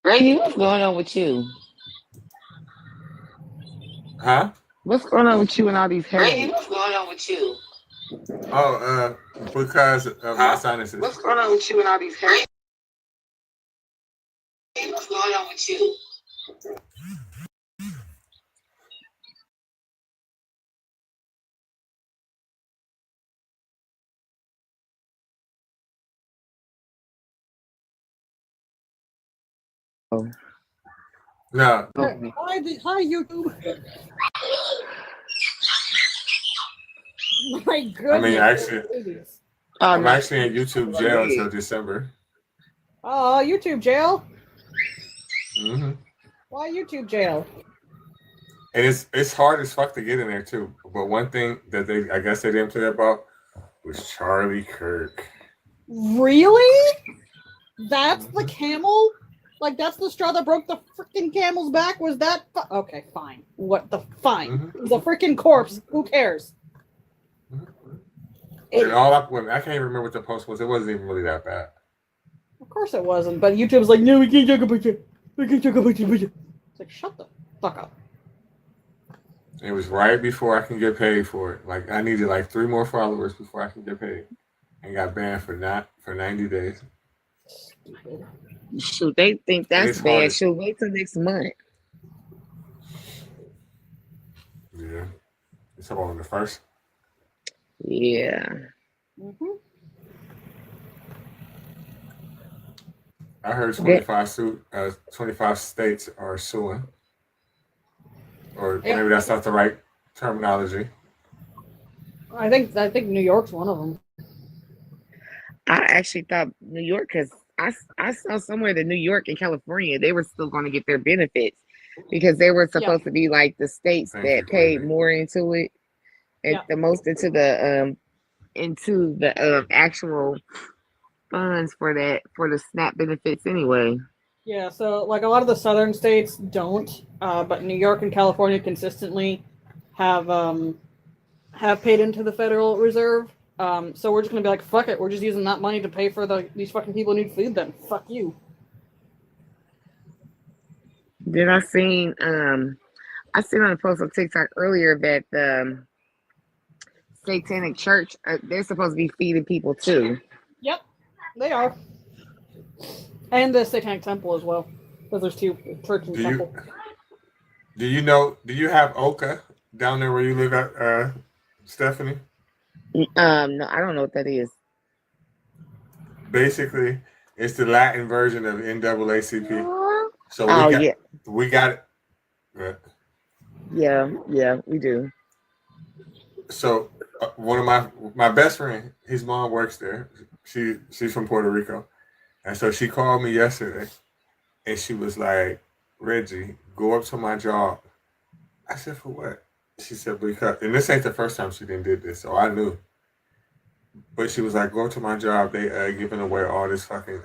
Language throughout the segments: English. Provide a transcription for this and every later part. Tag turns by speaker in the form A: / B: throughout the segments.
A: Randy, what's going on with you?
B: Huh?
A: What's going on with you and all these
B: Randy,
A: headaches?
B: what's going on with you? Because of my sinuses.
A: What's going on with you and all these headaches?
B: What's going on with you?
A: Oh,
B: No,
A: okay.
C: Hi, YouTube. My
B: I mean
C: goodness.
B: actually,
C: Ladies.
A: Oh
B: I'm
A: no.
B: actually in YouTube jail until December.
C: Oh, YouTube jail?
B: hmm
C: Why YouTube jail?
B: And it's hard as fuck to get in there too. But one thing that I guess they didn't play about was Charlie Kirk.
C: Really? That's the
B: hmm
C: camel? Like, that's the straw that broke the freaking camel's back? Was that? Okay, fine. What the? Fine.
B: hmm
C: It was a freaking corpse. Who cares?
B: And I can't even remember what the post was. It wasn't even really that bad.
C: Of course it wasn't. But YouTube's like, no, we can't talk about you. We can't talk about you. It's like, shut the fuck up.
B: It was right before I can get paid for it. Like I needed like 3 more followers before I can get paid, and got banned for not for 90 days.
C: Stupid.
A: Shoot, they think
B: And
A: that's
B: it's hard
A: bad.
B: as
A: Shoot, wait till next month.
B: yeah. It's about on the first.
A: Yeah.
C: Mm-hmm.
B: I heard
A: That,
B: 25 states are suing, or
C: Yeah,
B: maybe that's not the right terminology.
C: I think New York's one of them.
A: I actually thought New York, because I saw somewhere that New York and California, they were still going to get their benefits because they were
C: Yeah,
A: supposed to be like the states
B: Thank you,
A: that paid
B: Queenie.
A: more into it and
C: yeah,
A: the most into the actual funds for the SNAP benefits anyway.
C: yeah. So like a lot of the southern states don't, but New York and California consistently have have paid into the Federal Reserve. So we're just gonna be like, fuck it, we're just using that money to pay for these fucking people who need food. Then fuck you.
A: Then I seen on a post on TikTok earlier that the Satanic Church, they're supposed to be feeding people too.
C: Yep, they are, and the Satanic Temple as well, because there's two, church and
B: Do you
C: temple.
B: do you know? Do you have Oka down there where you live at, Stephanie?
A: No, I don't know what that is.
B: Basically, it's the Latin version of NAACP. So
A: Oh yeah,
B: we got it. uh,
A: yeah, we do.
B: So one of my best friend, his mom works there. She's from Puerto Rico, and so she called me yesterday, and she was like, "Reggie, go up to my job." I said, "For what?" She said, "Because," and this ain't the first time she didn't did this, so I knew. But she was like, "Go to my job. They giving away all this fucking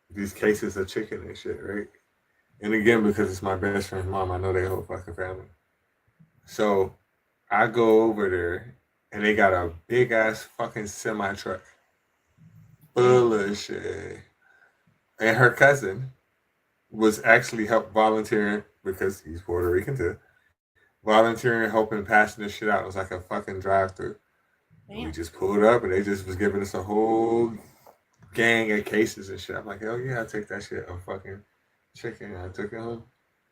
B: these cases of chicken and shit, right?" And again, because it's my best friend's mom, I know their whole fucking family. So I go over there, and they got a big ass fucking semi truck
C: Damn.
B: full of shit. And her cousin was actually help volunteering because he's Puerto Rican too. Volunteering, helping, passing this shit out. It was like a fucking drive through. And we
C: Damn.
B: just pulled up, and they just was giving us a whole gang of cases and shit. I'm like, hell yeah, I take that shit. A fucking chicken. I took it home.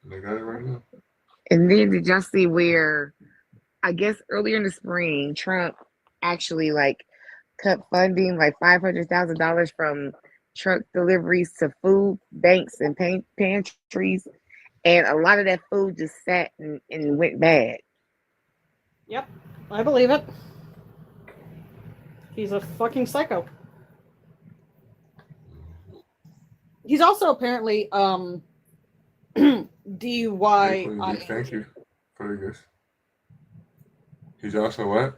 B: And they got it right now.
A: And then did y'all see where I guess earlier in the spring Trump actually like cut funding like $500,000 from truck deliveries to food banks and pantries, and a lot of that food just sat and went bad.
C: Yep, I believe it. He's a fucking psycho. He's also apparently
B: Hey, please,
C: DUI
B: thank you for this. He's also what?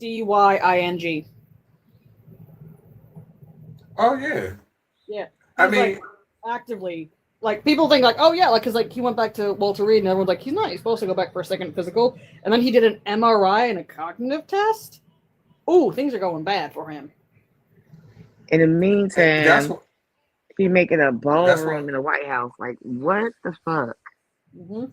C: DUIing.
B: Oh yeah.
C: Yeah,
B: I
C: he's
B: mean,
C: like actively like people think like, oh yeah, like because like he went back to Walter Reed and everyone's like, he's not, he's supposed to go back for a second physical, and then he did an MRI and a cognitive test. Ooh, things are going bad for him.
A: In the
B: that's
A: meantime,
B: what.
A: He making a
B: That's why.
A: ballroom in the White House. Like, what the fuck?
C: Mm-hmm.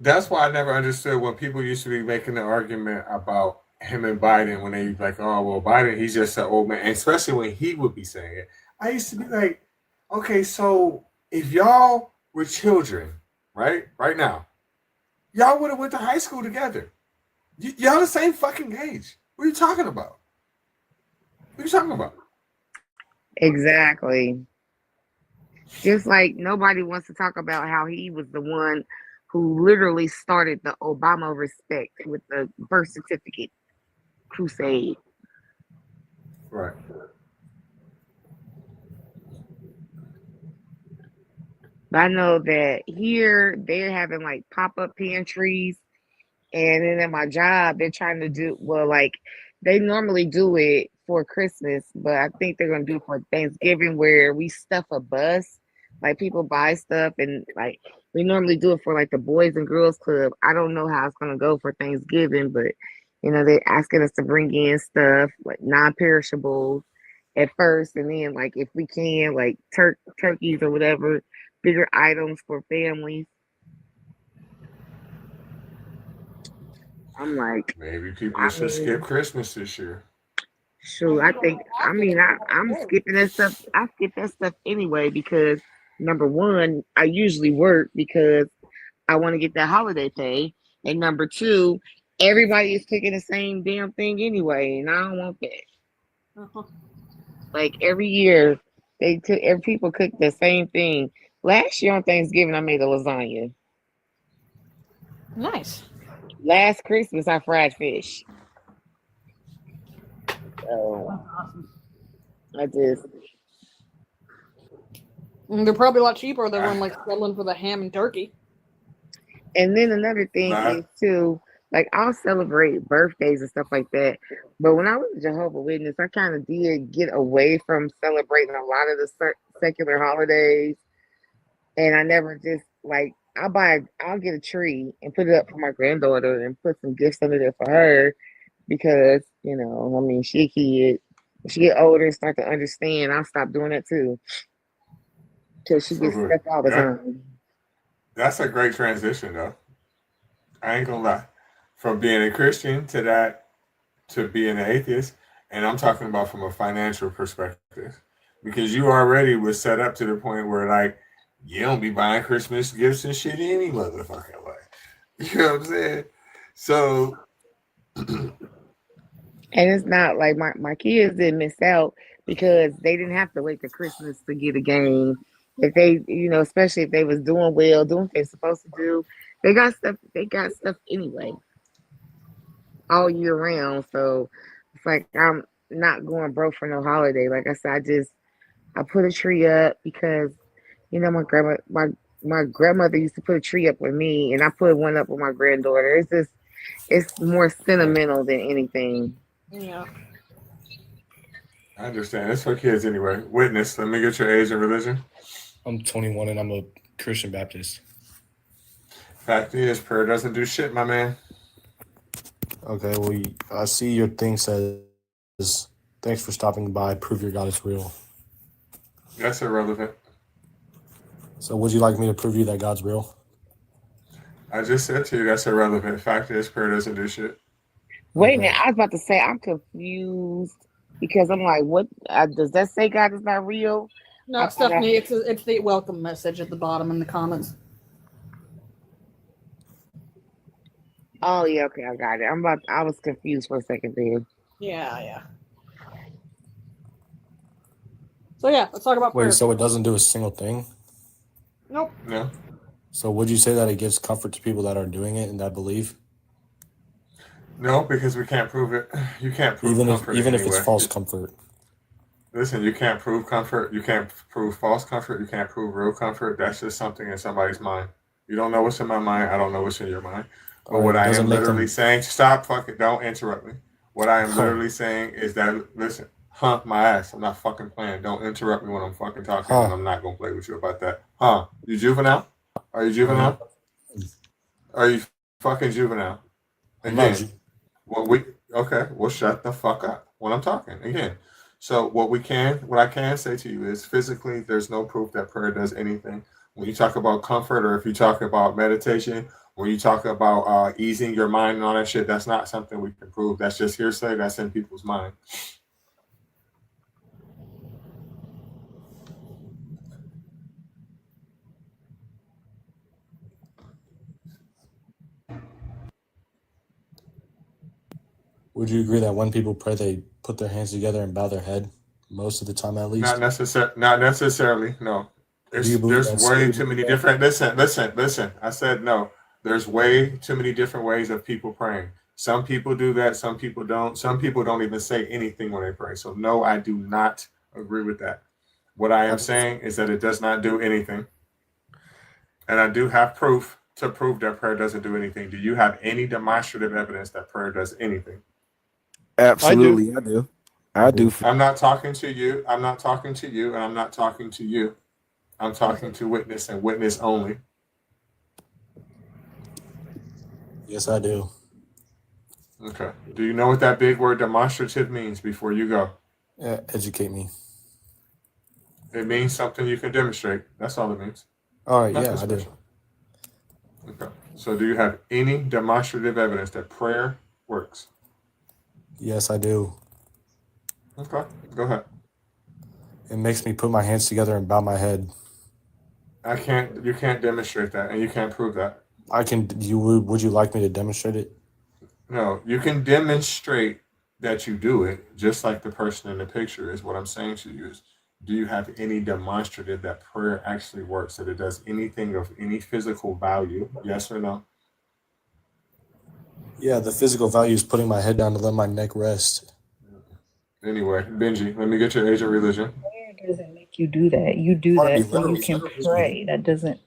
B: That's why I never understood when people used to be making the argument about him and Biden when they like, oh well, Biden, he's just an old man, and especially when he would be saying it. I used to be like, okay, so if y'all were children, right now, y'all would have went to high school together. Y'all the same fucking age. What are you talking about? What are you talking about?
A: Exactly. Just like nobody wants to talk about how he was the one who literally started the Obama respect with the birth certificate crusade.
B: Right.
A: But I know that here they're having like pop up pantries, and then at my job they're trying to do well, like they normally do it for Christmas, but I think they're gonna do it for Thanksgiving where we stuff a bus, like people buy stuff, and like we normally do it for like the Boys and Girls Club. I don't know how it's gonna go for Thanksgiving, but they're asking us to bring in stuff like non-perishables at first, and then like if we can, like turkeys or whatever, bigger items for families. I'm like,
B: Maybe people
A: I
B: should skip
A: mean,
B: Christmas this year.
A: shoot, I think, I mean, I'm skipping that stuff. I skip that stuff anyway because number one, I usually work because I want to get that holiday pay. And number two, everybody is picking the same damn thing anyway. And I don't want that.
C: Uh-huh.
A: Like every year, every people cook the same thing. Last year on Thanksgiving, I made a lasagna.
C: Nice.
A: Last Christmas, I fried fish. So
C: Awesome.
A: I just,
C: They're probably a lot cheaper than when
B: Ah,
C: like settling for the ham and turkey.
A: and then another thing
B: nah,
A: is too, like I'll celebrate birthdays and stuff like that. But when I was a Jehovah Witness, I kind of did get away from celebrating a lot of the secular holidays, and I never just like I'll get a tree and put it up for my granddaughter and put some gifts under there for her because I mean she a kid. When she get older and start to understand, I'll stop doing that too because she gets
B: so
A: stuff all the
B: that
A: time.
B: that's a great transition though. I ain't gonna lie. From being a Christian to that to being an atheist, and I'm talking about from a financial perspective. Because you already was set up to the point where like you don't be buying Christmas gifts and shit any motherfucking way. You know what I'm saying? So
A: And it's not like my kids didn't miss out because they didn't have to wait to Christmas to get a game. If they, especially if they was doing well, doing what they're supposed to do, they got stuff. They got stuff anyway, all year round. So it's like I'm not going broke for no holiday. Like I said, I put a tree up because my grandmother used to put a tree up with me, and I put one up with my granddaughter. It's more
B: right.
A: sentimental than anything.
C: Yeah.
B: I understand. It's for kids anyway. Witness, let me get your age and religion.
D: I'm 21 and I'm a Christian Baptist.
B: Fact is, prayer doesn't do shit, my man.
D: Okay, well, I see your thing says, thanks for stopping by. Prove your God is real.
B: That's irrelevant.
D: So, would you like me to prove you that God's real?
B: I just said to you that's irrelevant. Fact is, prayer doesn't do shit.
A: Wait a
D: Okay.
A: minute, I was about to say I'm confused because I'm like, what does that say? God is not real?
C: No,
A: I thought I.
C: Stephanie, it's the welcome message at the bottom in the comments.
A: Oh yeah, okay, I got it. I was confused for a second there.
C: Yeah. So yeah, let's talk about
D: Wait,
C: prayer.
D: so it doesn't do a single thing?
C: Nope.
B: No,
D: So, would you say that it gives comfort to people that are doing it and that believe?
B: no, because we can't prove it. You can't prove
D: Even if
B: comfort in
D: even
B: any
D: if it's
B: way.
D: false comfort.
B: Listen, you can't prove comfort. You can't prove false comfort. You can't prove real comfort. That's just something in somebody's mind. You don't know what's in my mind. I don't know what's in your mind. But
D: All
B: what
D: right,
B: I
D: doesn't
B: am
D: make
B: literally
D: them.
B: saying, stop, fuck it, don't interrupt me. What I am
D: Huh.
B: literally saying is that, listen, my ass. I'm not fucking playing. Don't interrupt me when I'm fucking talking, and
D: Huh.
B: I'm not gonna play with you about that. You juvenile? Are you
D: Uh,
B: juvenile? Are you fucking juvenile?
D: I'm not.
B: Again, well, okay, well, shut the fuck up when I'm talking again. So what I can say to you is physically, there's no proof that prayer does anything. When you talk about comfort, or if you talk about meditation, when you talk about easing your mind and all that shit, that's not something we can prove. That's just hearsay. That's in people's mind.
D: Would you agree that when people pray, they put their hands together and bow their head most of the time, at least?
B: Not necessarily. No.
D: Do you believe
B: There's
D: that's
B: way too many different. Listen. I said no. There's way too many different ways of people praying. Some people do that. Some people don't. Some people don't even say anything when they pray. So no, I do not agree with that. What I am saying is that it does not do anything, and I do have proof to prove that prayer doesn't do anything. Do you have any demonstrative evidence that prayer does anything?
E: Absolutely, I do. I do.
B: I'm not talking to you. I'm not talking to you, and I'm not talking to you. I'm talking to witness and witness only.
D: Yes, I do.
B: Okay. Do you know what that big word demonstrative means before you go?
D: Educate me.
B: It means something you can demonstrate. That's all it means.
D: All right,
B: Nothing
D: yeah, I do.
B: special. Okay. So do you have any demonstrative evidence that prayer works?
D: Yes, I do.
B: Okay. Go ahead.
D: It makes me put my hands together and bow my head.
B: You can't demonstrate that, and you can't prove that.
D: I can. Would you like me to demonstrate it?
B: No, you can demonstrate that you do it, just like the person in the picture is. What I'm saying to you is, do you have any demonstrative that prayer actually works, that it does anything of any physical value? Yes or no?
D: Yeah, the physical value is putting my head down to let my neck rest.
B: Anyway, Benji, let me get your age and religion.
F: Prayer doesn't make you do that. You do
D: Pardon me,
F: that so you
D: literally,
F: can
D: sir.
F: pray.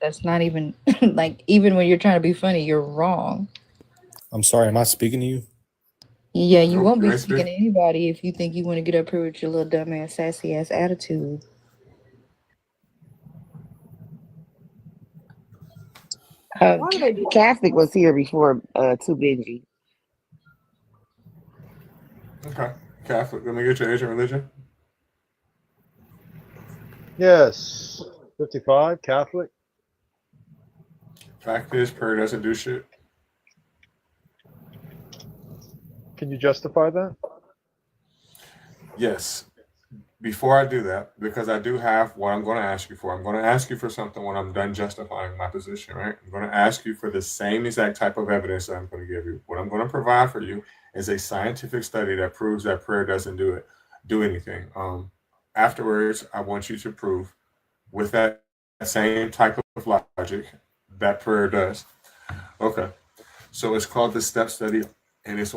F: That's not even like, even when you're trying to be funny, you're wrong.
D: I'm sorry, am I speaking to you?
F: Yeah, you
B: Oh,
F: won't be
B: you ain't
F: speaking
B: speak-
F: to anybody if you think you want to get up here with your little dumbass, sassy ass attitude.
C: Why do they do that?
A: Catholic was here before Too Benji.
B: Okay. Catholic, let me get your age and religion.
G: Yes. 55, Catholic.
B: Fact is, prayer doesn't do shit.
G: Can you justify that?
B: Yes. Before I do that, because I do have what I'm going to ask you for. I'm going to ask you for something when I'm done justifying my position, right? I'm going to ask you for the same exact type of evidence that I'm going to give you. What I'm going to provide for you is a scientific study that proves that prayer doesn't do anything. Afterwards, I want you to prove with that same type of logic that prayer does. Okay. So it's called the STEP study, and it's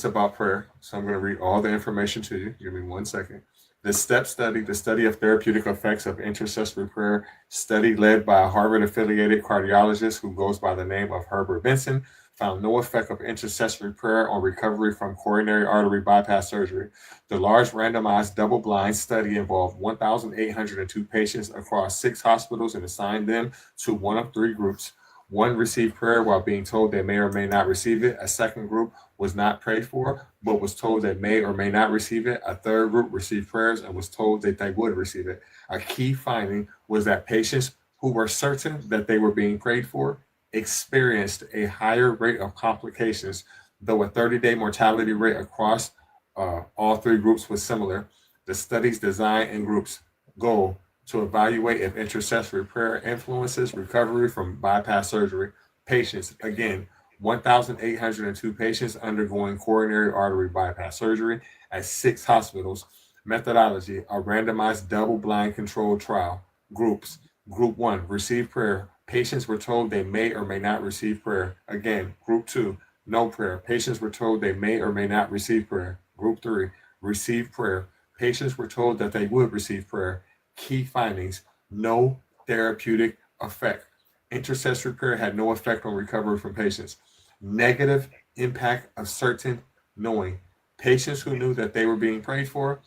B: about prayer. So I'm going to read all the information to you. Give me 1 second. The STEP study, the study of therapeutic effects of intercessory prayer, study led by a Harvard-affiliated cardiologist who goes by the name of Herbert Benson, found no effect of intercessory prayer on recovery from coronary artery bypass surgery. The large randomized double-blind study involved 1,802 patients across 6 hospitals and assigned them to one of 3 groups. One received prayer while being told they may or may not receive it. A second group was not prayed for, but was told they may or may not receive it. A third group received prayers and was told that they would receive it. A key finding was that patients who were certain that they were being prayed for experienced a higher rate of complications, though a 30-day mortality rate across all 3 groups was similar. The study's design and group's goal to evaluate if intercessory prayer influences recovery from bypass surgery. Patients, again, 1,802 patients undergoing coronary artery bypass surgery at 6 hospitals. Methodology, a randomized double-blind controlled trial. Groups, Group 1, receive prayer. Patients were told they may or may not receive prayer. Again, Group 2, no prayer. Patients were told they may or may not receive prayer. Group 3, receive prayer. Patients were told that they would receive prayer. Key findings, no therapeutic effect. Intercessory prayer had no effect on recovery from patients. Negative impact of certain knowing. Patients who knew that they were being prayed for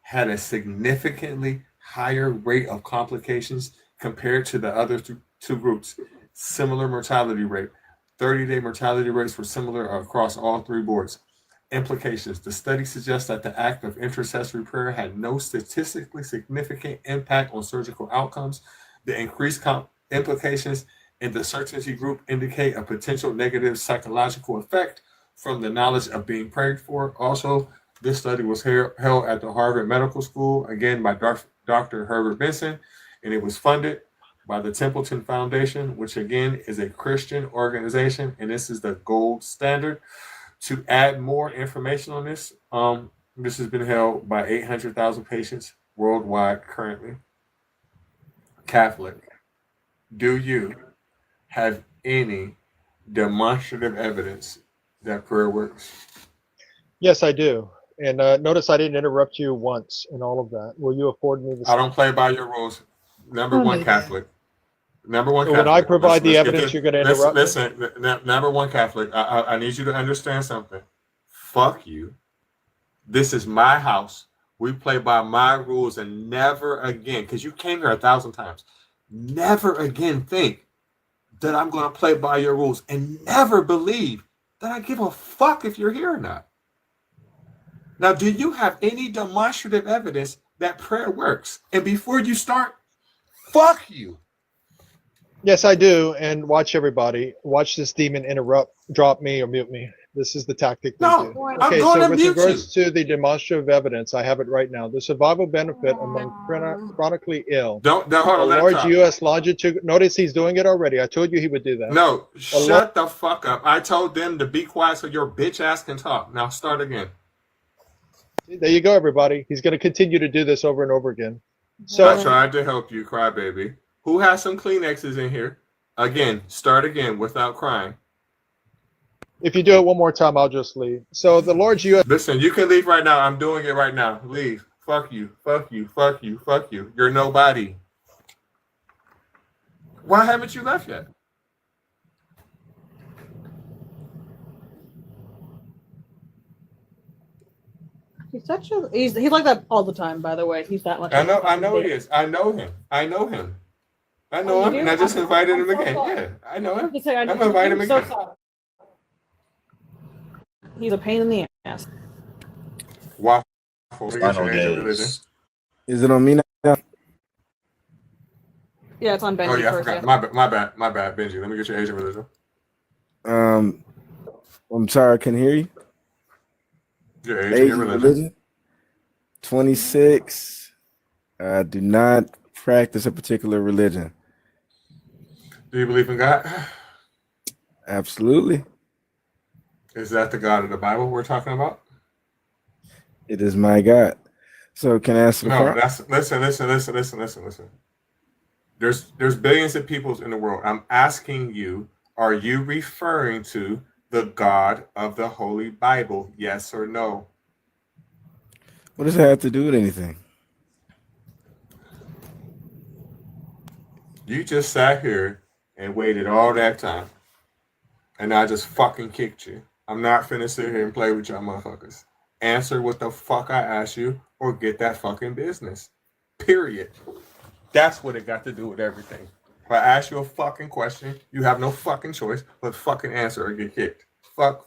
B: had a significantly higher rate of complications compared to the other 2 groups. Similar mortality rate. 30-day mortality rates were similar across all 3 boards. implications. The study suggests that the act of intercessory prayer had no statistically significant impact on surgical outcomes. The increased implications in the certainty group indicate a potential negative psychological effect from the knowledge of being prayed for. Also, this study was held at the Harvard Medical School, again by Dr. Herbert Benson, and it was funded by the Templeton Foundation, which again is a Christian organization, and this is the gold standard. To add more information on this, this has been held by 800,000 patients worldwide currently. Catholic, do you have any demonstrative evidence that prayer works?
G: Yes, I do. And notice I didn't interrupt you once in all of that. Will you afford me the
B: I don't play by your rules. Number one, Catholic. Number one,
G: When
B: Catholic.
G: I provide the
B: get
G: evidence, you're going to interrupt me?
B: Listen, number one, Catholic. I need you to understand something. Fuck you. This is my house. We play by my rules, and never again, because you came here 1,000 times, never again think that I'm going to play by your rules, and never believe that I give a fuck if you're here or not. Now, do you have any demonstrative evidence that prayer works? And before you start, fuck you.
G: Yes, I do. And watch everybody. Watch this demon interrupt, drop me, or mute me. This is the tactic they
B: No,
G: do.
B: I'm
G: Okay,
B: going
G: so
B: to
G: with
B: mute
G: regards to the demonstrative evidence, I have it right now. The survival benefit among chronically ill.
B: Don't hold
G: A
B: on. Let him
G: large
B: talk.
G: U.S. longitude. Notice he's doing it already. I told you he would do that.
B: No, shut the fuck up. I told them to be quiet so your bitch ass can talk. Now start again.
G: There you go, everybody. He's going to continue to do this over and over again. So
B: I tried to help you, crybaby. Who has some Kleenexes in here? Again, start again without crying.
G: if you do it one more time, I'll just leave. So the large U.S.
B: Listen, you can leave right now. I'm doing it right now. Leave. Fuck you. Fuck you. Fuck you. Fuck you. You're nobody. Why haven't you left yet?
C: He's such a he's like that all the time, by the way. He's that much.
B: I know he is. I know him. I know him. I know him, and I just invited him again. Yeah, I know him. I'm inviting him again.
C: He's a pain in the ass.
B: Waffle.
E: Final days. Is it on me now?
C: Yeah, it's on Benji
B: Oh yeah, I
C: first.
B: forgot.
C: Yeah.
B: My bad, Benji. Let me get your age and religion.
E: I'm sorry, I can hear you.
B: Your age and
E: Age
B: your
E: and
B: religion.
E: religion? 26. I do not practice a particular religion.
B: Do you believe in God?
E: Absolutely.
B: Is that the God of the Bible we're talking about?
E: It is my God. So can I answer the
B: No,
E: question?
B: that's listen. There's billions of peoples in the world. I'm asking you, are you referring to the God of the Holy Bible? Yes or no?
E: What does that have to do with anything?
B: You just sat here and waited all that time, and I just fucking kicked you. I'm not finna sit here and play with y'all motherfuckers. Answer what the fuck I asked you, or get that fucking business. Period. That's what it got to do with everything. If I ask you a fucking question, you have no fucking choice but fucking answer or get kicked. Fuck.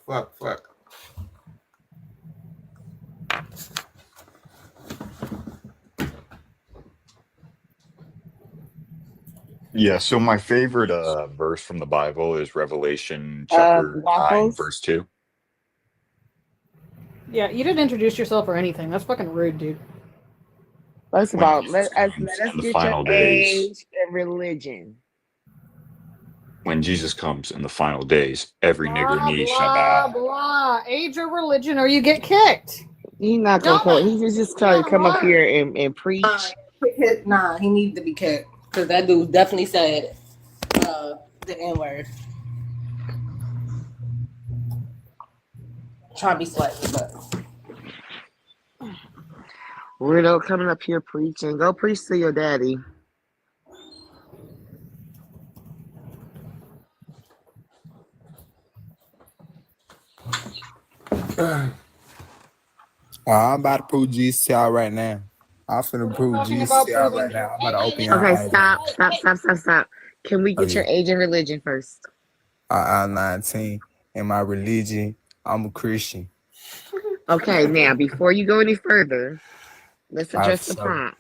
H: Yeah, so my favorite verse from the Bible is Revelation chapter 9,
A: Waffles?
H: verse 2.
C: Yeah, you didn't introduce yourself or anything. That's fucking rude, dude.
A: First of
H: When
A: all,
H: Jesus
A: let us
H: comes in the
A: get
H: final
A: your
H: days.
A: age and religion.
H: When Jesus comes in the final days, every nigger knee shall
C: blah,
H: bow.
C: blah. Age or religion, or you get kicked.
A: He's not gonna come. He's just trying to come up here and preach.
I: Nah, he needed to be kicked because that dude definitely said the N word. Trying to be sweaty, but
A: Weirdo coming up here preaching. Go preach to your daddy.
J: I'm about to prove Jesus to y'all right now. I'm finna prove
C: talking
J: Jesus
C: about
J: to y'all
C: proving
J: right now. I'm about to open y'all
A: Okay,
J: eyes.
A: stop. Can we get
J: Okay.
A: your age and religion first?
J: I'm 19. In my religion, I'm a Christian.
A: Okay, now before you go any further, let's address the
D: 5-7.
A: prompt.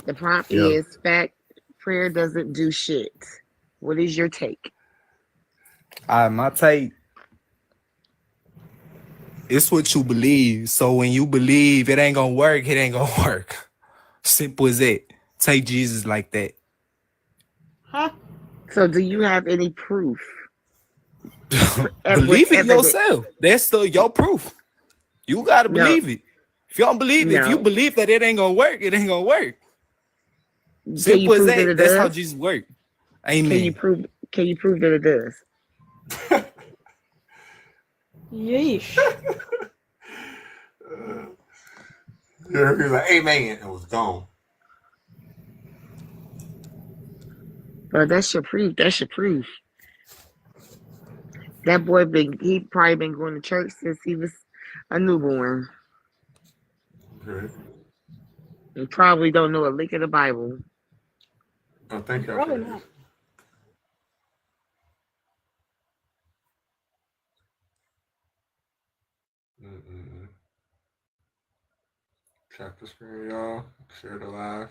A: The prompt
D: Yeah.
A: is fact prayer doesn't do shit. What is your take?
J: My take. It's what you believe. So when you believe it ain't gonna work, it ain't gonna work. Simple as that. Take Jesus like that.
C: Huh?
A: So do you have any proof?
J: Believe it
A: Evidence?
J: yourself. That's still your proof. You gotta
A: No.
J: believe it. If you don't believe it, if you
A: No.
J: believe that it ain't gonna work, it ain't gonna work.
A: Can you
J: Simple as
A: prove that
J: that.
A: it
J: That's how
A: does?
J: Jesus worked.
A: Can you
J: Amen.
A: prove? Can you prove that it does?
C: Yeesh.
B: He was like, "Amen," and was gone.
A: But that's your proof. That's your proof. That boy he probably been going to church since he was a newborn.
B: Okay.
A: He probably don't know a lick of the Bible.
B: Oh, thank y'all
C: Probably
B: for
C: not.
B: this. Mm-mm. Check the screen, y'all. Share the live.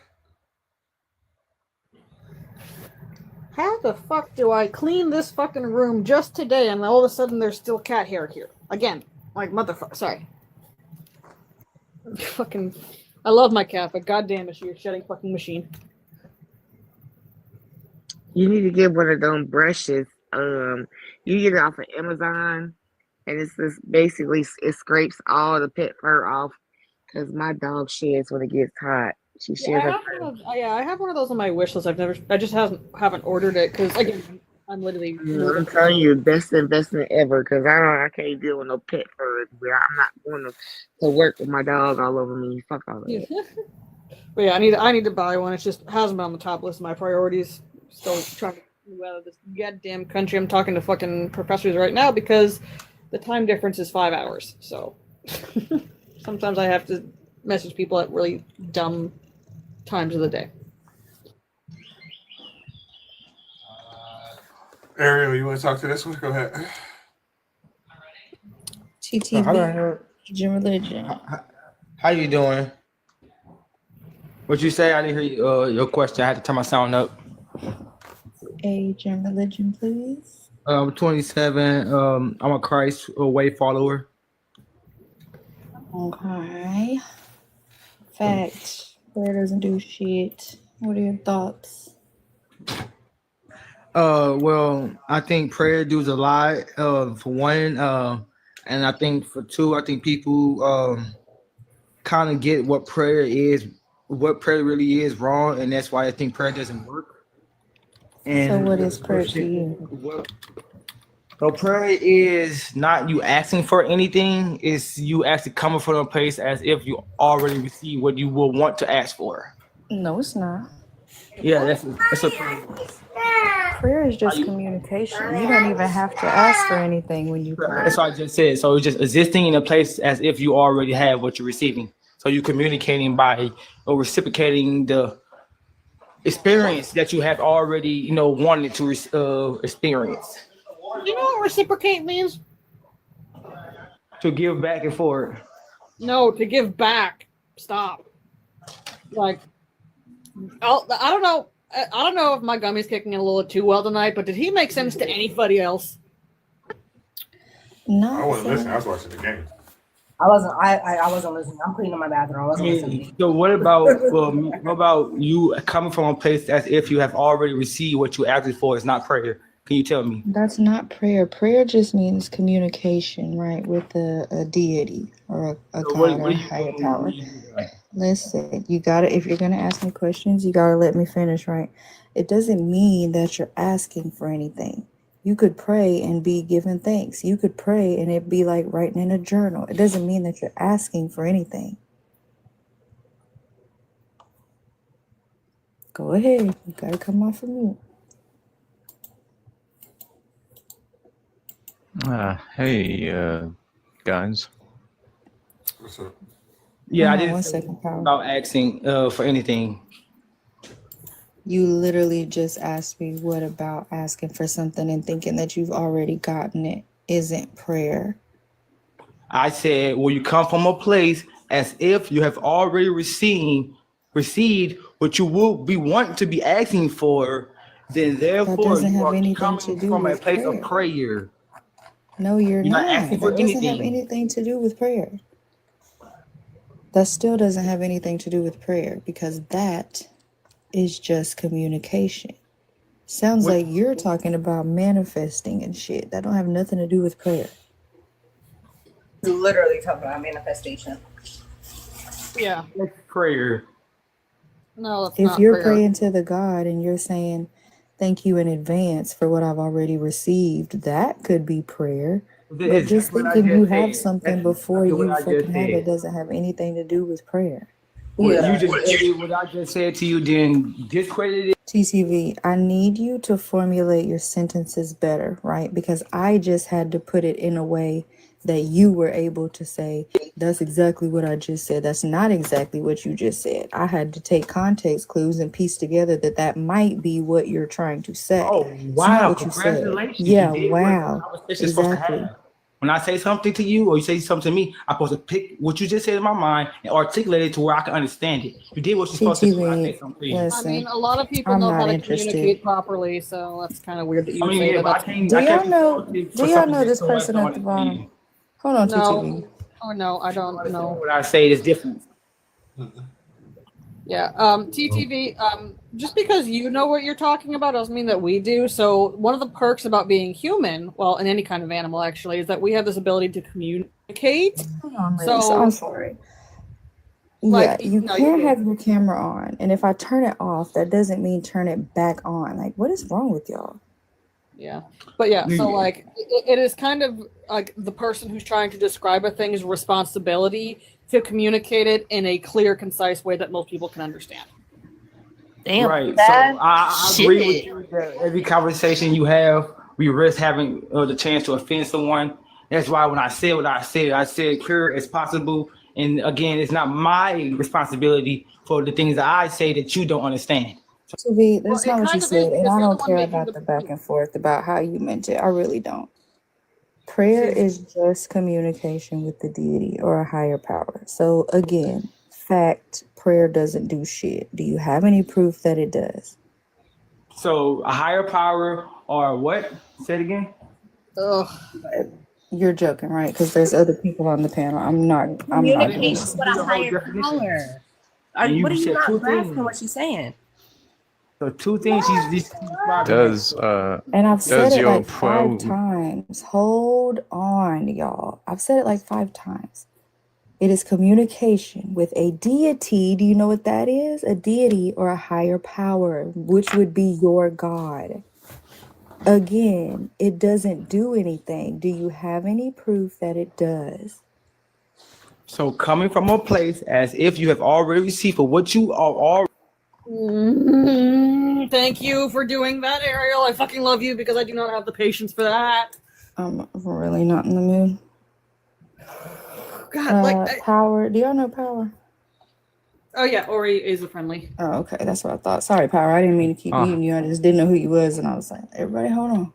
C: How the fuck do I clean this fucking room just today and all of a sudden there's still cat hair here? Again. Like, motherfucker. Sorry. Fucking. I love my cat, but goddamn is she a shedding fucking machine.
A: You need to get one of them brushes. You get it off of Amazon, and it's just basically it scrapes all the pet fur off. Cause my dog sheds when it gets hot. She
C: Yeah,
A: sheds
C: I
A: her
C: have
A: fur.
C: one of, I have one of those on my wish list. I just haven't ordered it because again, I'm literally.
A: I'm telling you, best investment ever. Cause I can't deal with no pet fur everywhere. I'm not going to work with my dog all over me. Fuck all that.
C: But yeah, I need to buy one. It's just hasn't been on the top list of my priorities. Still trying to move out of this goddamn country. I'm talking to fucking professors right now because the time difference is 5 hours. So sometimes I have to message people at really dumb times of the day.
B: Ariel, you want to talk to this one? Go ahead.
F: TTB, Christian religion.
K: How you doing? What you say? I didn't hear you, your question. I had to turn my sound up.
F: Age and religion, please.
K: I'm 27. I'm a Christ way follower.
F: Okay. Fact. Prayer doesn't do shit. What are your thoughts?
K: Well, I think prayer does a lot. For one, and I think for two, I think people kind of get what prayer is, what prayer really is wrong, and that's why I think prayer doesn't work. And
F: So what is prayer to you?
K: So prayer is not you asking for anything, it's you actually coming from a place as if you already received what you will want to ask for.
F: No, it's not.
K: Yeah, that's a prayer.
F: Prayer is just communication. You don't even have to ask for anything when you pray.
K: That's what I just said. So it's just existing in a place as if you already have what you're receiving. So you're communicating by or reciprocating the experience that you have already, wanted to experience.
C: You know what reciprocate means?
K: To give back and forth.
C: No, to give back. Stop. Like, I don't know. I don't know if my gummy's kicking in a little too well tonight, but did he make sense to anybody else?
F: No.
B: I wasn't listening. I was watching the game.
I: I wasn't listening. I'm cleaning my bathroom. I wasn't listening.
K: So what about you coming from a place as if you have already received what you asked for? It's not prayer. Can you tell me?
F: That's not prayer. Prayer just means communication, right, with a deity or a
K: So
F: God or a higher power. Listen, you gotta, if you're gonna ask me questions, you gotta let me finish, right? It doesn't mean that you're asking for anything. You could pray and be given thanks. You could pray and it be like writing in a journal. It doesn't mean that you're asking for anything. Go ahead. You gotta come off of mute.
L: Hey, guys.
B: What's up?
K: Yeah, I
F: Hold on
K: didn't
F: one
K: say
F: second, Power.
K: about asking for anything.
F: You literally just asked me what about asking for something and thinking that you've already gotten it isn't prayer.
K: I said, "Will you come from a place as if you have already received what you will be wanting to be asking for? Then
F: That
K: therefore
F: doesn't
K: you
F: have
K: are
F: anything to
K: coming
F: do
K: from a
F: with
K: place of
F: prayer.
K: prayer.
F: No, you're
K: You're not asking
F: not.
K: for
F: That doesn't have
K: anything.
F: anything to do with prayer. That still doesn't have anything to do with prayer because that is just communication. Sounds
K: What
F: like you're talking about manifesting and shit. That don't have nothing to do with prayer.
I: Literally talking about manifestation.
C: Yeah.
K: that's prayer?
C: No, that's
F: If
C: not
F: you're
C: prayer.
F: praying to the God and you're saying, thank you in advance for what I've already received, that could be prayer. But
K: It's
F: just
K: what I
F: thinking you
K: just
F: have
K: said.
F: something
K: That's
F: before
K: exactly what
F: you
K: I just
F: fucking have it
K: said.
F: doesn't have anything to do with prayer.
K: What
I: Yeah.
K: you just said, what I just said to you, then discredit it.
F: TTV, I need you to formulate your sentences better, right? Because I just had to put it in a way that you were able to say, that's exactly what I just said. That's not exactly what you just said. I had to take context clues and piece together that that might be what you're trying to say.
K: Oh
F: It's not
K: wow!
F: what you said.
K: Congratulations!
F: Yeah,
K: You did what a
F: wow.
K: conversation is supposed to
F: Exactly.
K: have. When I say something to you or you say something to me, I'm supposed to pick what you just said in my mind and articulate it to where I can understand it. You did what you're supposed to do when I say
F: TTV,
K: something to you.
C: I mean,
F: listen,
C: a lot of people
F: I'm
C: know how
F: not
C: to
F: interested.
C: communicate properly, so that's kind of weird that you
K: I
C: would
K: mean,
C: say
K: yeah,
C: that.
K: but
C: That's
F: Do
K: I can't
F: y'all
K: be
F: know?
K: faulted
F: Do
K: for
F: y'all
K: something
F: know
K: that's
F: this
K: correct
F: person
K: or
F: at the bottom?
K: understand.
F: Hold on,
C: no.
F: TTV.
C: Oh no, I don't know.
K: What I say is different.
C: Yeah. TTV. Just because you know what you're talking about doesn't mean that we do. So one of the perks about being human, well, in any kind of animal actually, is that we have this ability to communicate.
F: Hold on, Liz.
C: So,
F: I'm sorry.
C: like,
F: Yeah, you
C: no, you're
F: can't
C: good.
F: have your camera on. And if I turn it off, that doesn't mean turn it back on. Like, what is wrong with y'all?
C: Yeah. But yeah, so like it is kind of like the person who's trying to describe a thing's responsibility to communicate it in a clear, concise way that most people can understand.
I: Damn.
K: Right. So
I: That
K: I agree with
I: shit.
K: you that every conversation you have, we risk having the chance to offend someone. That's why when I said what I said clear as possible. And again, it's not my responsibility for the things that I say that you don't understand.
F: TV,
C: Well,
F: that's
C: it
F: not what you
C: kind of is
F: said. And
C: because
F: I
C: you're the
F: don't
C: one
F: care
C: making
F: about
C: the
F: the back
C: point.
F: and forth about how you meant it. I really don't. Prayer is just communication with the deity or a higher power. So again, fact, prayer doesn't do shit. Do you have any proof that it does?
K: So a higher power or what? Say it again.
C: Ugh.
F: You're joking, right? Because there's other people on the panel. I'm not doing
I: Communication
F: this.
I: with a higher power.
K: And
I: What are
K: you
I: you
K: said
I: not
K: two
I: grasping
K: things.
I: what she's saying?
K: So two things she's describing.
F: And I've said
L: Does
F: it
L: your
F: like 5
L: pro
F: times. Hold on, y'all. I've said it like 5 times. It is communication with a deity. Do you know what that is? A deity or a higher power, which would be your God. Again, it doesn't do anything. Do you have any proof that it does?
K: So coming from a place as if you have already received for what you are already.
C: Thank you for doing that, Ariel. I fucking love you because I do not have the patience for that.
F: I'm really not in the mood.
C: God,
F: Power. Do y'all know Power?
C: Oh yeah, Ori is a friendly.
F: Oh, okay. That's what I thought. Sorry, Power. I didn't mean to keep muting you. I just didn't know who you was, and I was like, everybody, hold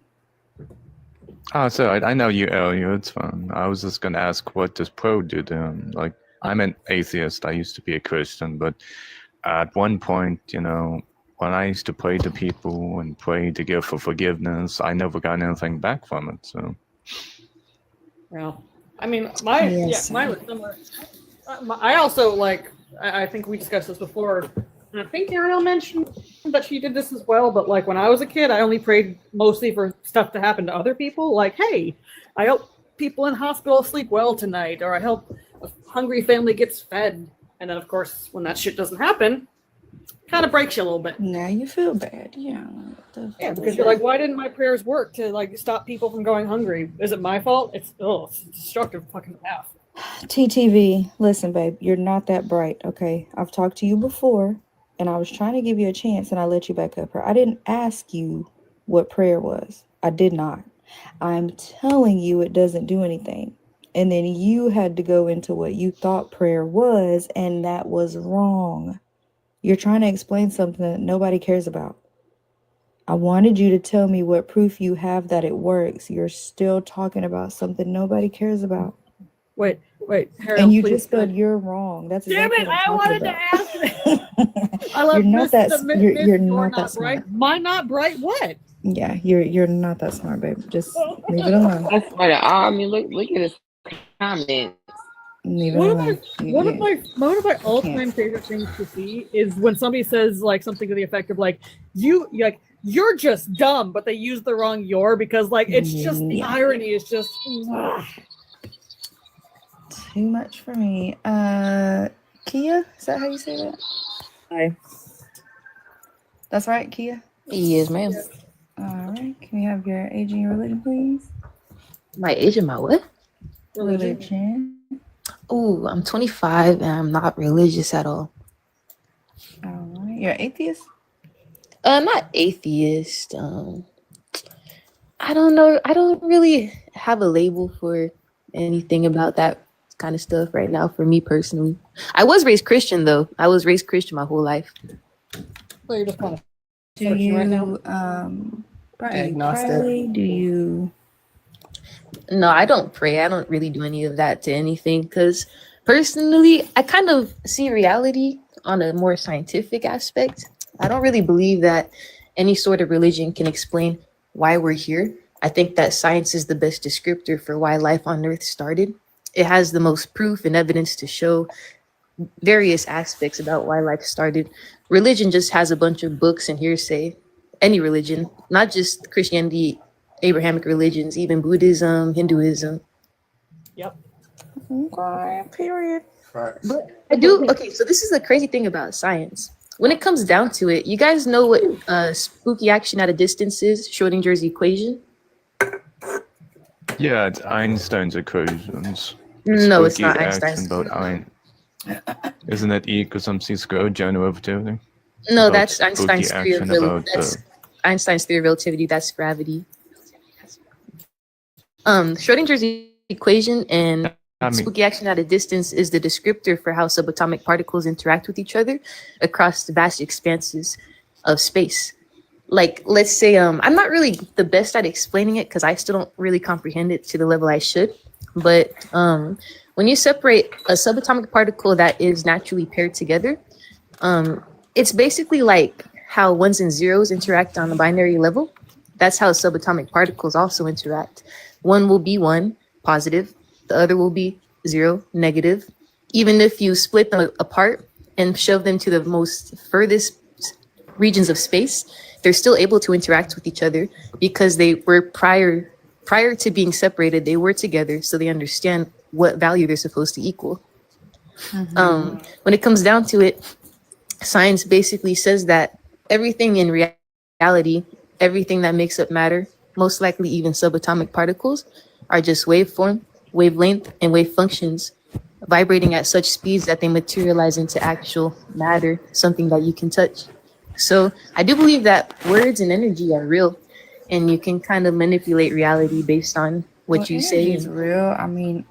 F: on.
L: So I know you, Elliot. It's fine. I was just gonna ask, what does pro do then? Like, I'm an atheist. I used to be a Christian, but at one point, you know, when I used to pray to people and pray to give for forgiveness, I never got anything back from it. So,
C: Well, I mean, mine was similar. I also like. I think we discussed this before. And I think Ariel mentioned that she did this as well. But like when I was a kid, I only prayed mostly for stuff to happen to other people. Like, hey, I hope people in hospital sleep well tonight, or I hope a hungry family gets fed. And then, of course, when that shit doesn't happen, kind of breaks you a little bit.
F: Now you feel bad, yeah.
C: Yeah, because you're like, why didn't my prayers work to like stop people from going hungry? Is it my fault? It's a destructive fucking path.
F: TTV, listen, babe, you're not that bright, okay? I've talked to you before, and I was trying to give you a chance, and I let you back up her. I didn't ask you what prayer was. I did not. I'm telling you it doesn't do anything. And then you had to go into what you thought prayer was, and that was wrong. You're trying to explain something that nobody cares about. I wanted you to tell me what proof you have that it works. You're still talking about something nobody cares about.
C: Wait, Harry,
F: And you
C: please.
F: just said you're wrong. That's
C: Damn
F: exactly
C: it!
F: what I'm
C: I
F: talking
C: wanted to
F: about.
C: ask it. I love
F: You're not that you're
C: You're
F: not that
C: bright.
F: smart.
C: Mine not bright. What?
F: Yeah, you're not that smart, babe. Just leave it alone.
A: That's funny. I mean, look at his comments.
F: Leave it
C: One
F: alone.
C: of my
F: You
C: all-time
F: can't.
C: favorite things to see is when somebody says like something to the effect of like you're just dumb, but they use the wrong "you're" because like it's just the
F: Yeah.
C: irony is just.
F: Too much for me. Kia, is that how you say that?
I: Hi.
F: That's right, Kia.
I: Yes, ma'am.
F: All right. Can we have your age and your religion, please?
I: My age and my what?
F: Religion.
I: Oh, I'm 25 and I'm not religious at all.
F: All right. You're an atheist?
I: Not atheist. I don't know. I don't really have a label for anything about that kind of stuff right now for me personally. I was raised Christian though. I was raised Christian my whole life.
C: So you're just kind of
F: Do
C: searching
F: you
C: right now.
F: pray? Do you
I: No, I don't pray. I don't really do any of that to anything because personally, I kind of see reality on a more scientific aspect. I don't really believe that any sort of religion can explain why we're here. I think that science is the best descriptor for why life on Earth started. It has the most proof and evidence to show various aspects about why life started. Religion just has a bunch of books and hearsay. Any religion, not just Christianity, Abrahamic religions, even Buddhism, Hinduism.
C: Yep.
F: Okay, period.
B: Facts.
I: But I do. Okay, so this is the crazy thing about science. When it comes down to it, you guys know what spooky action at a distance is? Schrodinger's equation?
L: Yeah, it's Einstein's equations.
I: No, it's
L: Spooky
I: not
L: action
I: Einstein's.
L: about Isn't it E equals MC squared general relativity?
I: No,
L: About
I: that's
L: spooky
I: Einstein's theory of
L: action
I: relativity.
L: about
I: That's Einstein's theory of relativity. That's gravity. Schrodinger's equation and
L: I mean,
I: spooky action at a distance is the descriptor for how subatomic particles interact with each other across the vast expanses of space. Like, let's say, I'm not really the best at explaining it because I still don't really comprehend it to the level I should. But when you separate a subatomic particle that is naturally paired together, it's basically like how ones and zeros interact on the binary level. That's how subatomic particles also interact. One will be 1, positive. The other will be 0, negative. Even if you split them apart and shove them to the most furthest regions of space, they're still able to interact with each other because they were prior to being separated, they were together, so they understand what value they're supposed to equal. When it comes down to it, science basically says that everything in reality, everything that makes up matter, most likely even subatomic particles, are just waveform, wavelength, and wave functions vibrating at such speeds that they materialize into actual matter, something that you can touch. So I do believe that words and energy are real, and you can kind of manipulate reality based on what you say.
F: Is real. I mean,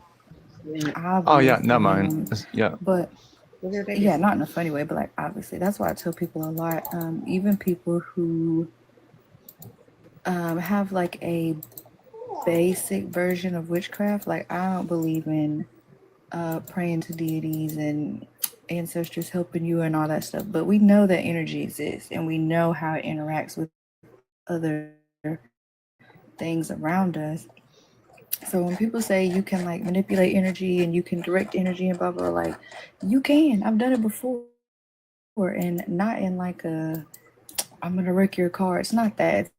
L: oh yeah,
F: obviously,
L: never mind. Yeah.
F: But yeah, not in a funny way, but like obviously, that's why I tell people a lot. Even people who have like a basic version of witchcraft, like I don't believe in praying to deities and ancestors helping you and all that stuff, but we know that energy exists and we know how it interacts with other things around us. So when people say you can like manipulate energy and you can direct energy and blah blah, like you can. I've done it before, and not in like a I'm gonna wreck your car. It's not that.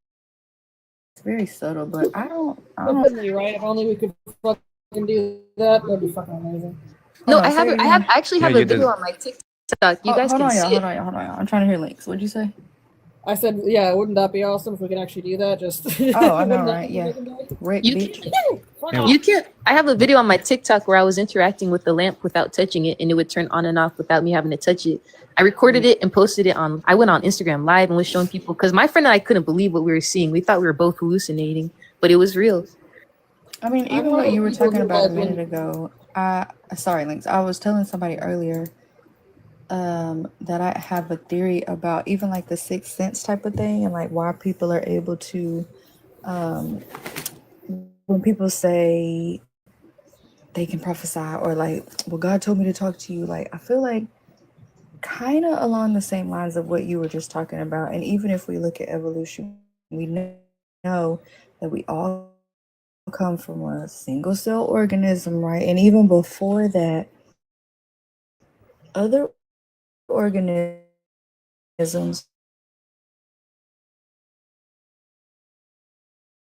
F: It's very subtle, but I don't
C: Definitely right. If only we could fucking do that, that'd be fucking amazing.
I: No,
F: Hold on,
I: I actually have
L: Yeah,
I: a
L: you
I: video
L: did.
I: on my TikTok. You guys
F: hold
I: can
F: on, y'all,
I: see
F: hold
I: it.
F: on, y'all, hold on, y'all. I'm trying to hear links. What'd you say?
C: I said, yeah, wouldn't that be awesome if we could actually do that? Just
F: Oh, I know,
C: wouldn't that
F: right?
C: be
F: Yeah.
C: amazing?
F: Rick,
I: You
F: bitch.
L: Yeah,
I: You can't. I have a video on my TikTok where I was interacting with the lamp without touching it, and it would turn on and off without me having to touch it. I recorded it and posted it on. I went on Instagram Live and was showing people because my friend and I couldn't believe what we were seeing. We thought we were both hallucinating, but it was real.
F: I mean,
C: I
F: even
C: know
F: what you were
C: people
F: talking
C: do
F: about a
C: that
F: minute
C: when-
F: ago. Sorry, Links. I was telling somebody earlier that I have a theory about even like the sixth sense type of thing and like why people are able to when people say they can prophesy, or like, well, God told me to talk to you. Like, I feel like kind of along the same lines of what you were just talking about. And even if we look at evolution, we know that we all come from a single cell organism, right? And even before that, other organisms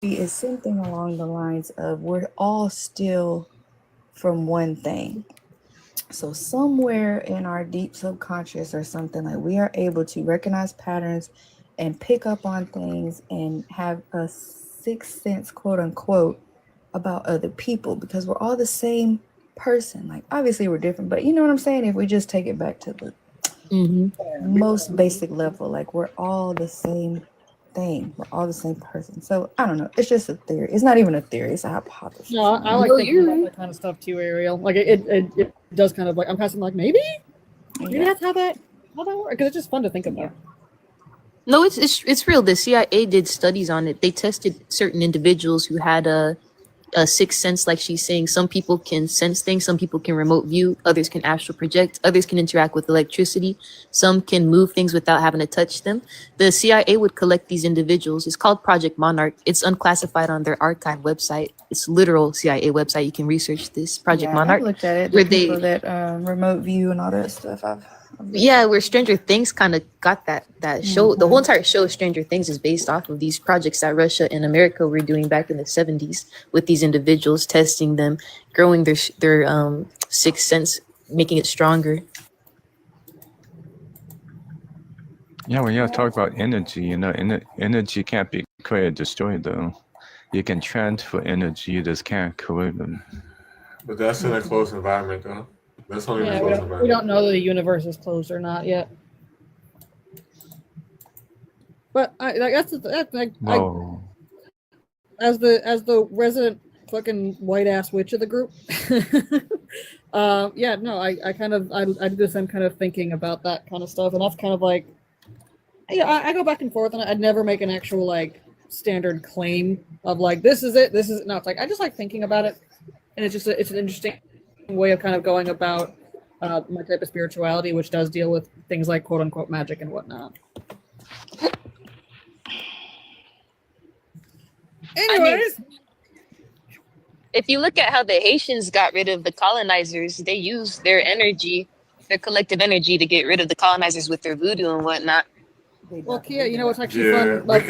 F: is something along the lines of we're all still from one thing. So somewhere in our deep subconscious or something, like, we are able to recognize patterns and pick up on things and have a sixth sense, quote unquote, about other people, because we're all the same person. Like, obviously we're different, but you know what I'm saying? If we just take it back to the most basic level, like, we're all the same thing. We're all the same person. So I don't know. It's just a theory. It's not even a theory. It's a hypothesis.
C: No, I like thinking about that kind of stuff too, Ariel. Like it does kind of like, I'm kind of like, maybe that's how that works, because it's just fun to think about.
I: No, it's real. The CIA did studies on it. They tested certain individuals who had a sixth sense, like she's saying. Some people can sense things, some people can remote view, others can astral project, others can interact with electricity, some can move things without having to touch them. The CIA would collect these individuals. It's called Project Monarch. It's unclassified on their archive website. It's literal CIA website. You can research this Project Monarch.
F: I looked at it.
I: Where
F: The people that remote view and all that stuff.
I: Yeah, where Stranger Things kind of got that show. The whole entire show of Stranger Things is based off of these projects that Russia and America were doing back in the 70s with these individuals, testing them, growing their sixth sense, making it stronger.
L: Yeah, when you talk about energy, energy can't be created, destroyed, though. You can transfer energy, you just can't create them.
B: But that's in a closed environment, though. That's only in a
C: Yeah,
B: closed
C: we
B: environment.
C: don't know that the universe is closed or not yet. But that's
L: Whoa.
C: as the resident fucking white ass witch of the group. I do the same kind of thinking about that kind of stuff, and that's kind of like, yeah, I go back and forth, and I'd never make an actual like standard claim of like, this is it. No, it's like I just like thinking about it, and it's an interesting way of kind of going about my type of spirituality, which does deal with things like quote unquote magic and whatnot. Anyways,
I: If you look at how the Haitians got rid of the colonizers, they used their energy, their collective energy, to get rid of the colonizers with their voodoo and whatnot.
C: well, Kia, you know what's actually
B: Yeah,
C: fun? Like,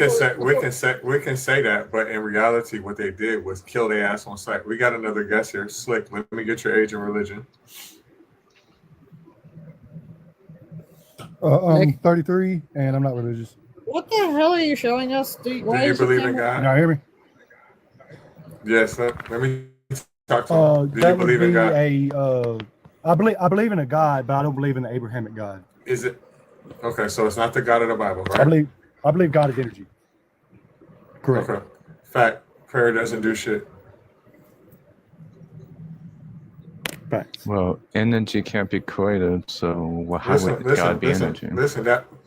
B: we can say that, but in reality, what they did was kill their ass on sight. We got another guest here, Slick. Let me get your age and religion.
M: I'm 33 and I'm not religious.
C: what the hell are you showing us?
B: Do you believe in God?
M: Can y'all hear me?
B: Yes. Let me talk to him. Do you
M: That would
B: believe in
M: be
B: God?
M: I believe in a God, but I don't believe in the Abrahamic God.
B: Is it okay? So it's not the God of the Bible, right?
M: I believe God is energy. Correct.
B: Okay. Fact. Prayer doesn't do shit.
M: Facts.
L: Well, energy can't be created, so how would God be energy?
B: Listen.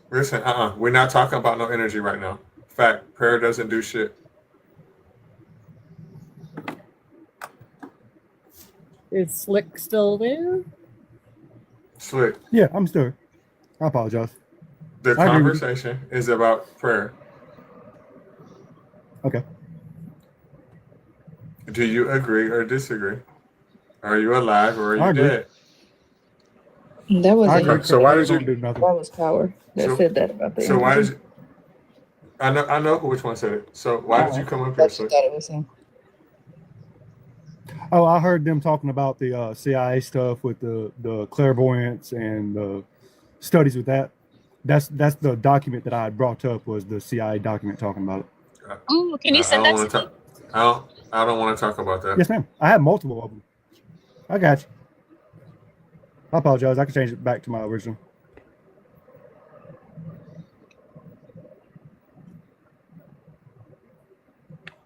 B: We're not talking about no energy right now. Fact. Prayer doesn't do shit.
C: Is Slick still there?
B: Slick.
M: Yeah, I'm still here. I apologize.
B: The
M: I agree with you.
B: conversation is about prayer.
M: Okay.
B: Do you agree or disagree? Are you alive or are
M: I
B: you
M: agree.
B: dead?
F: That was
M: I agree.
B: So why did you?
M: do nothing?
F: That was Power that said that about the
B: So why
F: energy.
B: did you? I know which one said it. So why did you come up here?
F: But you thought it was him.
M: Oh, I heard them talking about the CIA stuff with the clairvoyance and the studies with that. That's the document that I had brought up, was the CIA document talking about it.
I: Ooh, can you send that to me?
B: I don't want to talk about that.
M: Yes, ma'am. I have multiple of them. I got you. I apologize. I can change it back to my original.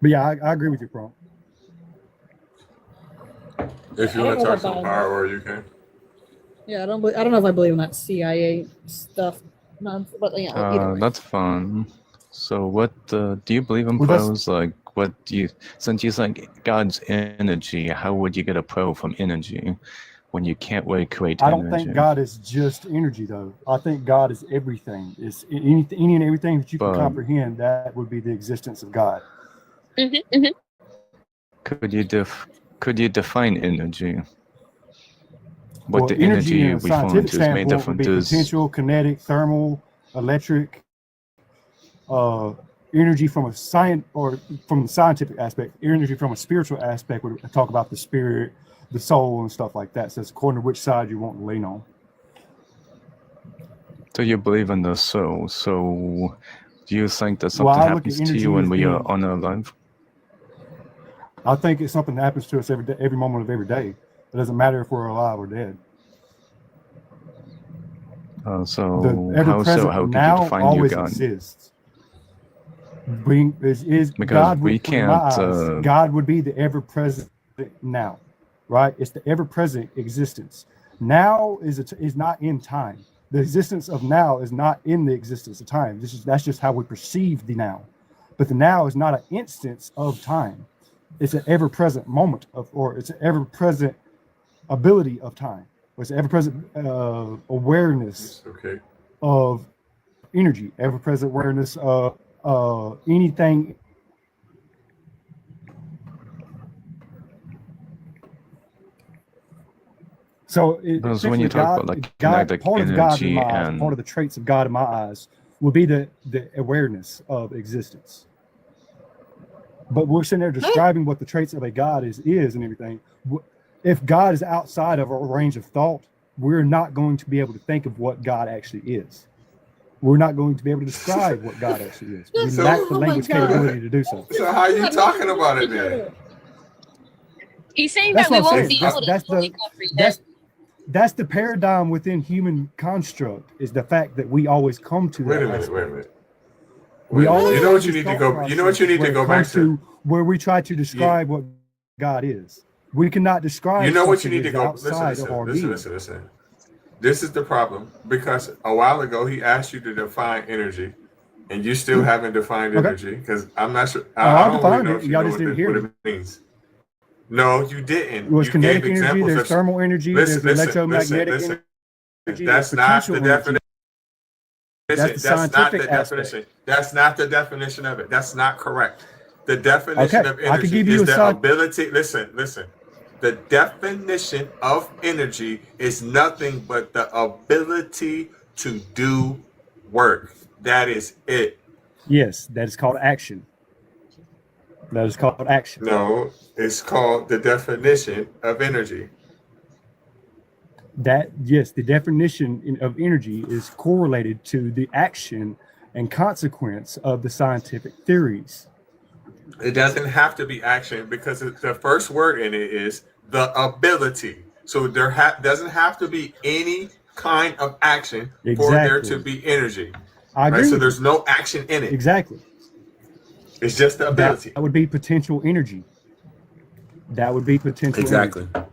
M: But yeah, I agree with you, Prompt.
B: If you
C: I
B: want
C: don't
B: to
C: know
B: talk some
C: about-
B: power, you can.
C: Yeah, I don't know if I believe in that CIA stuff. No, but yeah, either way.
L: That's fun. So what do you believe in
M: Well, that's-
L: pros? Like what do you, since you think God's energy, how would you get a pro from energy when you can't really create
M: I
L: energy?
M: don't think God is just energy, though. I think God is everything. It's any and everything that you can
L: But-
M: comprehend. That would be the existence of God.
L: Could you define energy? What
M: Well,
L: the energy
M: in
L: you
M: a
L: refer
M: scientific
L: to is made
M: standpoint
L: of,
M: would be
L: does
M: potential, kinetic, thermal, electric, energy from a science or from the scientific aspect. Energy from a spiritual aspect would talk about the spirit, the soul, and stuff like that. So it's according to which side you want to lean on.
L: so you believe in the soul. So do you think that
M: Well,
L: something
M: I look at
L: happens to
M: energy
L: you when
M: as
L: we are
M: being-
L: unalive?
M: I think it's something that happens to us every day, every moment of every day. It doesn't matter if we're alive or dead.
L: So
M: The ever present
L: how could you
M: now
L: define your
M: always
L: God?
M: exists. Being is
L: Because
M: God
L: we
M: would, in my
L: can't,
M: eyes, God would be the ever present now, right? It's the ever present existence. Now is not in time. The existence of now is not in the existence of time. That's just how we perceive the now. But the now is not an instance of time. It's an ever present moment or it's an ever present ability of time. Or it's an ever present awareness
B: Okay.
M: of energy, ever present awareness of anything. So
L: Because when you
M: essentially
L: talk about like kinetic
M: part of God in
L: energy
M: my eyes,
L: and
M: part of the traits of God in my eyes would be the awareness of existence. But we're sitting there describing what the traits of a God is and everything. If God is outside of our range of thought, we're not going to be able to think of what God actually is. We're not going to be able to describe what God actually is. We
B: So-
M: lack the
B: Oh my
M: language
B: God.
M: capability to do so.
B: So how are you talking about it then?
I: He's saying
M: That's
I: that we
M: what I'm
I: won't
M: saying.
I: be able to fully comprehend.
M: That's the paradigm within human construct, is the fact that we always come to
B: Wait
M: that
B: a minute.
M: aspect.
B: Wait a minute.
M: We always
B: You know
M: have
B: what you
M: this
B: need to
M: thought
B: go. You know what you
M: process
B: need to
M: where it
B: go back
M: comes
B: to.
M: where we try to describe what God is. We cannot describe.
B: You know what you
M: something
B: need to
M: that is
B: go.
M: outside of our being.
B: Listen. This is the problem because a while ago he asked you to define energy, and you still haven't defined
M: Okay.
B: energy because I'm not sure.
M: I
B: I don't really
M: defined
B: know
M: it.
B: if you
M: Y'all
B: know
M: just
B: what,
M: didn't hear
B: what
M: me.
B: it means. No, you didn't.
M: It was
B: You
M: kinetic
B: gave
M: energy.
B: examples
M: There's
B: of
M: thermal energy.
B: Listen,
M: There's
B: listen,
M: electromagnetic
B: listen.
M: energy.
B: That's
M: there's
B: not the
M: potential energy.
B: definition.
M: That's
B: Listen,
M: the
B: that's not
M: scientific
B: the
M: aspect.
B: definition. That's not the definition of it. That's not correct. The definition
M: Okay,
B: of
M: I could
B: energy
M: give you
B: is
M: a
B: the
M: sci-
B: ability. Listen. The definition of energy is nothing but the ability to do work. That is it.
M: Yes, that is called action. That is called action.
B: No, it's called the definition of energy.
M: Yes, the definition of energy is correlated to the action and consequence of the scientific theories.
B: It doesn't have to be action because the first word in it is the ability. So there doesn't have to be any kind of action for there to
M: Exactly.
B: be energy.
M: I agree
B: So
M: with
B: there's
M: you.
B: no action in it.
M: Exactly.
B: It's just the ability.
M: That would be potential energy. That would be potential
B: Exactly.
M: energy.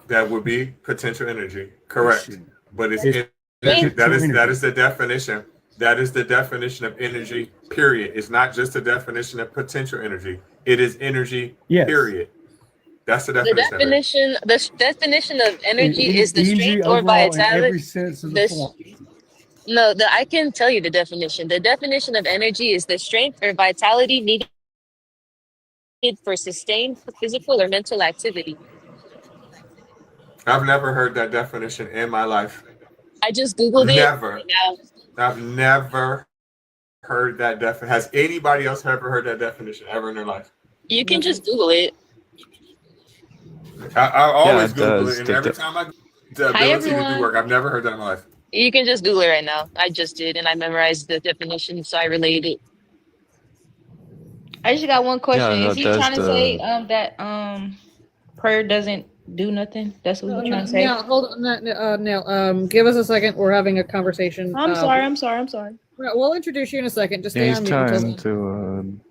B: That would be potential energy. Correct. But it's
M: It's
B: energy. That
M: potential
B: is the definition. That is the definition of energy, period. It's not just the definition of potential energy. It is energy,
M: Yes.
B: period. That's the
I: The
B: definition of it.
I: definition of energy is the
M: Energy
I: strength or
M: overall in
I: vitality.
M: every sense of the form.
I: No, I can tell you the definition. The definition of energy is the strength or vitality needed for sustained physical or mental activity.
B: I've never heard that definition in my life.
I: I just Googled
B: Never.
I: it. Now,
B: I've never heard that definition. Has anybody else ever heard that definition ever in their life?
I: you can just Google it.
B: I always
L: it
B: Google
L: does.
B: it, and every time I the
I: Hi,
B: ability to
I: everyone.
B: do work, I've never heard that in my life.
I: You can just Google it right now. I just did, and I memorized the definition, so I relayed it.
N: I just got one question.
L: no,
N: Is he
L: that's
N: trying to
L: the-
N: say that prayer doesn't do nothing? That's what he's trying to say.
C: Now, hold on, Nell. Give us a second. We're having a conversation.
N: I'm sorry.
C: We'll introduce you in a second. Just stay
L: He's
C: on mute until
L: trying
C: then.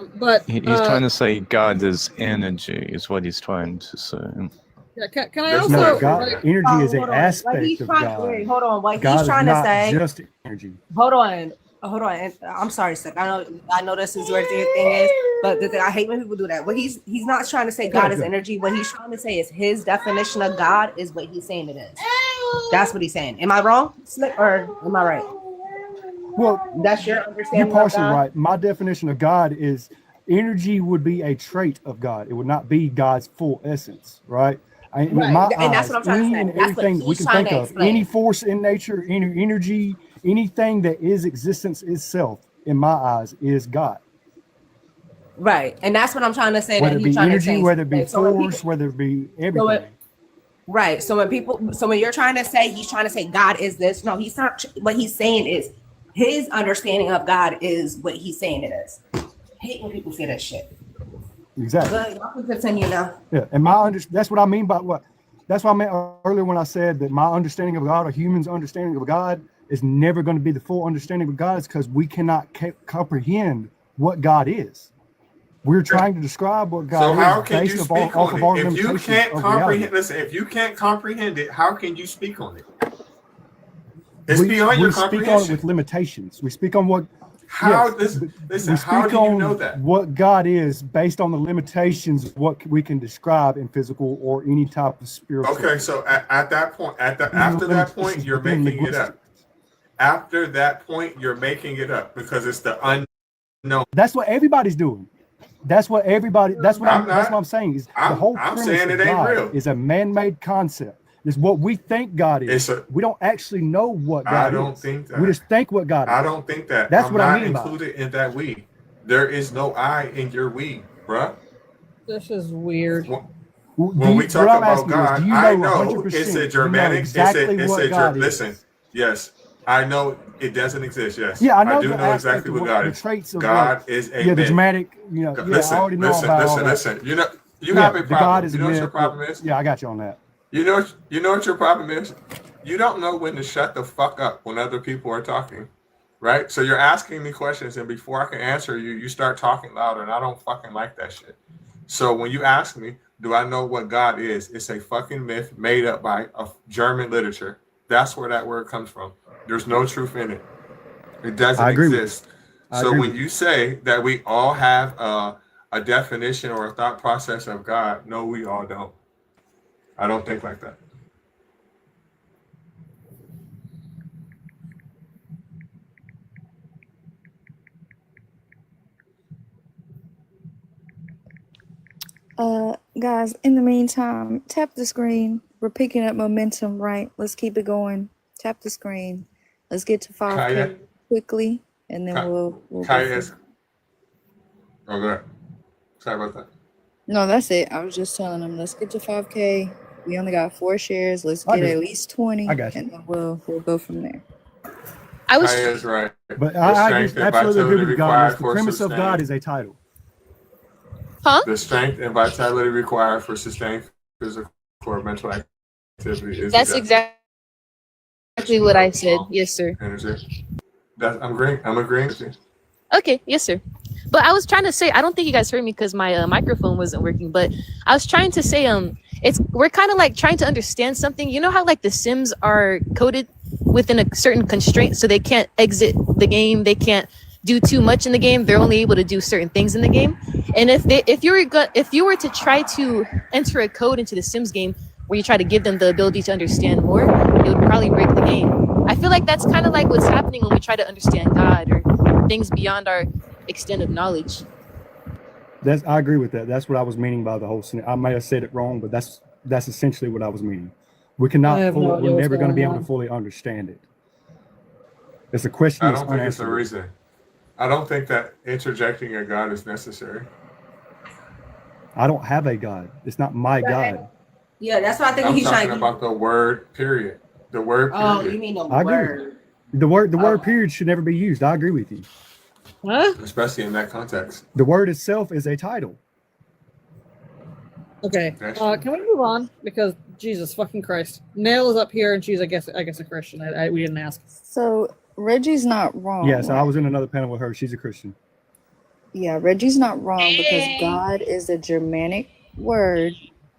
L: to.
C: But
L: He's trying to say God is energy. Is what he's trying to say.
C: yeah, can I
B: There's
C: also?
M: No, God,
C: like-
M: energy is an
O: hold on. What
M: aspect
O: he's
M: of
O: trying,
M: God.
O: wait, hold on. What
M: God
O: he's
M: is
O: trying to
M: not
O: say.
M: just energy.
O: Hold on. hold on. I'm sorry, Stick. I know this is where the thing is, but I hate when people do that. What he's not trying to say God is energy. What he's trying to say is his definition of God is what he's saying it is. That's what he's saying. Am I wrong, Slick, or am I right?
M: Well,
O: that's your understanding.
M: You're partially right. My definition of God is energy would be a trait of God. It would not be God's full essence, right? In my
O: And that's
M: eyes,
O: what I'm trying to say.
M: and
O: That's what
M: everything we
O: he's
M: can
O: trying
M: think
O: to
M: of,
O: explain.
M: any force in nature, any energy, anything that is existence itself, in my eyes, is God.
O: Right, and that's what I'm trying to say.
M: Whether
O: That
M: it
O: he's
M: be
O: trying
M: energy,
O: to say.
M: whether it be
O: So when
M: force,
O: people-
M: whether it be
O: So
M: everything.
O: right. So when you're trying to say he's trying to say God is this, no, he's not. What he's saying is his understanding of God is what he's saying it is. I hate when people say that shit.
M: Exactly.
O: But y'all can continue now.
M: Yeah, and that's what I mean by what. That's what I meant earlier when I said that my understanding of God, or humans' understanding of God, is never going to be the full understanding of God. Is because we cannot comprehend what God is. We're trying to describe what God
B: So how
M: is
B: can you
M: based
B: speak
M: off
B: on
M: of our
B: it? If you
M: limitations
B: can't
M: of
B: comprehend,
M: reality.
B: listen, if you can't comprehend it, how can you speak on it? It's beyond
M: we
B: your
M: speak on it
B: comprehension.
M: with limitations. We speak on what.
B: How
M: yes,
B: listen,
M: we
B: how
M: speak
B: do you
M: on
B: know that?
M: what God is based on the limitations of what we can describe in physical or any type of spiritual.
B: Okay, so at that point, after that point, you're
M: within
B: making it
M: linguistics.
B: up. After that point, you're making it up because it's the unknown.
M: That's what everybody's doing. That's what everybody. That's what
B: I'm
M: That's
B: not.
M: what I'm saying. Is the
B: I'm
M: whole premise
B: saying
M: of
B: it ain't
M: God
B: real.
M: is a man-made concept. It's what we think God is. We don't actually know what God
B: I don't
M: is.
B: think that.
M: We just think what God is.
B: I don't think that.
M: That's
B: I'm
M: what I
B: not
M: mean by it.
B: included in that we. There is no I in your we, bruh.
C: This is weird.
B: When we talk
M: what I'm
B: about
M: asking is,
B: God,
M: do you
B: I
M: know
B: know
M: 100%?
B: it's a
M: you know
B: Germanic.
M: exactly what God is?
B: Listen, yes, I know it doesn't exist. Yes,
M: Yeah, I know
B: do
M: the
B: know
M: aspect
B: exactly
M: of
B: what God
M: the
B: is.
M: traits of
B: God
M: like,
B: is a
M: the
B: myth.
M: dramatic, I already know about all that.
B: Listen. You know, you
M: Yeah,
B: have a
M: the God
B: problem.
M: is
B: You
M: a
B: know what your
M: myth.
B: problem is?
M: Yeah, I got you on that.
B: You know what your problem is? You don't know when to shut the fuck up when other people are talking, right? So you're asking me questions, and before I can answer you, you start talking louder, and I don't fucking like that shit. So when you ask me, do I know what God is? It's a fucking myth made up by a German literature. That's where that word comes from. There's no truth in it. It doesn't
M: I agree with you.
B: exist.
M: I
B: So
M: agree
B: when
M: with
B: you say that we all have a definition or a thought process of God, no, we all don't. I don't think like that.
F: Guys, in the meantime, tap the screen. We're picking up momentum, right? Let's keep it going. Tap the screen. Let's get to 5K
B: Kaya?
F: quickly, and then we'll go
B: Kaya
F: from-
B: is. Oh, go ahead. Sorry about that.
F: No, that's it. I was just telling them, let's get to 5K. We only got 4 shares. Let's
M: I
F: get
M: got
F: at
M: you.
F: least 20,
M: I got you.
F: and then we'll go from there.
I: I was
B: Kaya is right.
M: But
B: The
M: I
B: strength and
M: absolutely agree
B: vitality
M: with God.
B: required
M: The
B: for
M: premise of God
B: sustained.
M: is a title.
B: The strength and vitality required for sustained physical or mental activity is
I: That's
B: the
I: exactly what I said. Yes, sir.
B: energy. I'm agreeing with you.
I: Okay, yes, sir. But I was trying to say, I don't think you guys heard me because my microphone wasn't working. But I was trying to say, we're kind of like trying to understand something. You know how like the Sims are coded within a certain constraint, so they can't exit the game, they can't do too much in the game. They're only able to do certain things in the game. And if you were to try to enter a code into the Sims game where you try to give them the ability to understand more, it would probably break the game. I feel like that's kind of like what's happening when we try to understand God or things beyond our extent of knowledge.
M: I agree with that. That's what I was meaning by the whole scenario. I may have said it wrong, but that's essentially what I was meaning. We cannot.
C: I have no idea
M: we're
C: what's
M: never going to
C: going
M: be able
C: on.
M: to fully understand it. It's a question
B: I
M: that's
B: don't think it's a
M: unanswerable.
B: reason. I don't think that interjecting a God is necessary.
M: I don't have a God. It's not my God.
O: Yeah, that's what I think
B: I'm
O: he's
B: talking
O: trying.
B: about the word period. The word period.
O: Oh, you mean the
M: I agree with
O: word?
M: you. The word period should never be used. I agree with you.
C: Huh?
B: Especially in that context.
M: The word itself is a title.
C: Okay. Can we move on? Because Jesus fucking Christ, Nail is up here and she's I guess a Christian. We didn't ask.
F: So Reggie's not wrong.
M: Yes, I was in another panel with her. She's a Christian.
F: Yeah, Reggie's not wrong because God is a Germanic word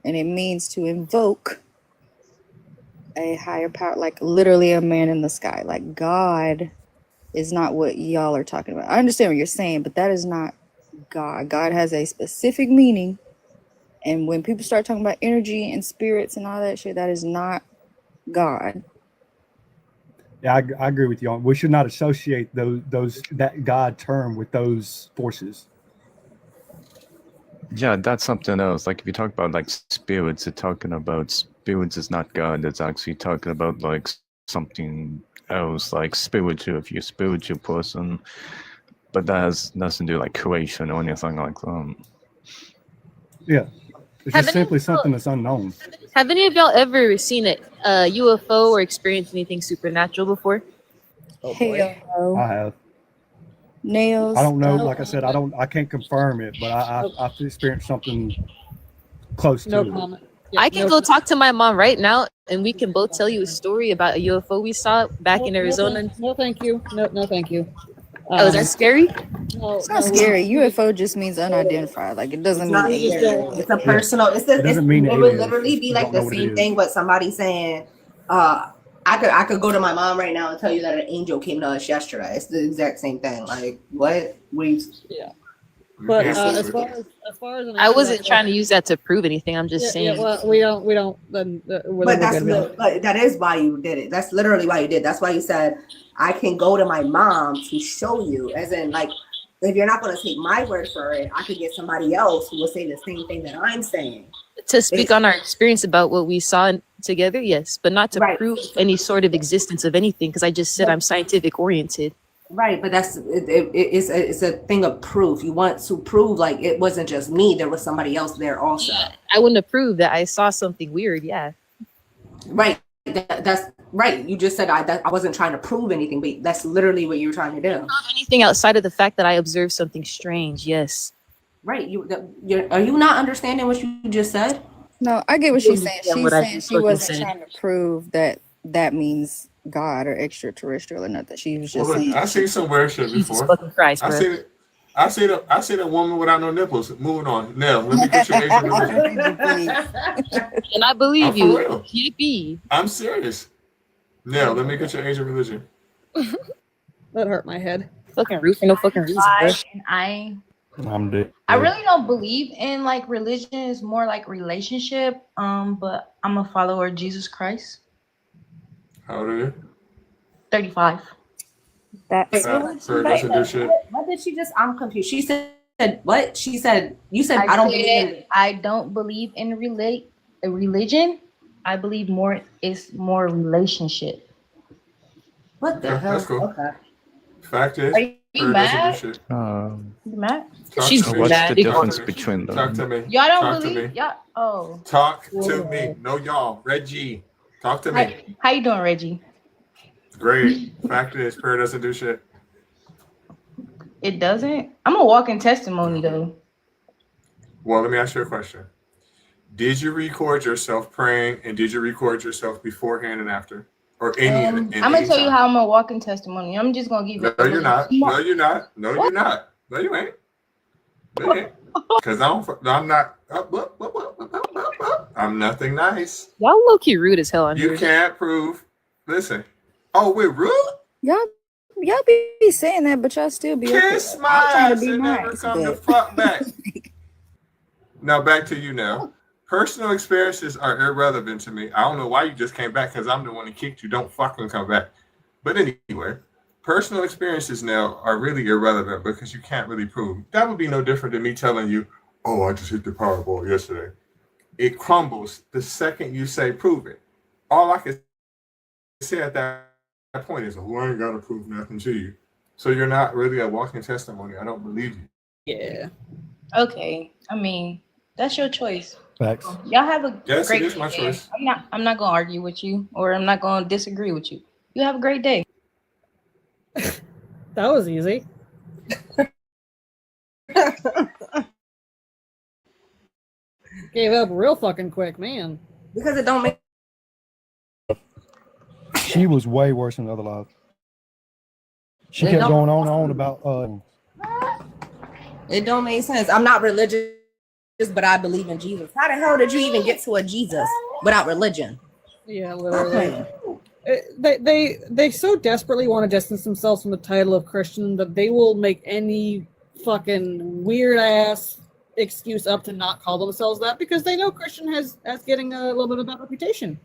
F: and it means to invoke a higher power, like literally a man in the sky. Like God is not what y'all are talking about. I understand what you're saying, but that is not God. God has a specific meaning. And when people start talking about energy and spirits and all that shit, that is not God.
M: Yeah, I agree with you. We should not associate those that God term with those forces.
L: Yeah, that's something else. Like if you talk about like spirits, it's talking about spirits is not God. It's actually talking about like something else, like spiritual. If you're a spiritual person, but that has nothing to do like creation or anything like that.
M: Yeah, it's
I: Have
M: just simply something that's unknown.
I: Have any of y'all ever seen a UFO or experienced anything supernatural before?
F: Hell no.
M: I have.
F: Nails.
M: I don't know. Like I said, I can't confirm it, but I've experienced something close to it.
I: I can go talk to my mom right now, and we can both tell you a story about a UFO we saw back in Arizona.
C: No, thank you. No, thank you.
I: Oh, is that scary?
C: No,
F: It's not scary. UFO just means unidentified. Like it doesn't
O: It's
F: mean
O: not
F: alien.
O: either. It's a personal. It would literally be like the same thing. But somebody saying, I could go to my mom right now and tell you that an angel came to us yesterday. It's the exact same thing. Like what?
C: Yeah. But as far as
I: I wasn't trying to use that to prove anything. I'm just saying.
C: Yeah, well, we don't. Then,
O: But that is why you did it. That's literally why you did. That's why you said I can go to my mom to show you. As in, like, if you're not going to take my word for it, I could get somebody else who will say the same thing that I'm saying.
I: To speak on our experience about what we saw together, yes, but not to prove any sort of existence of anything. Because I just said I'm scientific oriented.
O: Right, but it's a thing of proof. You want to prove like it wasn't just me; there was somebody else there also.
I: I wouldn't have proved that I saw something weird. Yeah.
O: Right. That's right. You just said I wasn't trying to prove anything, but that's literally what you were trying to do.
I: Anything outside of the fact that I observed something strange. Yes.
O: Right. Are you not understanding what you just said?
F: No, I get what she's saying. She's
I: what I
F: saying she
I: fucking
F: wasn't
I: said.
F: trying to prove that means God or extraterrestrial or nothing. She was just saying.
B: I seen some weird shit before.
I: fucking Christ,
B: I
I: bro.
B: seen it. I seen a woman without no nipples. Moving on. Nell, let me get your age and religion.
I: And I believe
B: I'm for
I: you.
B: real.
I: Yippee.
B: I'm serious. Nell, let me get your age and religion.
C: That hurt my head.
I: Fucking roof for no fucking reason, bro.
N: And
M: I'm dead.
N: I really don't believe in like religion. It's more like relationship. But I'm a follower of Jesus Christ.
B: How old are you?
N: 35.
F: That's
O: What did she just? I'm confused. She said what? She said you said I don't believe in it.
N: I don't believe in a religion. I believe it's more relationship.
O: What the hell?
B: That's cool.
O: Okay.
B: Fact is,
N: Are you
B: Bird doesn't
N: mad?
B: do shit.
N: You mad?
I: She's
B: to me.
L: What's
I: mad.
L: the difference between
B: Talk to
L: them?
B: me.
N: Y'all don't
B: Talk to
N: believe?
B: me.
N: Y'all. Oh.
B: Talk to me. No, y'all. Reggie. Talk to me.
N: How you doing, Reggie?
B: Great. Fact is, prayer doesn't do shit.
N: It doesn't. I'm a walking testimony though.
B: Well, let me ask you a question. Did you record yourself praying, and did you record yourself beforehand and after, or
N: I'm gonna tell you how I'm a walking testimony. I'm just gonna give you.
B: No, you're not. No, you're not. No, you're not. No, you ain't. No, you ain't. Because I'm not. I'm nothing nice.
I: Y'all low key rude as hell on
B: You
I: here.
B: can't prove. Listen. Oh, we're rude.
F: y'all be saying that, but y'all still be
B: Kiss
F: okay.
B: my
F: I'm trying
B: ass
F: to be
B: and never
F: nice,
B: come the
F: but
B: fuck back. Now back to you now. Personal experiences are irrelevant to me. I don't know why you just came back because I'm the one who kicked you. Don't fucking come back. But anyway, personal experiences now are really irrelevant because you can't really prove. That would be no different than me telling you, oh, I just hit the Powerball yesterday. It crumbles the second you say prove it. All I can say at that point is, oh, I ain't got to prove nothing to you. So you're not really a walking testimony. I don't believe you.
C: Yeah.
N: Okay. I mean, that's your choice.
M: Facts.
N: Y'all have a
B: Yes,
N: great
B: it is my
N: day.
B: choice.
N: I'm not gonna argue with you, or I'm not gonna disagree with you. You have a great day.
C: That was easy. Gave up real fucking quick, man.
O: Because it don't make.
M: She was way worse than the other live. She
O: It
M: kept
O: don't-
M: going on and on about
O: It don't make sense. I'm not religious, but I believe in Jesus. How the hell did you even get to a Jesus without religion?
C: Yeah,
O: Stop
C: literally.
O: playing.
C: They so desperately want to distance themselves from the title of Christian that they will make any fucking weird ass excuse up to not call themselves that because they know Christian has getting a little bit of a bad reputation.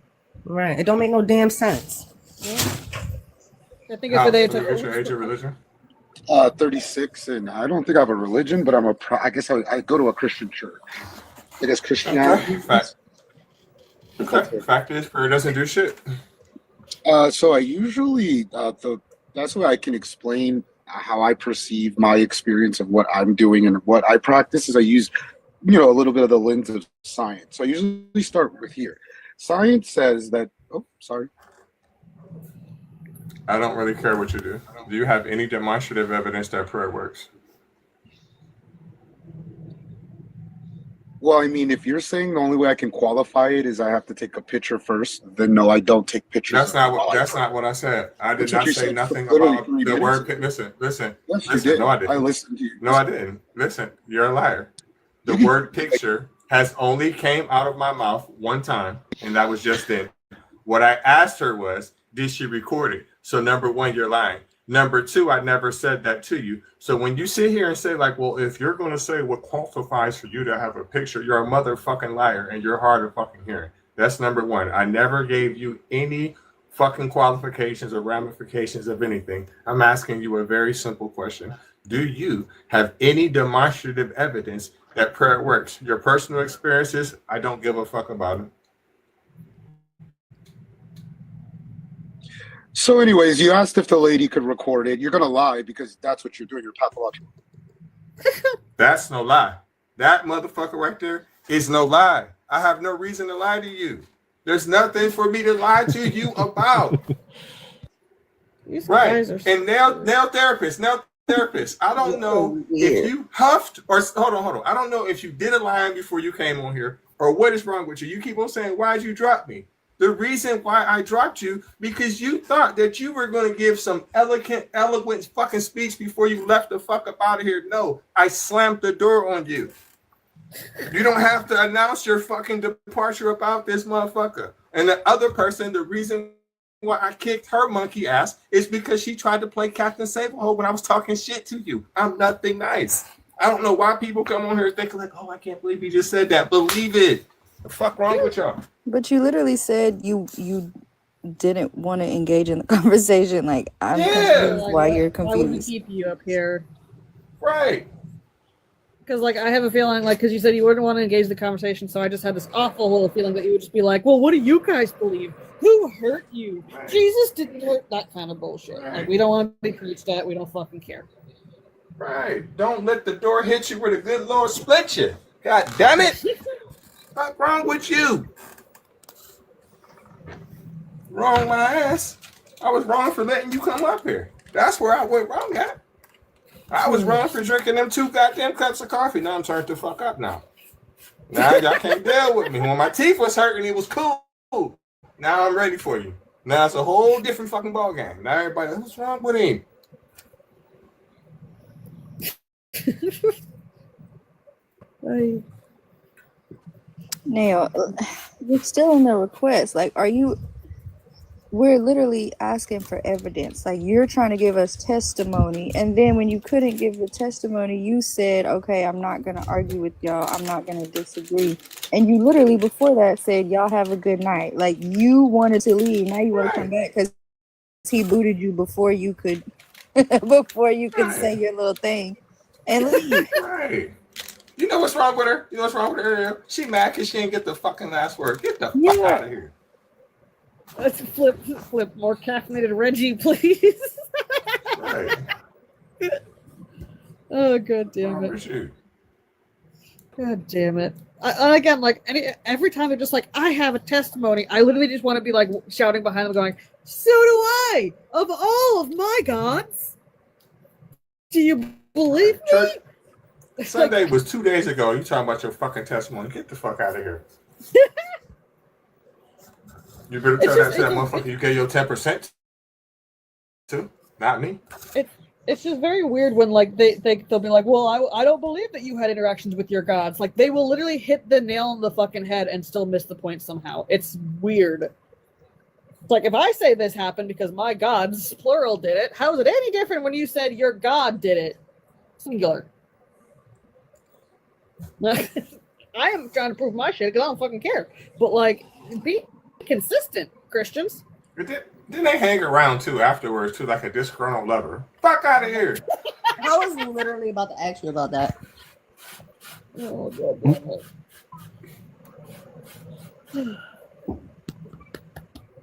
O: Right. It don't make no damn sense.
C: I think if they took
B: What's your age of religion?
P: 36, and I don't think I have a religion, but I guess I go to a Christian church. I guess Christianity.
B: Fact is, prayer doesn't do shit.
P: So I usually that's why I can explain how I perceive my experience of what I'm doing and what I practice is I use, a little bit of the lens of science. So I usually start with here. Science says that. Oh, sorry.
B: I don't really care what you do. Do you have any demonstrative evidence that prayer works?
P: Well, I mean, if you're saying the only way I can qualify it is I have to take a picture first, then no, I don't take pictures.
B: That's not what I said. I did not say nothing about the word. Listen.
P: Yes, you did.
B: No, I didn't.
P: I listened to you.
B: No, I didn't. Listen, you're a liar. The word picture has only came out of my mouth one time, and that was just then. What I asked her was, did she record it? So number one, you're lying. Number two, I never said that to you. So when you sit here and say like, well, if you're going to say what qualifies for you to have a picture, you're a motherfucking liar and you're hard of fucking hearing. That's number one. I never gave you any fucking qualifications or ramifications of anything. I'm asking you a very simple question. Do you have any demonstrative evidence that prayer works? Your personal experiences, I don't give a fuck about them.
P: So anyways, you asked if the lady could record it. You're going to lie because that's what you're doing. You're pathological.
B: That's no lie. That motherfucker right there is no lie. I have no reason to lie to you. There's nothing for me to lie to you about. Right. And now therapist. I don't know if you huffed or hold on. I don't know if you did a line before you came on here or what is wrong with you. You keep on saying, why'd you drop me? The reason why I dropped you, because you thought that you were going to give some eloquent fucking speech before you left the fuck up out of here. No, I slammed the door on you. You don't have to announce your fucking departure about this motherfucker. And the other person, the reason why I kicked her monkey ass is because she tried to play Captain Save-A-Hole when I was talking shit to you. I'm nothing nice. I don't know why people come on here thinking like, oh, I can't believe he just said that. Believe it. The fuck wrong with y'all?
F: But you literally said you didn't want to engage in the conversation. Like, I'm confused why you're
C: Why would we
F: confused.
C: keep you up here?
B: Right.
C: Because like I have a feeling like because you said you wouldn't want to engage the conversation, so I just had this awful little feeling that you would just be like, well, what do you guys believe? Who hurt you? Jesus didn't hurt, that kind of bullshit. Like we don't want to be preached at. We don't fucking care.
B: Right. Don't let the door hit you where the good Lord split you. God damn it. What's wrong with you? Wrong my ass. I was wrong for letting you come up here. That's where I went wrong at. I was wrong for drinking them 2 goddamn cups of coffee. Now I'm turned to fuck up now. Now y'all can't deal with me. When my teeth was hurting, it was cool. Now I'm ready for you. Now it's a whole different fucking ball game. Now everybody, what's wrong with him?
F: Now, you're still in the request. Like, we're literally asking for evidence. Like, you're trying to give us testimony. And then when you couldn't give the testimony, you said, okay, I'm not going to argue with y'all. I'm not going to disagree. And you literally before that said, y'all have a good night. Like, you wanted to leave. Now you want to come back because he booted you before you could, say your little thing and leave.
B: Right. You know what's wrong with her? You know what's wrong with her? She mad because she didn't get the fucking last word. Get the fuck out of here.
C: Let's flip more caffeinated Reggie, please.
B: Right.
C: Oh god damn it. God damn it. And again, like every time they're just like, I have a testimony, I literally just want to be like shouting behind them going, so do I, of all of my gods. Do you believe me?
B: Sunday was 2 days ago. You talking about your fucking testimony. Get the fuck out of here. You better tell that to that motherfucker you gave your 10% to, not me.
C: It's just very weird when like they'll be like, well, I don't believe that you had interactions with your gods. Like they will literally hit the nail on the fucking head and still miss the point somehow. It's weird. like if I say this happened because my gods, plural, did it, how is it any different when you said your God did it? Singular. I am trying to prove my shit because I don't fucking care. But like, be consistent, Christians.
B: Then they hang around too afterwards too, like a disgruntled lover. Fuck out of here.
O: I was literally about to ask you about that.
C: Oh, God.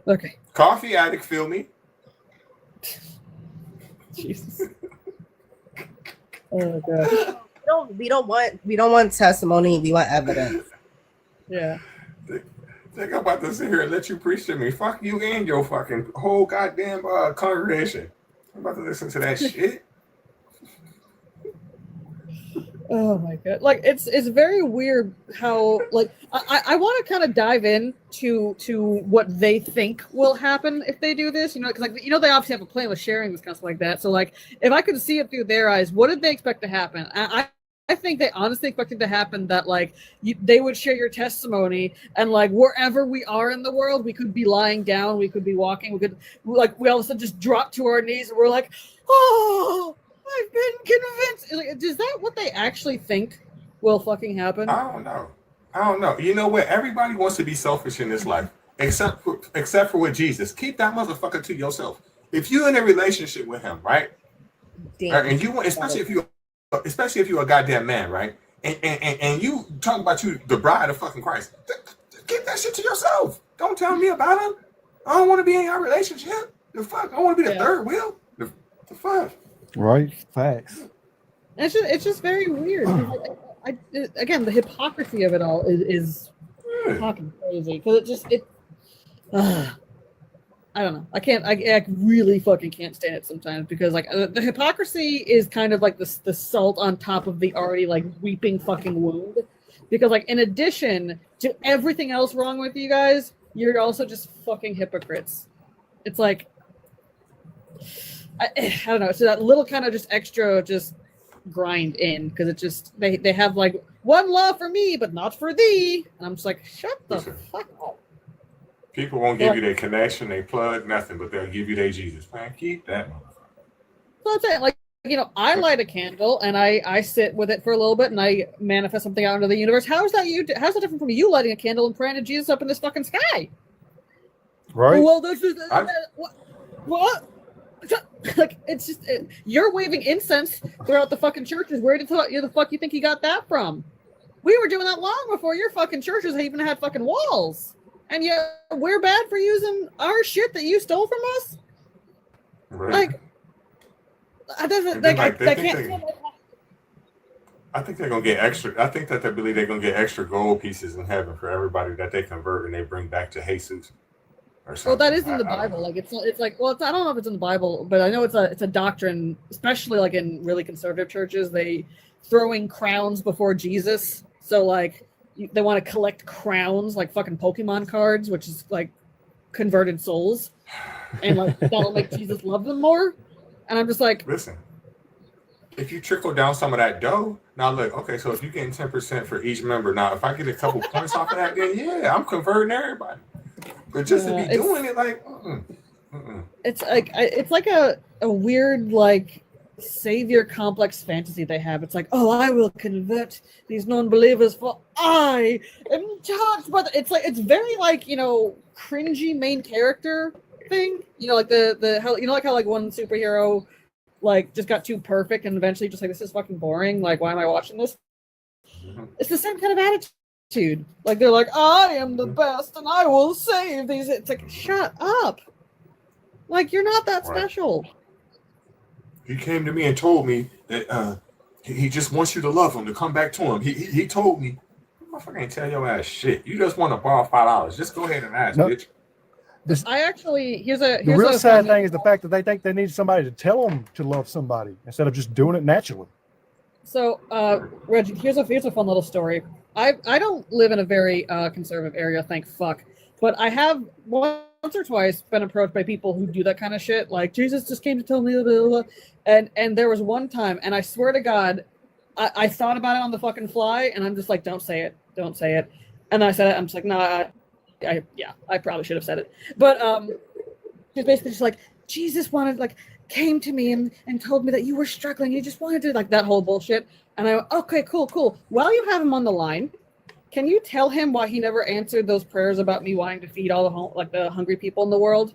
C: Okay.
B: Coffee addict, feel me?
C: Jesus. Oh god.
O: We don't want testimony. We want evidence.
C: Yeah.
B: Think I'm about to sit here and let you preach to me. Fuck you and your fucking whole goddamn congregation. I'm about to listen to that shit.
C: Oh my god! Like it's very weird how like I want to kind of dive in to what they think will happen if they do this. You know, because like you know they obviously have a plan with sharing this kind of stuff like that. So like if I could see it through their eyes, what did they expect to happen? I think they honestly expected to happen that like they would share your testimony and like wherever we are in the world, we could be lying down, we could be walking, we could like we all of a sudden just drop to our knees and we're like, oh. I've been convinced. Like, is that what they actually think will fucking happen?
B: I don't know. You know what? Everybody wants to be selfish in this life, except for with Jesus. Keep that motherfucker to yourself. If you're in a relationship with him, right? And you want, especially if you're a goddamn man, right? And you talk about you, the bride of fucking Christ. Keep that shit to yourself. Don't tell me about him. I don't want to be in your relationship. The fuck? I want to be the third wheel. The fuck?
M: Right, facts.
C: It's just very weird. Again, the hypocrisy of it all is fucking crazy because I don't know. I really fucking can't stand it sometimes because like the hypocrisy is kind of like the salt on top of the already like weeping fucking wound. Because like in addition to everything else wrong with you guys, you're also just fucking hypocrites. It's like I don't know. So that little kind of just extra just grind in because it just they have like one love for me but not for thee, and I'm just like shut the fuck up.
B: People won't give you their connection, they plug, nothing, but they'll give you their Jesus. Man, keep that motherfucker.
C: So I'm saying, like, you know, I light a candle and I sit with it for a little bit and I manifest something out into the universe. How's that different from you lighting a candle and praying to Jesus up in this fucking sky?
M: Right.
C: Well, this is what? Like it's just you're waving incense throughout the fucking churches. Where the fuck you think you got that from? We were doing that long before your fucking churches even had fucking walls, and yet we're bad for using our shit that you stole from us.
B: Right.
C: Like,
B: I think they're gonna get extra. I think that they believe they're gonna get extra gold pieces in heaven for everybody that they convert and they bring back to Jesus.
C: Well, that is in the Bible. Like it's like, well, I don't know if it's in the Bible, but I know it's a doctrine, especially like in really conservative churches, they throwing crowns before Jesus. So like they want to collect crowns like fucking Pokemon cards, which is like converted souls, and like that'll make Jesus love them more. And I'm just like,
B: listen, if you trickle down some of that dough, now look, okay, so if you get 10% for each member, now if I get a couple points off of that, then yeah, I'm converting everybody. But just to be doing it like,
C: it's like it's like a weird like savior complex fantasy they have. It's like, oh, I will convert these non-believers for I am charged by the. It's like it's very like, you know, cringy main character thing. You know, like the how, you know, like how like one superhero like just got too perfect and eventually just like, this is fucking boring. Like, why am I watching this? It's the same kind of attitude. Like they're like, I am the best and I will save these. It's like, shut up. Like, you're not that special.
B: He came to me and told me that he just wants you to love him, to come back to him. He told me, motherfucker ain't tell your ass shit. You just want to borrow $5. Just go ahead and ask, bitch.
C: I actually
M: The real sad thing is the fact that they think they need somebody to tell them to love somebody instead of just doing it naturally.
C: So, Reggie, here's a fun little story. I don't live in a very conservative area, thank fuck, but I have once or twice been approached by people who do that kind of shit, like Jesus just came to tell me, blah, blah, blah. And there was one time, and I swear to God, I thought about it on the fucking fly, and I'm just like, don't say it, and then I said it, I'm just like, nah, I probably should have said it, but she's basically just like, Jesus came to me and told me that you were struggling. You just wanted to, like, that whole bullshit. And I went, okay, cool. While you have him on the line, can you tell him why he never answered those prayers about me wanting to feed all the hungry people in the world?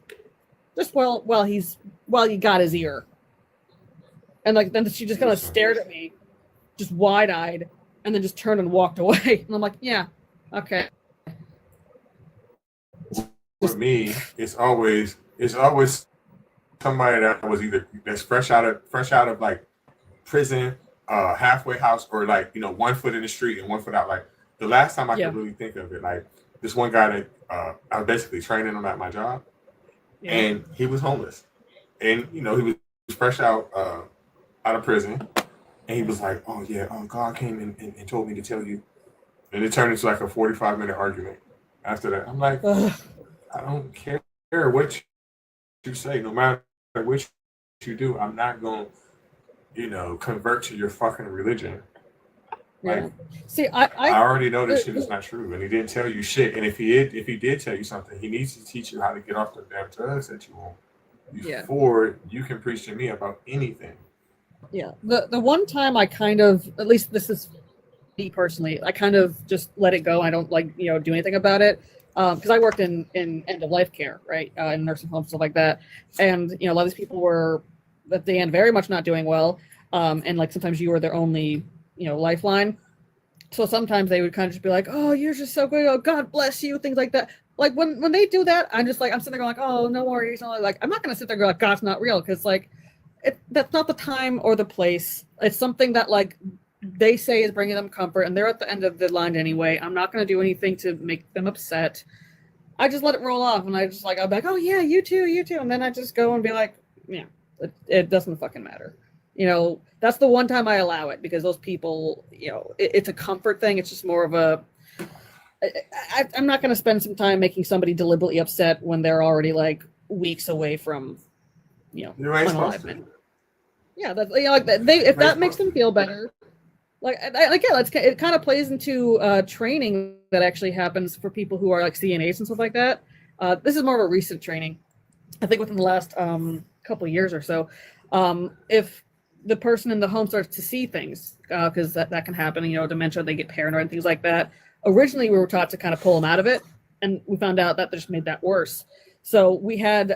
C: Just while you got his ear. And like then she just kind of stared at me, just wide-eyed, and then just turned and walked away. And I'm like, yeah, okay.
B: For me, it's always somebody that's fresh out of like prison, halfway house, or like, you know, 1 foot in the street and 1 foot out. Like the last time I could really think of it, like this one guy that I was basically training him at my job, and he was homeless, and you know he was fresh out of prison, and he was like, oh yeah, God came and told me to tell you, and it turned into like a 45-minute argument. After that, I'm like, I don't care what you say, no matter what you do, I'm not going to, you know, convert to your fucking religion. Like,
C: see, I
B: already know this shit is not true, and he didn't tell you shit. And if he did tell you something, he needs to teach you how to get off the damn drugs that you want before you can preach to me about anything.
C: Yeah, the one time I kind of, at least this is me personally, I kind of just let it go. I don't like, you know, do anything about it. Because I worked in end of life care, right, in nursing homes, stuff like that, and you know a lot of these people were at the end very much not doing well, and like sometimes you were their only, you know, lifeline. So sometimes they would kind of just be like, "Oh, you're just so good. Oh, God bless you," things like that. Like when they do that, I'm just like, I'm sitting there going like, "Oh, no worries." Like I'm not gonna sit there and go like, "God's not real," because like that's not the time or the place. It's something that like they say is bringing them comfort, and they're at the end of the line anyway. I'm not going to do anything to make them upset. I just let it roll off, and I'll be like, oh yeah, you too, and then I just go and be like, yeah, it doesn't fucking matter. You know, that's the one time I allow it, because those people, you know, it's a comfort thing. It's just more of a, I'm not going to spend some time making somebody deliberately upset when they're already like weeks away from, you know, unalivenment. Yeah, that's, you know, like if that makes them feel better. Like it kind of plays into training that actually happens for people who are like CNAs and stuff like that. This is more of a recent training, I think within the last couple of years or so. If the person in the home starts to see things, because that can happen, you know, dementia, they get paranoid and things like that. Originally, we were taught to kind of pull them out of it, and we found out that just made that worse. So we had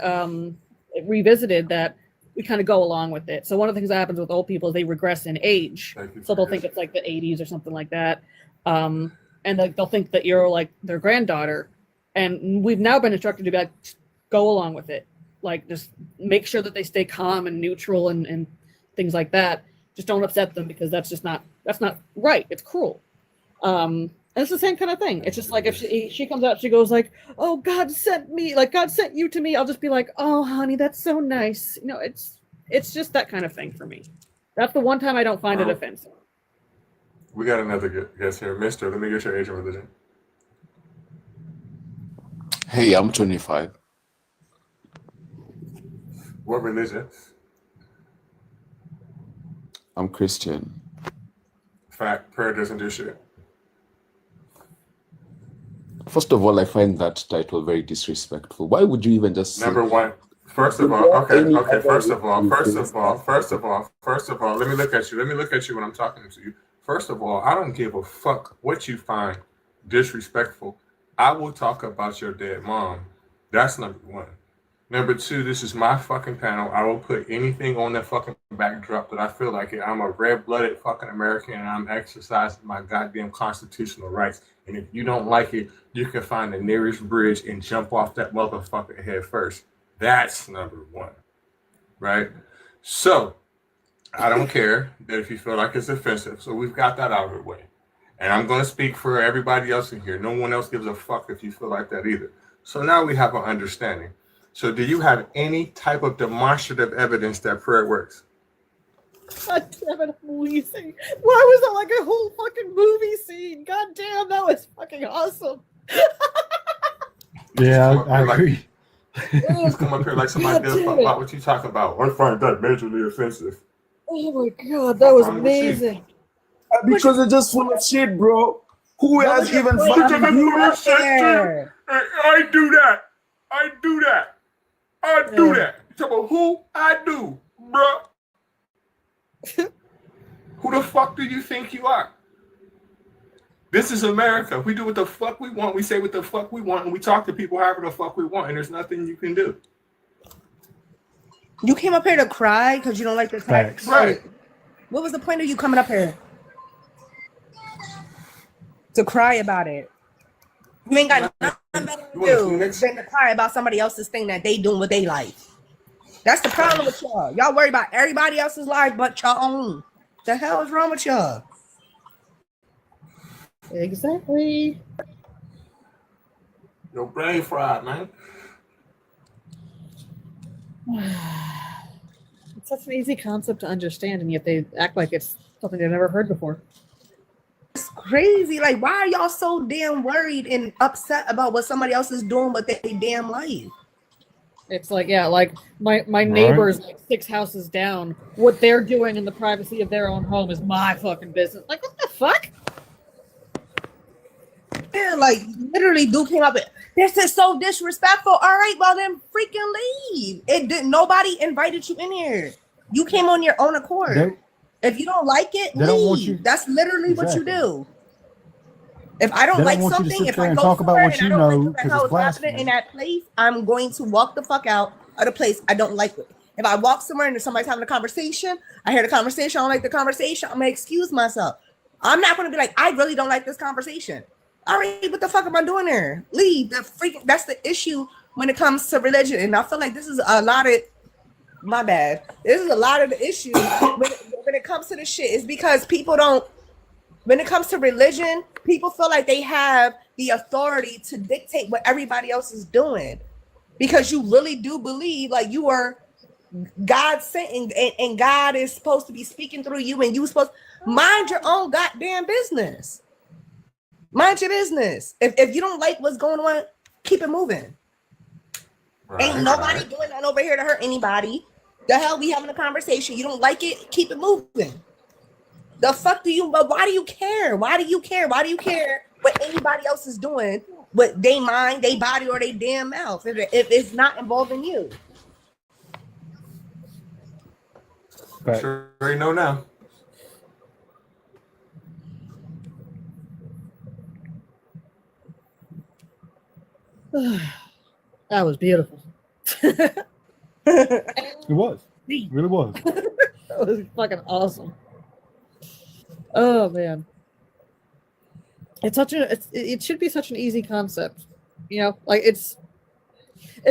C: revisited that. We kind of go along with it. So one of the things that happens with old people is they regress in age. So they'll think it's like the 80s or something like that. And they'll think that you're like their granddaughter. And we've now been instructed to be like, go along with it. Like just make sure that they stay calm and neutral and things like that. Just don't upset them, because that's not right. It's cruel. And it's the same kind of thing. It's just like if she comes out, she goes like, "Oh, God sent me, like God sent you to me." I'll just be like, "Oh, honey, that's so nice." You know, it's just that kind of thing for me. That's the one time I don't find it offensive.
B: We got another guest here, Mister. Let me get your age and religion.
Q: Hey, I'm 25.
B: What religion?
Q: I'm Christian.
B: Fact, prayer doesn't do shit.
Q: First of all, I find that title very disrespectful. Why would you even just
B: Number one? First of all, okay. First of all, let me look at you. Let me look at you when I'm talking to you. First of all, I don't give a fuck what you find disrespectful. I will talk about your dead mom. That's number one. Number two, this is my fucking panel. I will put anything on that fucking backdrop that I feel like it. I'm a red-blooded fucking American, and I'm exercising my goddamn constitutional rights. And if you don't like it, you can find the nearest bridge and jump off that motherfucker head first. That's number one, right? So I don't care that if you feel like it's offensive. So we've got that out of the way. And I'm going to speak for everybody else in here. No one else gives a fuck if you feel like that either. So now we have an understanding. So do you have any type of demonstrative evidence that prayer works?
C: God damn it, movie scene. Why was that like a whole fucking movie scene? God damn, that was fucking awesome.
M: Yeah, I agree.
B: Just come up here like somebody does about what you talk about. I find that majorly offensive.
C: Oh my God, that was amazing.
K: Because it's just full of shit, bro. Who has even fucking
B: I do that. I do that. You talking about who? I do, bruh. Who the fuck do you think you are? This is America. We do what the fuck we want. We say what the fuck we want, and we talk to people however the fuck we want, and there's nothing you can do.
O: You came up here to cry because you don't like the tax.
B: Right.
O: What was the point of you coming up here? To cry about it. You ain't got nothing better to do than to cry about somebody else's thing that they doing with their life. That's the problem with y'all. Y'all worry about everybody else's life but your own. The hell is wrong with y'all?
C: Exactly.
B: Your brain fried, man.
C: It's such an easy concept to understand, and yet they act like it's something they've never heard before.
O: It's crazy. Like, why are y'all so damn worried and upset about what somebody else is doing with their damn life?
C: It's like, yeah, like my neighbors like 6 houses down, what they're doing in the privacy of their own home is my fucking business. Like, what the fuck?
O: Yeah, like literally dude came up and this is so disrespectful. All right, well then freaking leave. It did nobody invited you in here. You came on your own accord. If you don't like it, leave. That's literally what you do. If I don't like something, if I go
M: talk about what you know,
O: what the hell is happening in that place, I'm going to walk the fuck out of the place. I don't like it. If I walk somewhere and somebody's having a conversation, I hear the conversation, I don't like the conversation, I'm gonna excuse myself. I'm not gonna be like, I really don't like this conversation. All right, what the fuck am I doing there? Leave. That's the issue when it comes to religion. And I feel like this is a lot of, my bad. This is a lot of the issue when it comes to this shit. It's because people don't, when it comes to religion, people feel like they have the authority to dictate what everybody else is doing. Because you really do believe like you are God sent and God is supposed to be speaking through you and you supposed to mind your own goddamn business. Mind your business. If you don't like what's going on, keep it moving. Ain't nobody doing nothing over here to hurt anybody. The hell, we having a conversation. You don't like it, keep it moving. The fuck do you, but why do you care? Why do you care? Why do you care what anybody else is doing with they mind, they body, or they damn mouth if it's not involving you?
B: Sure, you know now.
C: That was beautiful.
M: It was. It really was.
C: That was fucking awesome. Oh man, it should be such an easy concept, you know. Like it's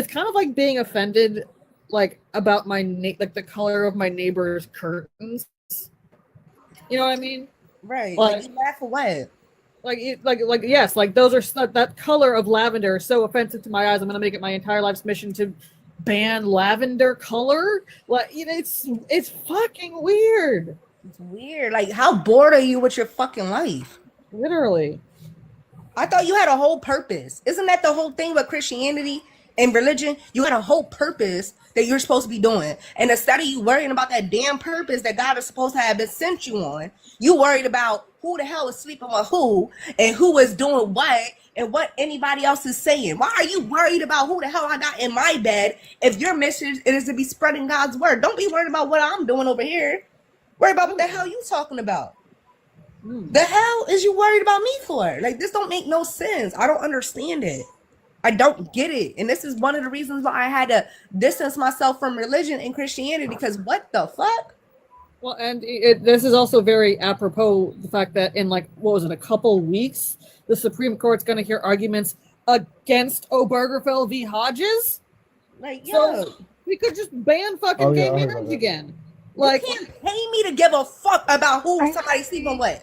C: kind of like being offended, like about like the color of my neighbor's curtains. You know what I mean?
O: Right.
C: Like
O: you laugh for what?
C: Like yes, like those are that color of lavender is so offensive to my eyes. I'm gonna make it my entire life's mission to ban lavender color. Like, you know, it's fucking weird.
O: It's weird. Like, how bored are you with your fucking life?
C: Literally.
O: I thought you had a whole purpose. Isn't that the whole thing with Christianity and religion? You had a whole purpose that you're supposed to be doing. And instead of you worrying about that damn purpose that God is supposed to have been sent you on, you worried about who the hell is sleeping with who and who is doing what and what anybody else is saying. Why are you worried about who the hell I got in my bed if your mission is to be spreading God's word? Don't be worried about what I'm doing over here. Worry about what the hell you talking about. The hell is you worried about me for? Like, this don't make no sense. I don't understand it. I don't get it. And this is one of the reasons why I had to distance myself from religion and Christianity, because what the fuck?
C: Well, and this is also very apropos the fact that in like, what was it, a couple weeks, the Supreme Court's going to hear arguments against Obergefell v. Hodges.
O: Like,
C: so we could just ban fucking gay marriage again. Like,
O: you can't pay me to give a fuck about who somebody's sleeping with.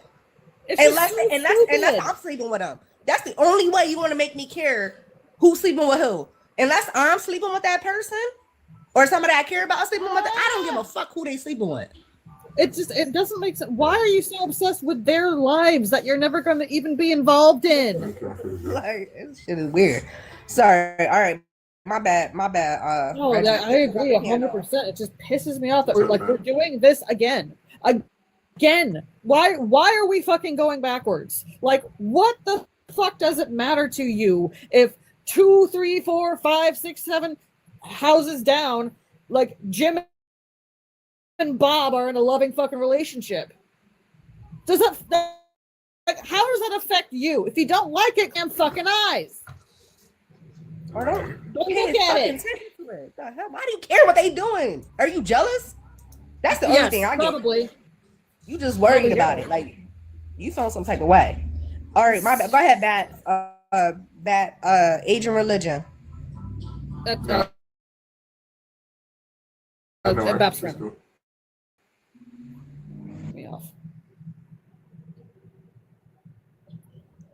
O: Unless I'm sleeping with them. That's the only way you want to make me care who's sleeping with who. Unless I'm sleeping with that person or somebody I care about sleeping with, I don't give a fuck who they sleeping with.
C: It doesn't make sense. Why are you so obsessed with their lives that you're never going to even be involved in?
O: Like, this shit is weird. Sorry. All right. My bad.
C: No, I agree 100%. It just pisses me off that we're doing this again. Why are we fucking going backwards? Like, what the fuck does it matter to you if 2, 3, 4, 5, 6, 7 houses down, like Jim and Bob are in a loving fucking relationship. Does that like, how does that affect you? If you don't like it, damn fucking eyes.
O: Or don't
C: Don't
O: pay
C: look at
O: fucking
C: it.
O: attention to it. The hell? Why do you care what they doing? Are you jealous? That's the only
C: Yes,
O: thing I
C: probably.
O: get. You just worried
C: Probably,
O: about
C: yeah.
O: it. Like you feel some type of way. All right, my bad. Go ahead, age and religion.
C: That's
B: I know, right?
C: Bab's
B: Let's
C: friend.
B: go.
C: Me off.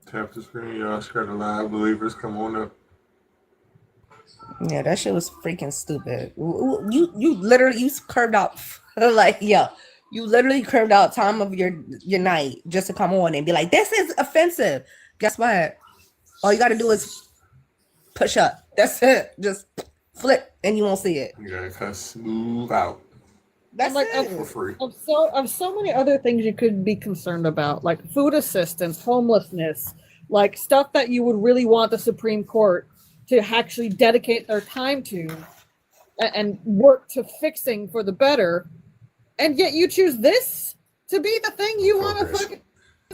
B: Tap the screen, y'all. Share the live believers. Come on up.
O: Yeah, that shit was freaking stupid. You literally curved out like you literally curved out time of your night just to come on and be like, this is offensive. Guess what? All you gotta do is push up. That's it. Just flip and you won't see it.
B: You gotta cuss smooth out
O: That's
C: like
O: it.
B: for free.
C: of so many other things you could be concerned about, like food assistance, homelessness, like stuff that you would really want the Supreme Court to actually dedicate their time to and work to fixing for the better, and yet you choose this to be the thing you want to fucking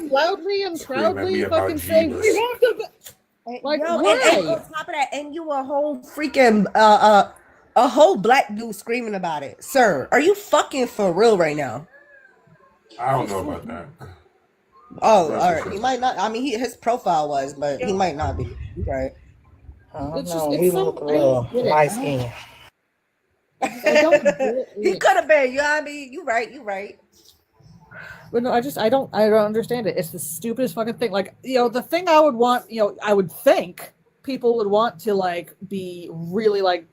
C: loudly and
B: Scream at
C: proudly
B: me about
C: fucking say.
B: Jesus.
C: We have to. Like,
O: Yo,
C: why?
O: and on top of that, and you a whole freaking a whole black dude screaming about it. Sir, are you fucking for real right now?
B: I don't know about that.
O: Oh,
B: That's
O: all
B: for
O: right.
B: sure.
O: He might not. I mean, his profile was, but he might not be. Right.
K: I don't
C: It's
K: know.
C: just-
K: He
C: it's so-
K: look a
C: I
K: little
C: don't get it.
K: light skinned.
C: I don't get it.
O: He could have been. You know what I mean? You right. You right.
C: But no, I don't understand it. It's the stupidest fucking thing. Like, the thing I would want, I would think people would want to like be really like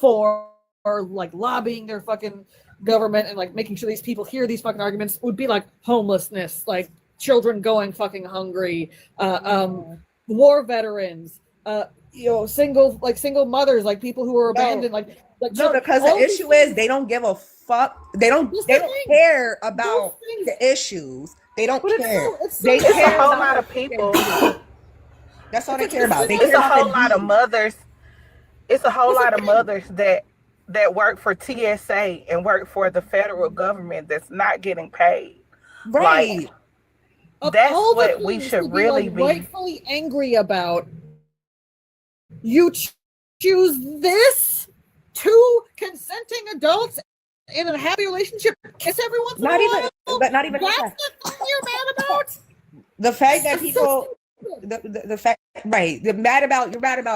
C: for or like lobbying their fucking government and like making sure these people hear these fucking arguments would be like homelessness, like children going fucking hungry, war veterans, single mothers, like people who are abandoned, like
O: No, because the
C: all these
O: issue is they don't give a fuck. They don't care about
C: things-
O: the issues. They don't
C: But it's
O: care.
C: so- it's so
O: They
C: It's a
O: care
C: whole
O: about
C: lot
O: of people. That's all they care about. They
R: It's
O: care
R: a
O: about
R: whole
O: the
R: lot of
O: deed.
R: mothers. It's a whole lot of mothers that work for TSA and work for the federal government that's not getting paid.
O: Right.
R: Like,
C: Of
R: that's
C: all the
R: what we
C: things
R: should
C: to
R: really
C: like,
R: be.
C: rightfully angry about. You choose this? Two consenting adults in a happy relationship kiss every once in
O: Not
C: a
O: even,
C: while?
O: but not even
C: That's
O: that.
C: the thing you're mad about?
O: The fact that
C: That's
O: people, the fact, right? You're mad about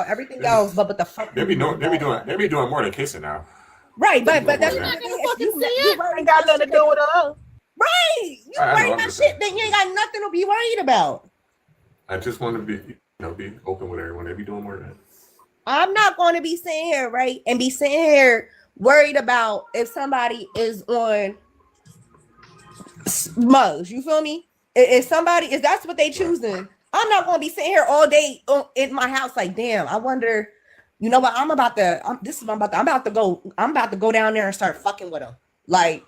O: everything else, but the fuck.
B: They be doing more than kissing now.
O: Right, but that's
B: You're not
O: the thing.
C: gonna
O: If
C: fucking
O: you
C: see it.
O: worried
R: Ain't got
O: about
R: nothing to
O: shit
R: do
O: that-
R: with us.
O: Right, you
B: I know,
O: worried
B: I'm
O: about
B: just
O: shit, then you ain't got nothing to be worried about.
B: I just want to be open with everyone. They be doing more than that.
O: I'm not going to be sitting here, right, and be sitting here worried about if somebody is on mugs. You feel me? If somebody is, that's what they choosing. I'm not going to be sitting here all day in my house like, damn. I wonder. You know what? I'm about to go down there and start fucking with them. Like,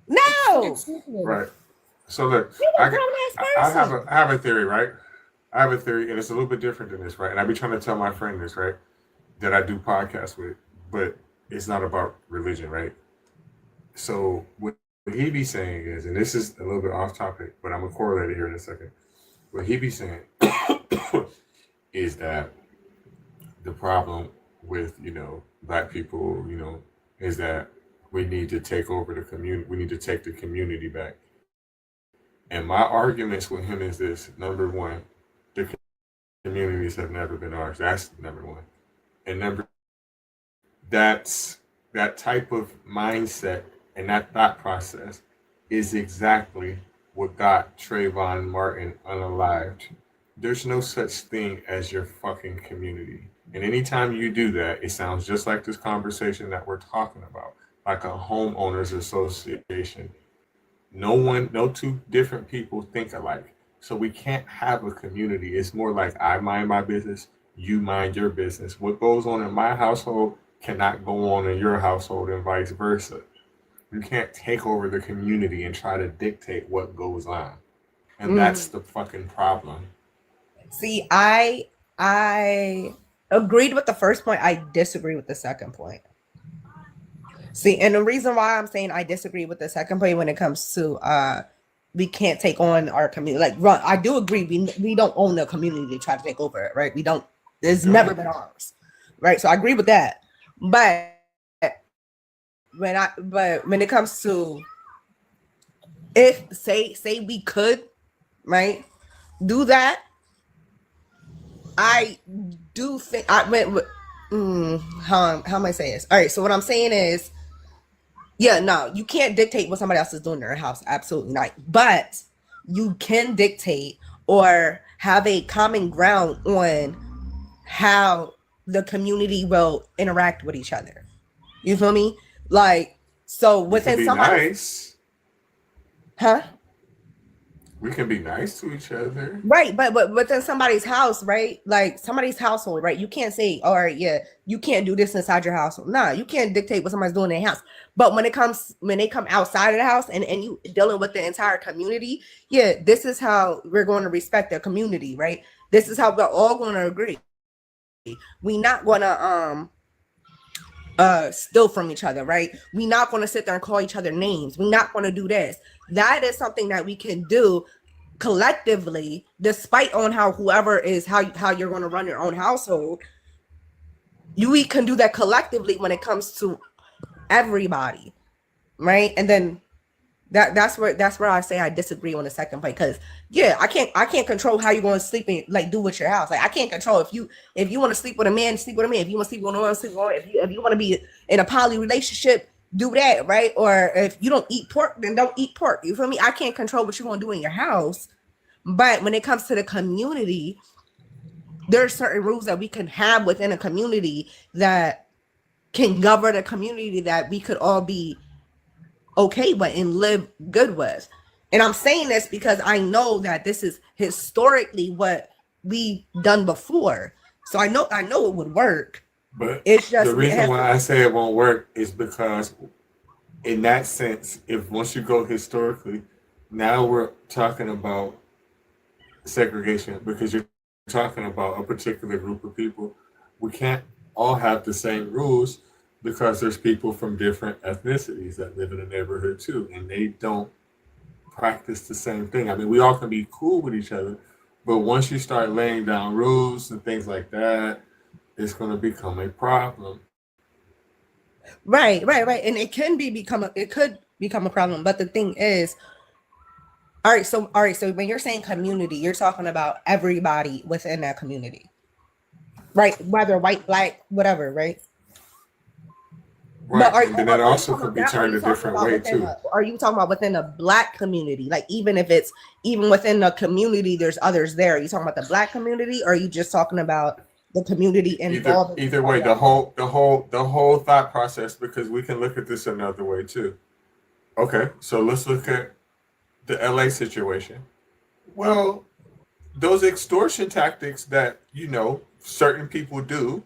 O: no.
B: Right. So look,
O: You a
B: I
O: grown-ass person.
B: have a theory, right? I have a theory, and it's a little bit different than this, right? And I be trying to tell my friend this, right? That I do podcasts with, but it's not about religion, right? So what he be saying is, and this is a little bit off topic, but I'm gonna correlate it here in a second. What he be saying is that the problem with black people, is that we need to take over the community. We need to take the community back. And my arguments with him is this: number one, the communities have never been ours. That's number one. And that type of mindset and that thought process is exactly what got Trayvon Martin unalived. There's no such thing as your fucking community. And anytime you do that, it sounds just like this conversation that we're talking about, like a homeowners association. No two different people think alike. So we can't have a community. It's more like I mind my business, you mind your business. What goes on in my household cannot go on in your household and vice versa. You can't take over the community and try to dictate what goes on. And that's the fucking problem.
O: See, I agreed with the first point. I disagree with the second point. See, and the reason why I'm saying I disagree with the second point when it comes to we can't take on our community. Like, I do agree we don't own the community to try to take over it, right? We don't. It's never been ours, right? So I agree with that. But when it comes to if say we could, right, do that, I do think how am I saying this? All right, so what I'm saying is, yeah, no, you can't dictate what somebody else is doing in their house. Absolutely not. But you can dictate or have a common ground on how the community will interact with each other. You feel me? Like, so within somebody,
B: nice.
O: Huh?
B: We can be nice to each other.
O: Right, but within somebody's house, right? Like somebody's household, right? You can't say, all right, yeah, you can't do this inside your house. Nah, you can't dictate what somebody's doing in their house. But when they come outside of the house and you dealing with the entire community, yeah, this is how we're going to respect the community, right? This is how we're all going to agree. We're not gonna steal from each other, right? We're not going to sit there and call each other names. We're not going to do this. That is something that we can do collectively, despite on how whoever is how you're going to run your own household. We can do that collectively when it comes to everybody, right? And then that's where I say I disagree on the second point, because yeah, I can't control how you're going to sleep and like do with your house. Like I can't control if you want to sleep with a man, sleep with a man. If you want to sleep with a woman, sleep with a woman. If you want to be in a poly relationship, do that, right? Or if you don't eat pork, then don't eat pork. You feel me? I can't control what you're going to do in your house. But when it comes to the community, there are certain rules that we can have within a community that can govern a community that we could all be okay with and live good with. And I'm saying this because I know that this is historically what we've done before. So I know it would work.
B: But
O: it's just
B: the reason why I say it won't work is because in that sense, if once you go historically, now we're talking about segregation because you're talking about a particular group of people. We can't all have the same rules because there's people from different ethnicities that live in a neighborhood too, and they don't practice the same thing. I mean, we all can be cool with each other, but once you start laying down rules and things like that, it's going to become a problem.
O: Right. And it could become a problem. But the thing is, all right, so when you're saying community, you're talking about everybody within that community. Right? Whether white, black, whatever, right?
B: Right. And then that also could be turned a different way too.
O: Are you talking about within a black community? Like even within the community, there's others there. Are you talking about the black community, or are you just talking about the community involved?
B: Either way, the whole thought process, because we can look at this another way too. Okay, so let's look at the LA situation. Well, those extortion tactics that certain people do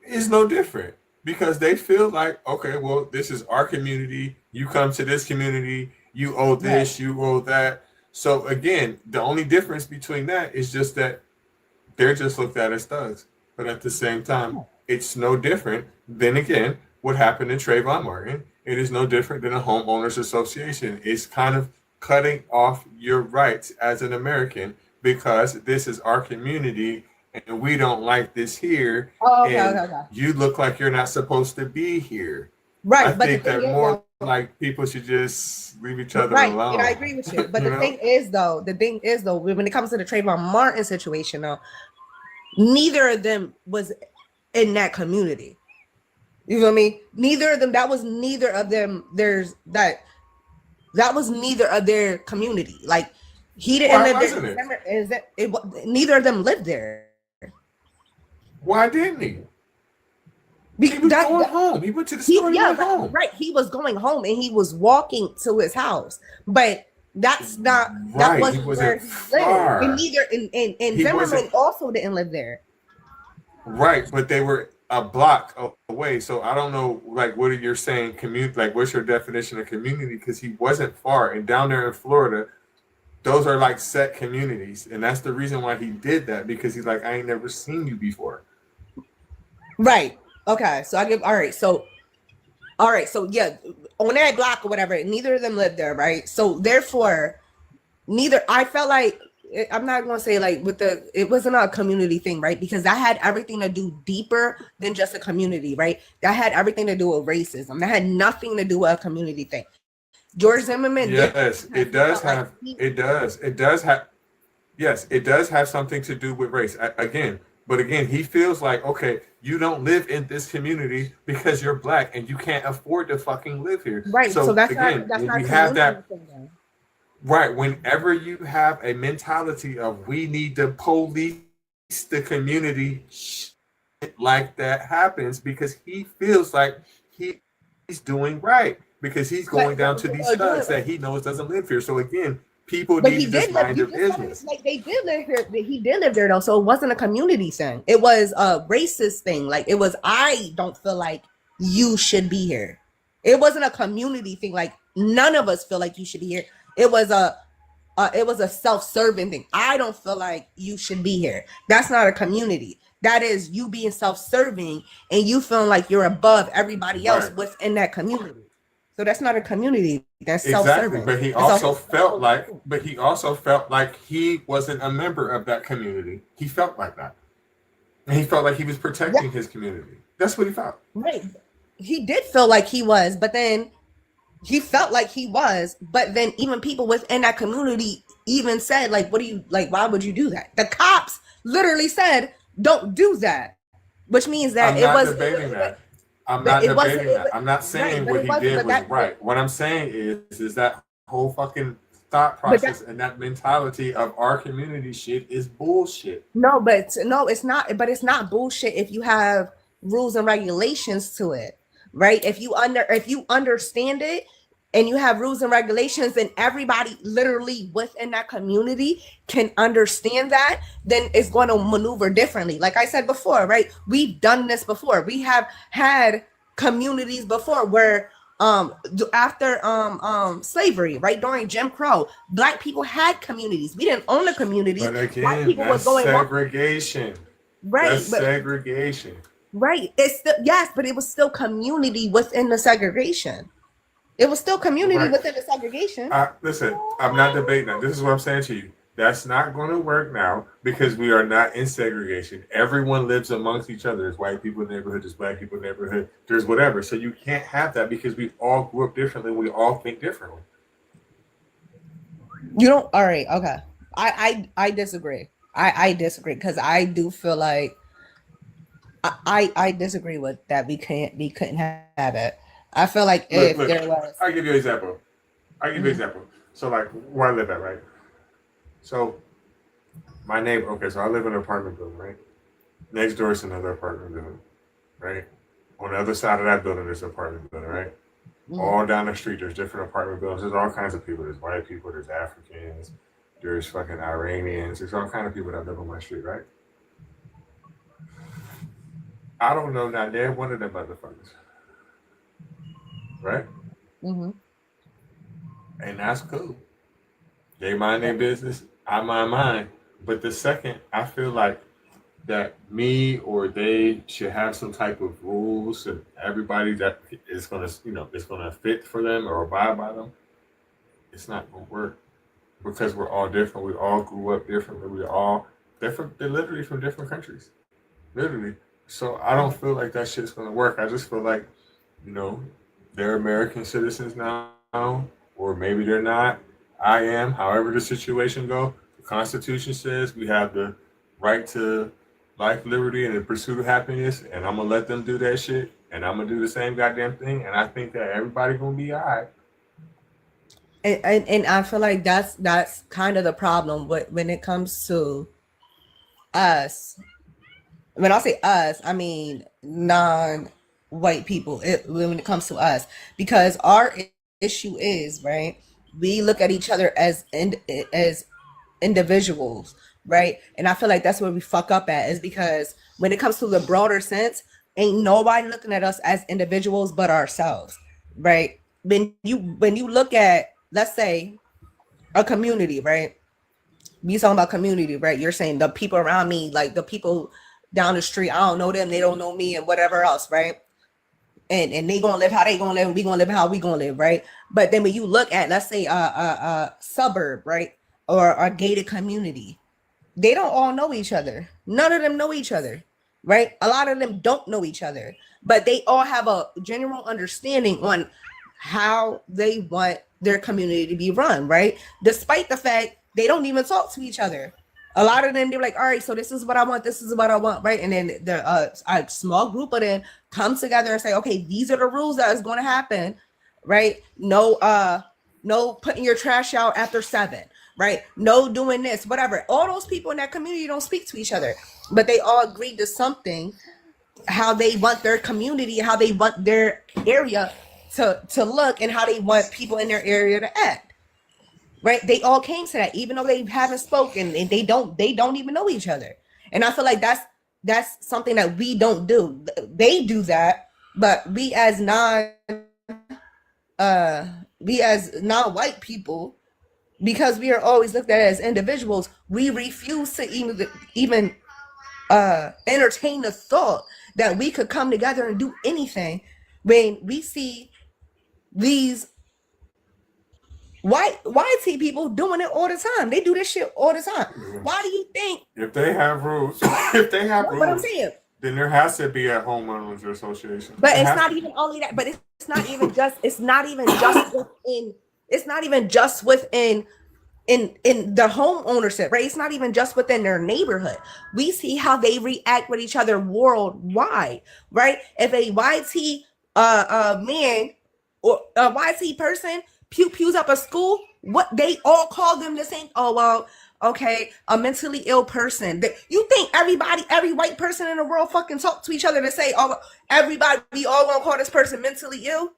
B: is no different, because they feel like, okay, well, this is our community. You come to this community, you owe this, you owe that. So again, the only difference between that is just that they're just looked at as thugs. But at the same time, it's no different than, again, what happened in Trayvon Martin. It is no different than a homeowners association. It's kind of cutting off your rights as an American because this is our community and we don't like this here. Okay. You look like you're not supposed to be here.
O: Right.
B: I think that more like people should just leave each other alone.
O: And I agree with you. But the thing is though, when it comes to the Trayvon Martin situation though, neither of them was in that community. You feel me? That was neither of them their community. Like he didn't live there. Neither of them lived there.
B: Why didn't he? He was going home. He went to the store and went home.
O: Right. He was going home and he was walking to his house. But that's not
B: right.
O: That wasn't where he lived. And neither and Zimmerman also didn't live there.
B: Right, but they were a block away. So I don't know, like, what are you saying? Like, what's your definition of community? Because he wasn't far, and down there in Florida, those are like set communities, and that's the reason why he did that. Because he's like, I ain't never seen you before.
O: Right. Okay. So I give. All right. So yeah, on that block or whatever, neither of them lived there, right? So therefore, neither. I felt like I'm not gonna say like it wasn't a community thing, right? Because that had everything to do deeper than just a community, right? That had everything to do with racism. That had nothing to do with a community thing. George Zimmerman.
B: Yes, it does have. It does. It does have. Yes, it does have something to do with race. But again, he feels like, okay, you don't live in this community because you're black and you can't afford to fucking live here.
O: Right. So that's
B: again,
O: not
B: when we have that. Right. Whenever you have a mentality of we need to police the community, shit like that happens because he feels like he's doing right because he's going down to these thugs that he knows doesn't live here. So again, people need to just mind their business.
O: Like they did live here. He did live there though, so it wasn't a community thing. It was a racist thing. Like it was, I don't feel like you should be here. It wasn't a community thing. Like none of us feel like you should be here. It was a self-serving thing. I don't feel like you should be here. That's not a community. That is you being self-serving and you feeling like you're above everybody else within that community. So that's not a community. That's self-serving.
B: But he also felt like he wasn't a member of that community. He felt like that. And he felt like he was protecting his community. That's what he felt.
O: Right. He did feel like he was, but then he felt like he was, but then even people within that community even said, like, what do you, like, why would you do that? The cops literally said, don't do that, which means that
B: I'm not debating that. I'm not saying what he did was right. What I'm saying is that whole fucking thought process and that mentality of our community shit is bullshit.
O: No, it's not. But it's not bullshit if you have rules and regulations to it, right? If you understand it and you have rules and regulations and everybody literally within that community can understand that, then it's going to maneuver differently. Like I said before, right? We've done this before. We have had communities before where after slavery, right, during Jim Crow, Black people had communities. We didn't own a community.
B: But again,
O: Black people
B: that's
O: was going
B: segregation.
O: Right,
B: That's segregation.
O: Right. It's still, yes, but it was still community within the segregation. It was still community within the segregation.
B: Listen, I'm not debating that. This is what I'm saying to you. That's not going to work now because we are not in segregation. Everyone lives amongst each other. There's white people in the neighborhood, there's Black people in the neighborhood, there's whatever. So you can't have that because we all grew up differently. We all think differently.
O: You don't. All right. Okay. I disagree. I disagree because I do feel like I disagree with that. We couldn't have it. I feel like if there was.
B: I'll give you an example. So like where I live at, right? So my neighbor, okay, so I live in an apartment building, right? Next door is another apartment building, right? On the other side of that building, there's an apartment building, right? All down the street, there's different apartment buildings. There's all kinds of people. There's white people, there's Africans, there's fucking Iranians. There's all kinds of people that live on my street, right? I don't know not there one of them motherfuckers. Right?
O: Mm-hmm.
B: And that's cool. They mind their business, I mind mine. But the second I feel like that me or they should have some type of rules and everybody that is gonna, it's gonna fit for them or abide by them, it's not gonna work. Because we're all different. We all grew up differently. We're all different. They're literally from different countries. Literally. So I don't feel like that shit's gonna work. I just feel like, they're American citizens now, or maybe they're not. I am. However the situation go, the Constitution says we have the right to life, liberty, and the pursuit of happiness, and I'm gonna let them do that shit, and I'm gonna do the same goddamn thing, and I think that everybody gonna be all right.
O: And I feel like that's kind of the problem when it comes to us. When I say us, I mean non-white people. When it comes to us, because our issue is, right, we look at each other as individuals, right? And I feel like that's where we fuck up at, is because when it comes to the broader sense, ain't nobody looking at us as individuals but ourselves, right? When you look at, let's say, a community, right? We talking about community, right? You're saying the people around me, like the people down the street. I don't know them, they don't know me, and whatever else, right? And they gonna live how they gonna live, and we gonna live how we gonna live, right? But then when you look at, let's say, a suburb, right, or a gated community, they don't all know each other. None of them know each other, right? A lot of them don't know each other, but they all have a general understanding on how they want their community to be run, right? Despite the fact they don't even talk to each other. A lot of them, they're like, all right, so this is what I want, this is what I want, right? And then a small group of them come together and say, okay, these are the rules that is going to happen, right? No putting your trash out after 7, right? No doing this, whatever. All those people in that community don't speak to each other, but they all agreed to something, how they want their community, how they want their area to look, and how they want people in their area to act. Right, they all came to that, even though they haven't spoken, and they don't even know each other. And I feel like that's something that we don't do. They do that, but we as non-white people, because we are always looked at as individuals, we refuse to even entertain the thought that we could come together and do anything when we see these white people doing it all the time. They do this shit all the time. Why do you think?
B: If they have rules,
O: What I'm saying.
B: then there has to be a homeowners association.
O: But it's not even only that. But it's not even just. It's not even just within. It's not even just within in the home ownership, right? It's not even just within their neighborhood. We see how they react with each other worldwide, right? If a YT man or a YT person pews up a school, what they all call them the same. Oh, well, okay, a mentally ill person. You think every white person in the world fucking talk to each other to say, oh, everybody, we all gonna call this person mentally ill?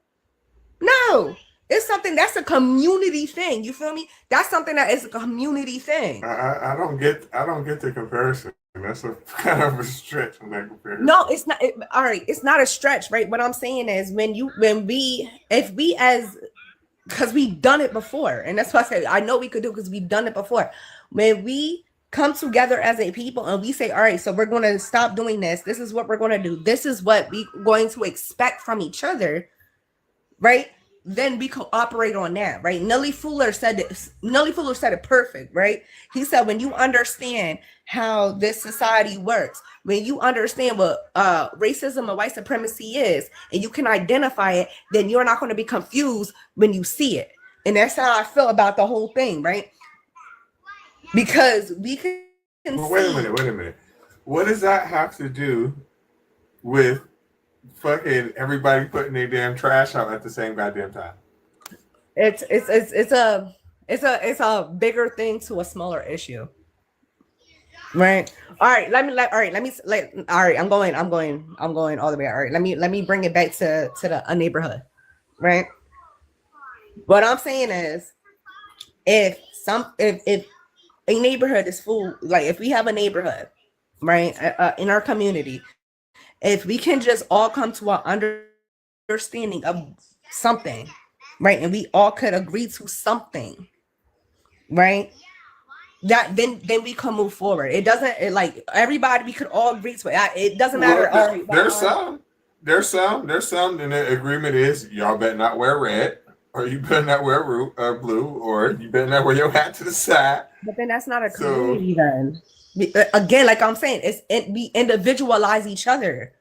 O: No, it's something that's a community thing. You feel me? That's something that is a community thing.
B: I don't get the comparison. That's a kind of a stretch in that comparison.
O: No, it's not. All right, it's not a stretch, right? What I'm saying is because we've done it before, and that's why I said I know we could do, because we've done it before. When we come together as a people and we say, all right, so we're going to stop doing this. This is what we're going to do. This is what we're going to expect from each other, right? Then we cooperate on that, right? Nelly Fuller said it perfect, right? He said, when you understand how this society works, when you understand what racism and white supremacy is, and you can identify it, then you're not going to be confused when you see it. And that's how I feel about the whole thing, right? Because we can
B: Well, wait a minute. What does that have to do with fucking everybody putting their damn trash out at the same goddamn time?
O: It's a bigger thing to a smaller issue. Right. All right. I'm going all the way. All right. Let me bring it back to a neighborhood. Right. What I'm saying is, if a neighborhood is full, like if we have a neighborhood, right, in our community, if we can just all come to an understanding of something, right, and we all could agree to something, right, that then we can move forward. It doesn't like everybody, we could all agree to it. It doesn't matter.
B: Well, there's some, and the agreement is y'all better not wear red, or you better not wear blue, or you better not wear your hat to the side.
O: But then that's not a community then. Again, like I'm saying, we individualize each other.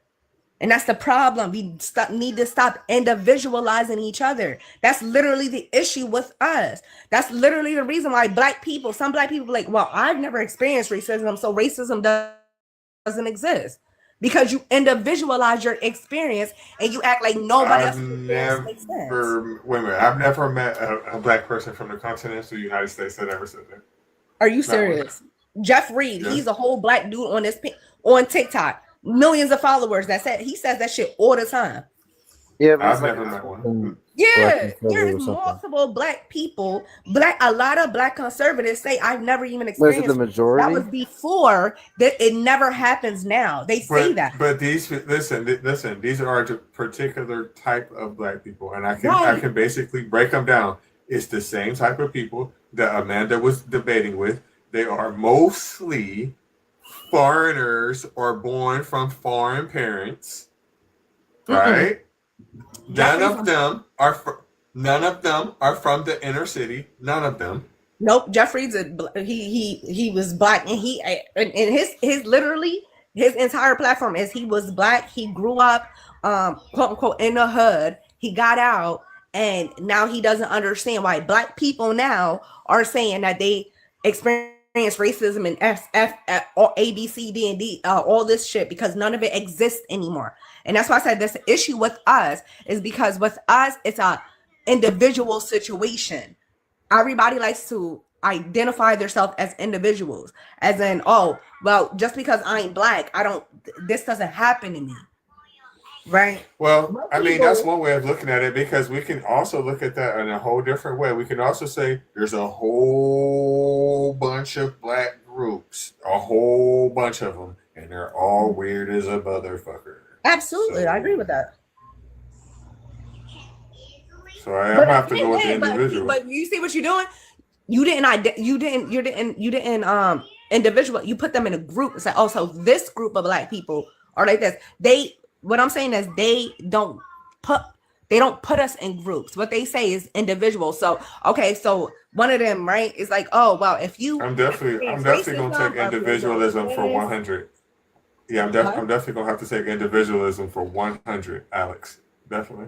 O: And that's the problem. We need to stop individualizing each other. That's literally the issue with us. That's literally the reason why some black people are like, well, I've never experienced racism, so racism doesn't exist. Because you individualize your experience and you act like nobody else's experience makes sense.
B: Wait a minute. I've never met a black person from the continental United States that ever said that.
O: Are you serious? Jeff Reed, yes. He's a whole black dude on TikTok. Millions of followers he says that shit all the time.
E: Yeah,
B: I've never met one.
O: Yeah, there's multiple black people. A lot of black conservatives say I've never even experienced.
E: Was it the majority?
O: That was before. That it never happens now. They say that.
B: But listen. These are a particular type of black people, and I can basically break them down. It's the same type of people that Amanda was debating with. They are mostly foreigners or born from foreign parents, right? None of them are from the inner city. None of them.
O: Nope, Jeffrey's he was black, and his literally his entire platform is he was black. He grew up, quote unquote, in the hood. He got out, and now he doesn't understand why black people now are saying that they experience racism and or A, B, C, D, and D, all this shit, because none of it exists anymore. And that's why I said this issue with us is because with us it's a individual situation. Everybody likes to identify themselves as individuals, as in, oh, well, just because I ain't black, this doesn't happen to me. Right.
B: Well, I mean, that's one way of looking at it, because we can also look at that in a whole different way. We can also say there's a whole bunch of black groups, a whole bunch of them, and they're all weird as a motherfucker.
O: Absolutely. I agree with that.
B: So I have to go with the individual.
O: But you see what you're doing? You didn't individual. You put them in a group. It's like, oh, so this group of black people are like this. What I'm saying is they don't put us in groups. What they say is individual. So okay, so one of them, right, is like, oh well, if you
B: I'm definitely gonna take individualism for 100. Yeah, I'm definitely gonna have to take individualism for 100, Alex. Definitely.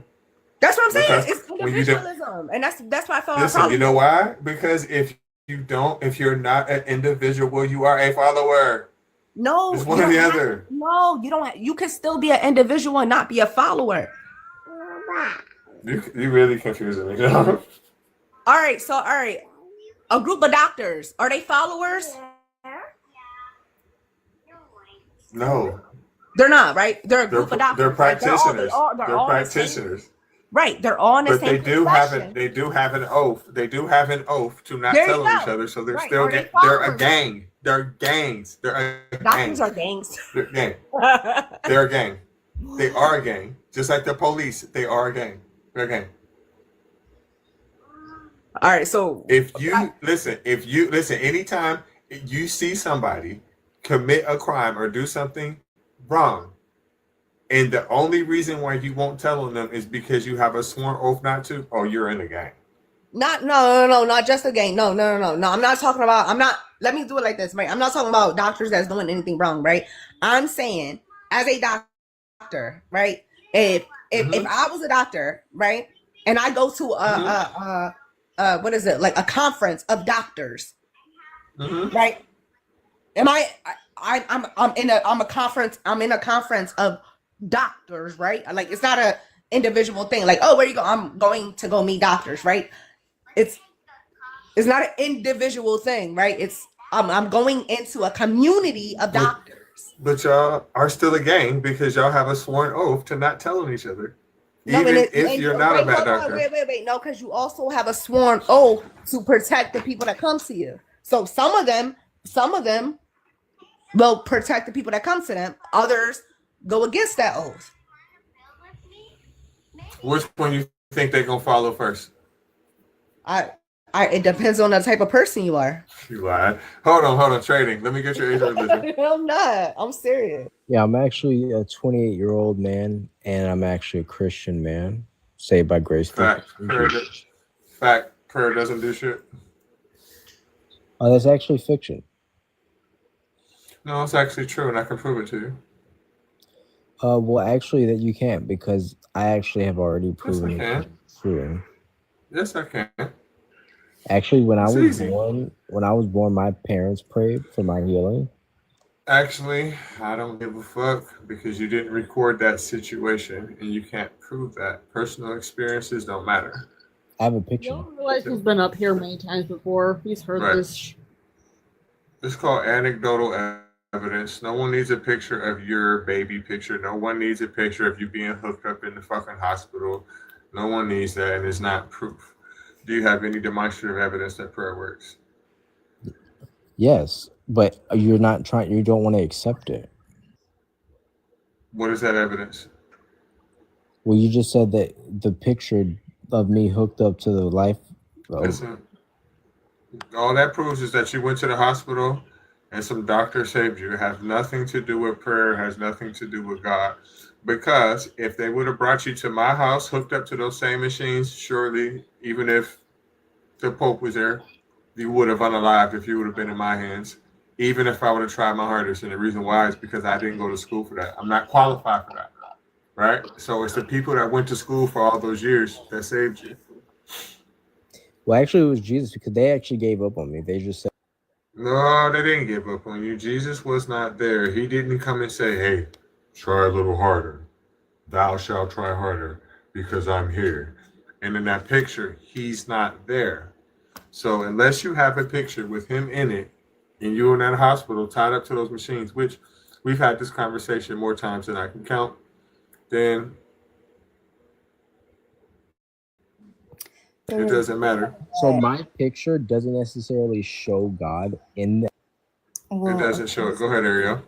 O: That's what I'm saying.
B: Because
O: It's individualism, and that's why I felt.
B: Listen, you know why? Because if you're not an individual, you are a follower.
O: No,
B: it's one or the other.
O: No, you don't. You can still be an individual and not be a follower.
B: You really confusing me. All
O: right, a group of doctors, are they followers?
B: No,
O: they're not. Right? They're a group of doctors.
B: They're practitioners.
O: They're all
B: practitioners.
O: Right, they're all in the
B: but
O: same
B: they do have an oath. They do have an oath to not tell each other. So they're still they're a gang. They're gangs. They're a
O: Doctors are gangs.
B: They're a gang. They're a gang. They are a gang. Just like the police, they are a gang. They're a gang.
O: All right, so
B: if you listen, anytime you see somebody commit a crime or do something wrong, and the only reason why you won't tell them is because you have a sworn oath not to, oh, you're in a gang.
O: Not just a gang. No. I'm not talking about. Let me do it like this, right? I'm not talking about doctors that's doing anything wrong, right? I'm saying as a doctor, right? If I was a doctor, right, and I go to what is it, like a conference of doctors, right? I'm in a conference of doctors, right? Like, it's not a individual thing. Like, oh, where you go? I'm going to go meet doctors, right? It's not an individual thing, right? I'm going into a community of doctors.
B: But y'all are still a gang because y'all have a sworn oath to not telling each other. Even if you're not a bad doctor.
O: Wait. No, because you also have a sworn oath to protect the people that come to you. So some of them will protect the people that come to them. Others go against that oath.
B: Which one you think they're gonna follow first?
O: It depends on the type of person you are.
B: You lied. Hold on, trading. Let me get your age and religion.
O: I'm not. I'm serious.
S: Yeah, I'm actually a 28-year-old man, and I'm actually a Christian man, saved by grace.
B: Fact. Prayer doesn't do shit.
S: Oh, that's actually fiction.
B: No, it's actually true, and I can prove it to you.
S: Well, actually, that you can't, because I actually have already proven it true.
B: Yes, I can.
S: Actually, when I was born, my parents prayed for my healing.
B: Actually, I don't give a fuck because you didn't record that situation and you can't prove that. Personal experiences don't matter.
S: I have a picture.
C: You don't realize he's been up here many times before. He's heard this.
B: It's called anecdotal evidence. No one needs a picture of your baby picture. No one needs a picture of you being hooked up in the fucking hospital. No one needs that, and it's not proof. Do you have any demonstrative evidence that prayer works?
S: Yes, but you don't want to accept it.
B: What is that evidence?
S: Well, you just said that the picture of me hooked up to the life.
B: Listen, all that proves is that you went to the hospital and some doctor saved you. It has nothing to do with prayer, has nothing to do with God. Because if they would have brought you to my house, hooked up to those same machines, surely, even if the Pope was there, you would have unalived if you would have been in my hands, even if I would have tried my hardest. And the reason why is because I didn't go to school for that. I'm not qualified for that, right? So it's the people that went to school for all those years that saved you.
S: Well, actually, it was Jesus because they actually gave up on me. They just said,
B: No, they didn't give up on you. Jesus was not there. He didn't come and say, hey, try a little harder. Thou shalt try harder because I'm here. And in that picture, he's not there. So unless you have a picture with him in it and you in that hospital tied up to those machines, which we've had this conversation more times than I can count, then it doesn't matter.
S: so my picture doesn't necessarily show God in the.
B: It doesn't show it. Go ahead, Ariel.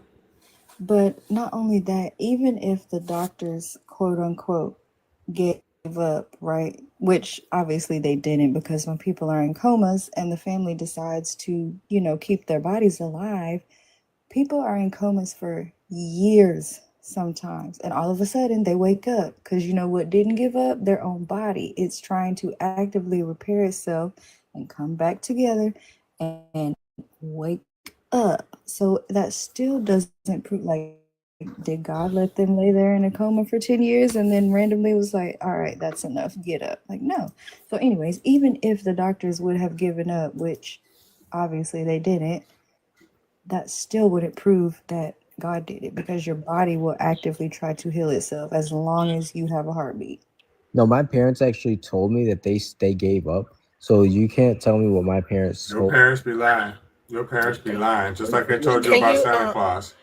F: But not only that, even if the doctors, quote unquote, gave up, right? Which obviously they didn't, because when people are in comas and the family decides to, keep their bodies alive, people are in comas for years sometimes. And all of a sudden they wake up because what didn't give up? Their own body. It's trying to actively repair itself and come back together and wake up. So that still doesn't prove, like, did God let them lay there in a coma for 10 years and then randomly was like, all right, that's enough, get up? Like, no. So anyways, even if the doctors would have given up, which obviously they didn't, that still wouldn't prove that God did it, because your body will actively try to heal itself as long as you have a heartbeat.
S: No, my parents actually told me that they gave up. So you can't tell me what my parents
B: Your
S: told.
B: parents be lying. Your parents be lying, just like they told you
R: Can
B: about
R: you,
B: Santa Claus.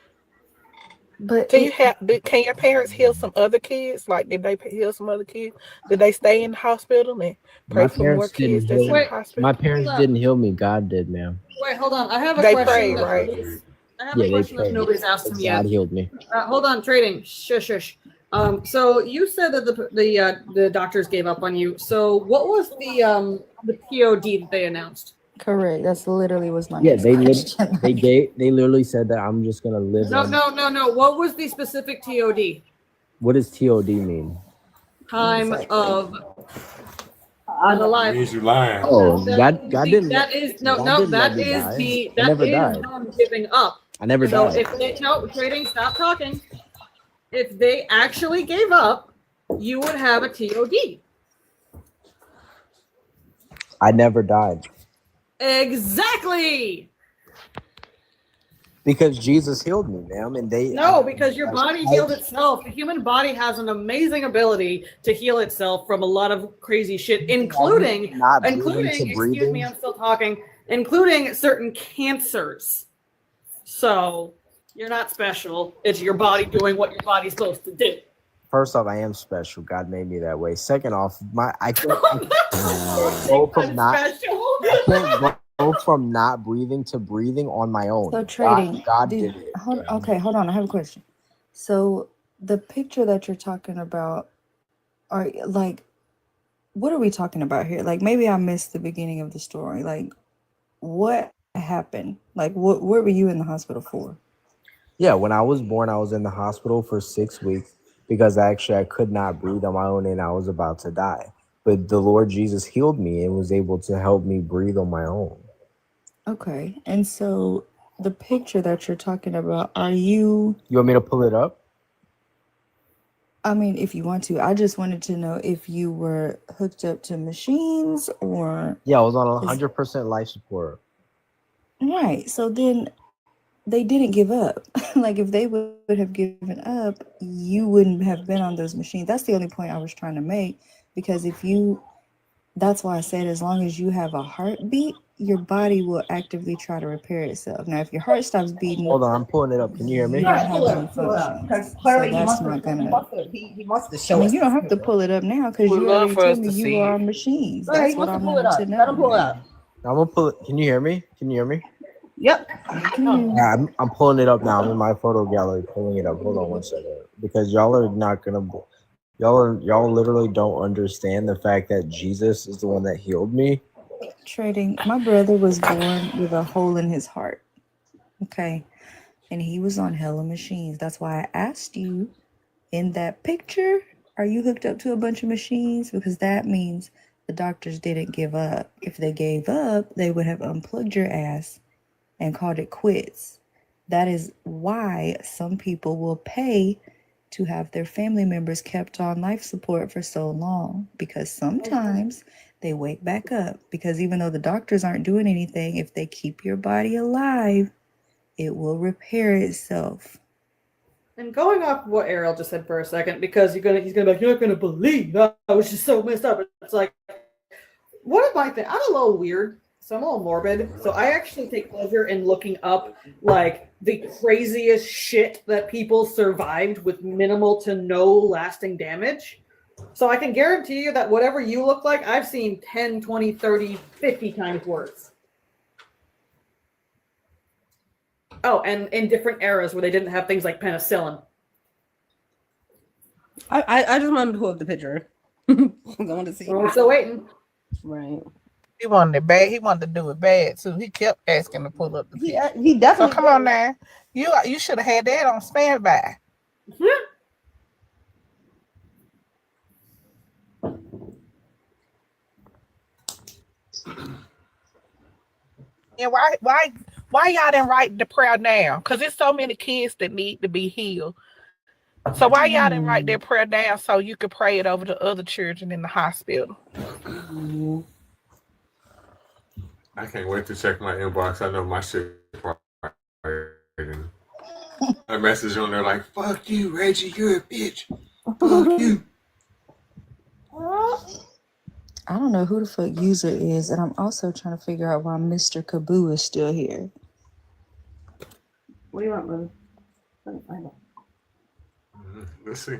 F: But
R: can your parents heal some other kids? Like, did they heal some other kids? Did they stay in the hospital and pray
S: My
R: for more
S: parents didn't
R: kids that's in
S: heal.
R: the hospital?
S: My parents didn't heal me. God did, ma'am.
C: Wait, hold on. I have a
R: They
C: question.
R: prayed,
C: that
R: right?
C: nobody's- I have
S: Yeah,
C: a
S: they
C: question that
S: prayed.
C: nobody's asked him yet.
S: God healed me.
C: Hold on, trading. Shush. So you said that the doctors gave up on you. So what was the POD that they announced?
F: Correct. That's literally was my
S: Yeah,
F: next
S: they
F: question.
S: they literally said that I'm just gonna live.
C: No.
S: on-
C: What was the specific TOD?
S: What does TOD mean?
C: Time of unalive.
B: Means you lying.
S: Oh, God didn't.
C: That is
S: God didn't let me die. I never died.
C: them giving up.
S: I never
C: So
S: died.
C: if they trading, stop talking. If they actually gave up, you would have a TOD.
S: I never died
C: Exactly.
S: because Jesus healed me, ma'am, and they.
C: No, because your body healed itself. The human body has an amazing ability to heal itself from a lot of crazy shit, including,
S: Not breathing to
C: excuse me,
S: breathing.
C: I'm still talking, including certain cancers. So you're not special. It's your body doing what your body's supposed to do.
S: First off, I am special. God made me that way. Second off, I can't go from not. I can't go from not breathing to breathing on my own.
F: So trading.
S: God did it.
F: Hold on. I have a question. So the picture that you're talking about, are like, what are we talking about here? Like, maybe I missed the beginning of the story. Like, what happened? Like, what were you in the hospital for?
S: Yeah, when I was born, I was in the hospital for 6 weeks because I could not breathe on my own and I was about to die. But the Lord Jesus healed me and was able to help me breathe on my own.
F: Okay. And so the picture that you're talking about, are you,
S: You want me to pull it up?
F: I mean, if you want to, I just wanted to know if you were hooked up to machines or,
S: Yeah, I was on 100% life support.
F: right. So then they didn't give up. Like, if they would have given up, you wouldn't have been on those machines. That's the only point I was trying to make, because that's why I said, as long as you have a heartbeat, your body will actively try to repair itself. Now, if your heart stops beating,
S: Hold on, I'm pulling it up. Can you hear me?
F: you don't have any function.
O: Because
F: So
O: clearly he
F: that's
O: wants
F: not
O: to,
F: gonna.
O: he wants to
F: I
O: show
F: mean,
O: us.
F: you don't have to pull it up now because
K: Would
F: you
K: love
F: already
K: for
F: told
K: us
F: me
K: to
F: you
K: see
F: were
K: it.
F: on machines.
O: Go ahead,
F: That's
O: he
F: what
O: wants
F: I
O: to pull it
F: wanted
O: up.
F: to know.
O: Let him pull it up.
S: I'm gonna pull it. Can you hear me? Can you hear me?
O: Yep.
S: Yeah, I'm pulling it up now. I'm in my photo gallery pulling it up. Hold on one second. Because y'all are not gonna y'all literally don't understand the fact that Jesus is the one that healed me.
F: Trading. My brother was born with a hole in his heart. Okay. And he was on hella machines. That's why I asked you in that picture, are you hooked up to a bunch of machines? Because that means the doctors didn't give up. If they gave up, they would have unplugged your ass and called it quits. That is why some people will pay to have their family members kept on life support for so long, because sometimes they wake back up. Because even though the doctors aren't doing anything, if they keep your body alive, it will repair itself.
C: And going off what Ariel just said for a second, because he's gonna be like, you're not gonna believe that I was just so messed up. It's like, what am I thinking? I'm a little weird, so I'm a little morbid. So I actually take pleasure in looking up like the craziest shit that people survived with minimal to no lasting damage. So I can guarantee you that whatever you look like, I've seen 10, 20, 30, 50 times worse. Oh, and in different eras where they didn't have things like penicillin.
O: I just wanted to pull up the picture. I want to see.
C: We're still waiting.
O: Right.
R: He wanted it bad. He wanted to do it bad too. He kept asking to pull up the picture.
O: He definitely.
R: So come on now. You should have had that on standby. And why y'all didn't write the prayer down? Because there's so many kids that need to be healed. So why y'all didn't write that prayer down so you could pray it over to other children in the hospital?
B: I can't wait to check my inbox. I know my shit. A message on there like, "Fuck you, Reggie. You're a bitch. Fuck you."
F: I don't know who the fuck user is, and I'm also trying to figure out why Mr. Kaboo is still here.
O: What do you want, brother?
B: Let's see.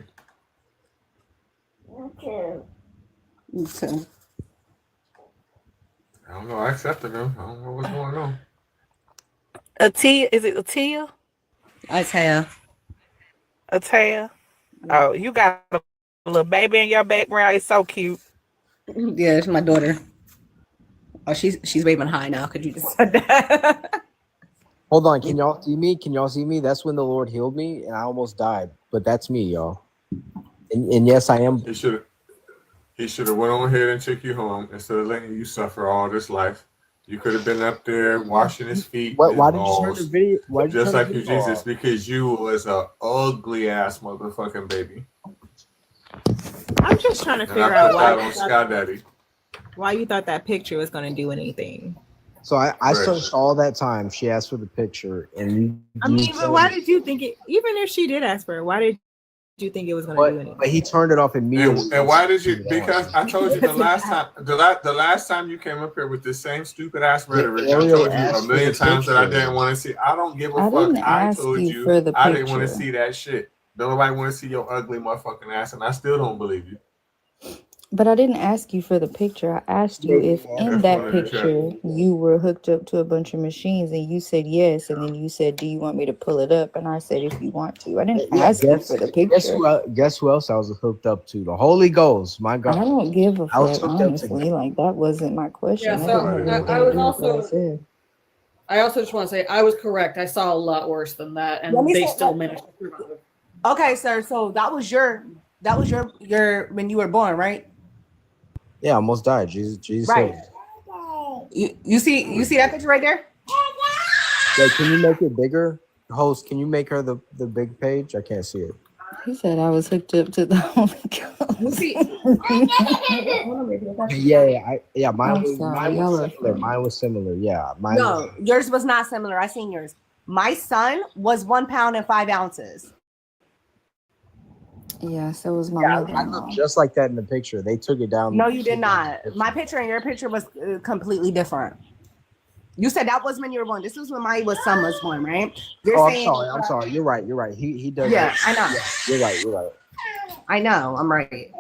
O: Okay.
B: I don't know. I accepted them. I don't know what's going on.
R: Atia, is it Atia?
O: Atia.
R: Atia. Oh, you got a little baby in your background. It's so cute.
O: Yeah, it's my daughter. Oh, she's waving high now because you just said that.
S: Hold on, can y'all see me? Can y'all see me? That's when the Lord healed me and I almost died. But that's me, y'all. And yes, I am.
B: He should have went on ahead and took you home instead of letting you suffer all this life. You could have been up there washing his feet.
S: Why did you turn the video? Why did you
B: Just
S: turn
B: like
S: the
B: you,
S: video
B: Jesus,
S: off?
B: because you was a ugly ass motherfucking baby.
T: I'm just trying to
B: And
T: figure
B: I
T: out
B: put that on Sky Daddy.
T: why you thought that picture was going to do anything.
S: So I
B: Right.
S: searched all that time. She asked for the picture, and
T: I mean, but why did you think it? Even if she did ask for it, why did you think it was going to do anything?
S: But he turned it off immediately.
B: And why did you? Because I told you the last time, the last time you came up here with this same stupid ass rhetoric, I
S: Ariel
B: told you
S: asked
B: a
S: for
B: million
S: the
B: times that I
S: picture.
B: didn't want to see. I don't give a
F: I
B: fuck.
F: didn't
B: I
F: ask
B: told
F: you for the
B: I didn't want to
F: picture.
B: see that shit. Nobody want to see your ugly motherfucking ass, and I still don't believe you.
F: But I didn't ask you for the picture. I asked you if in that
B: That's one in the
F: picture you were hooked up to a bunch of machines, and you said yes, and then you said, "Do you want me to pull it up?" And I said, "If you want to." I didn't ask you for the picture.
S: Guess who else I was hooked up to? The Holy Ghost. My God.
F: I don't give a
S: I was
F: fuck,
S: hooked up to
F: honestly. Like, that wasn't my question.
C: Yeah,
F: That
C: so
F: didn't have
C: I
F: anything to
C: was
F: do with what I
C: also.
F: said.
C: I also just want to say I was correct. I saw a lot worse than that, and
O: Let me
C: they
O: say-
C: still managed to survive.
O: Okay, sir. So that was your when you were born, right?
S: Yeah, I almost died. Jesus
O: Right.
S: saved me.
O: You see that picture right there?
S: Yeah, can you make it bigger? Host, can you make her the big page? I can't see it.
F: He said I was hooked up to the Holy Ghost.
O: You see?
S: Yeah, mine
F: I'm
S: was
F: sorry, y'all are
S: similar.
F: funny.
S: Mine was similar. Yeah, mine.
O: No, yours was not similar. I seen yours. My son was 1 pound and 5 ounces.
F: Yeah, so was my
S: Yeah, I
F: mother-in-law.
S: looked just like that in the picture. They took it down.
O: No, you did not. My picture and your picture was completely different. You said that was when you were born. This was when my son was born, right? You're
S: Oh,
O: saying,
S: I'm sorry. You're right. He does.
O: Yeah,
S: that.
O: I know.
S: Yeah, you're right.
O: I know. I'm right.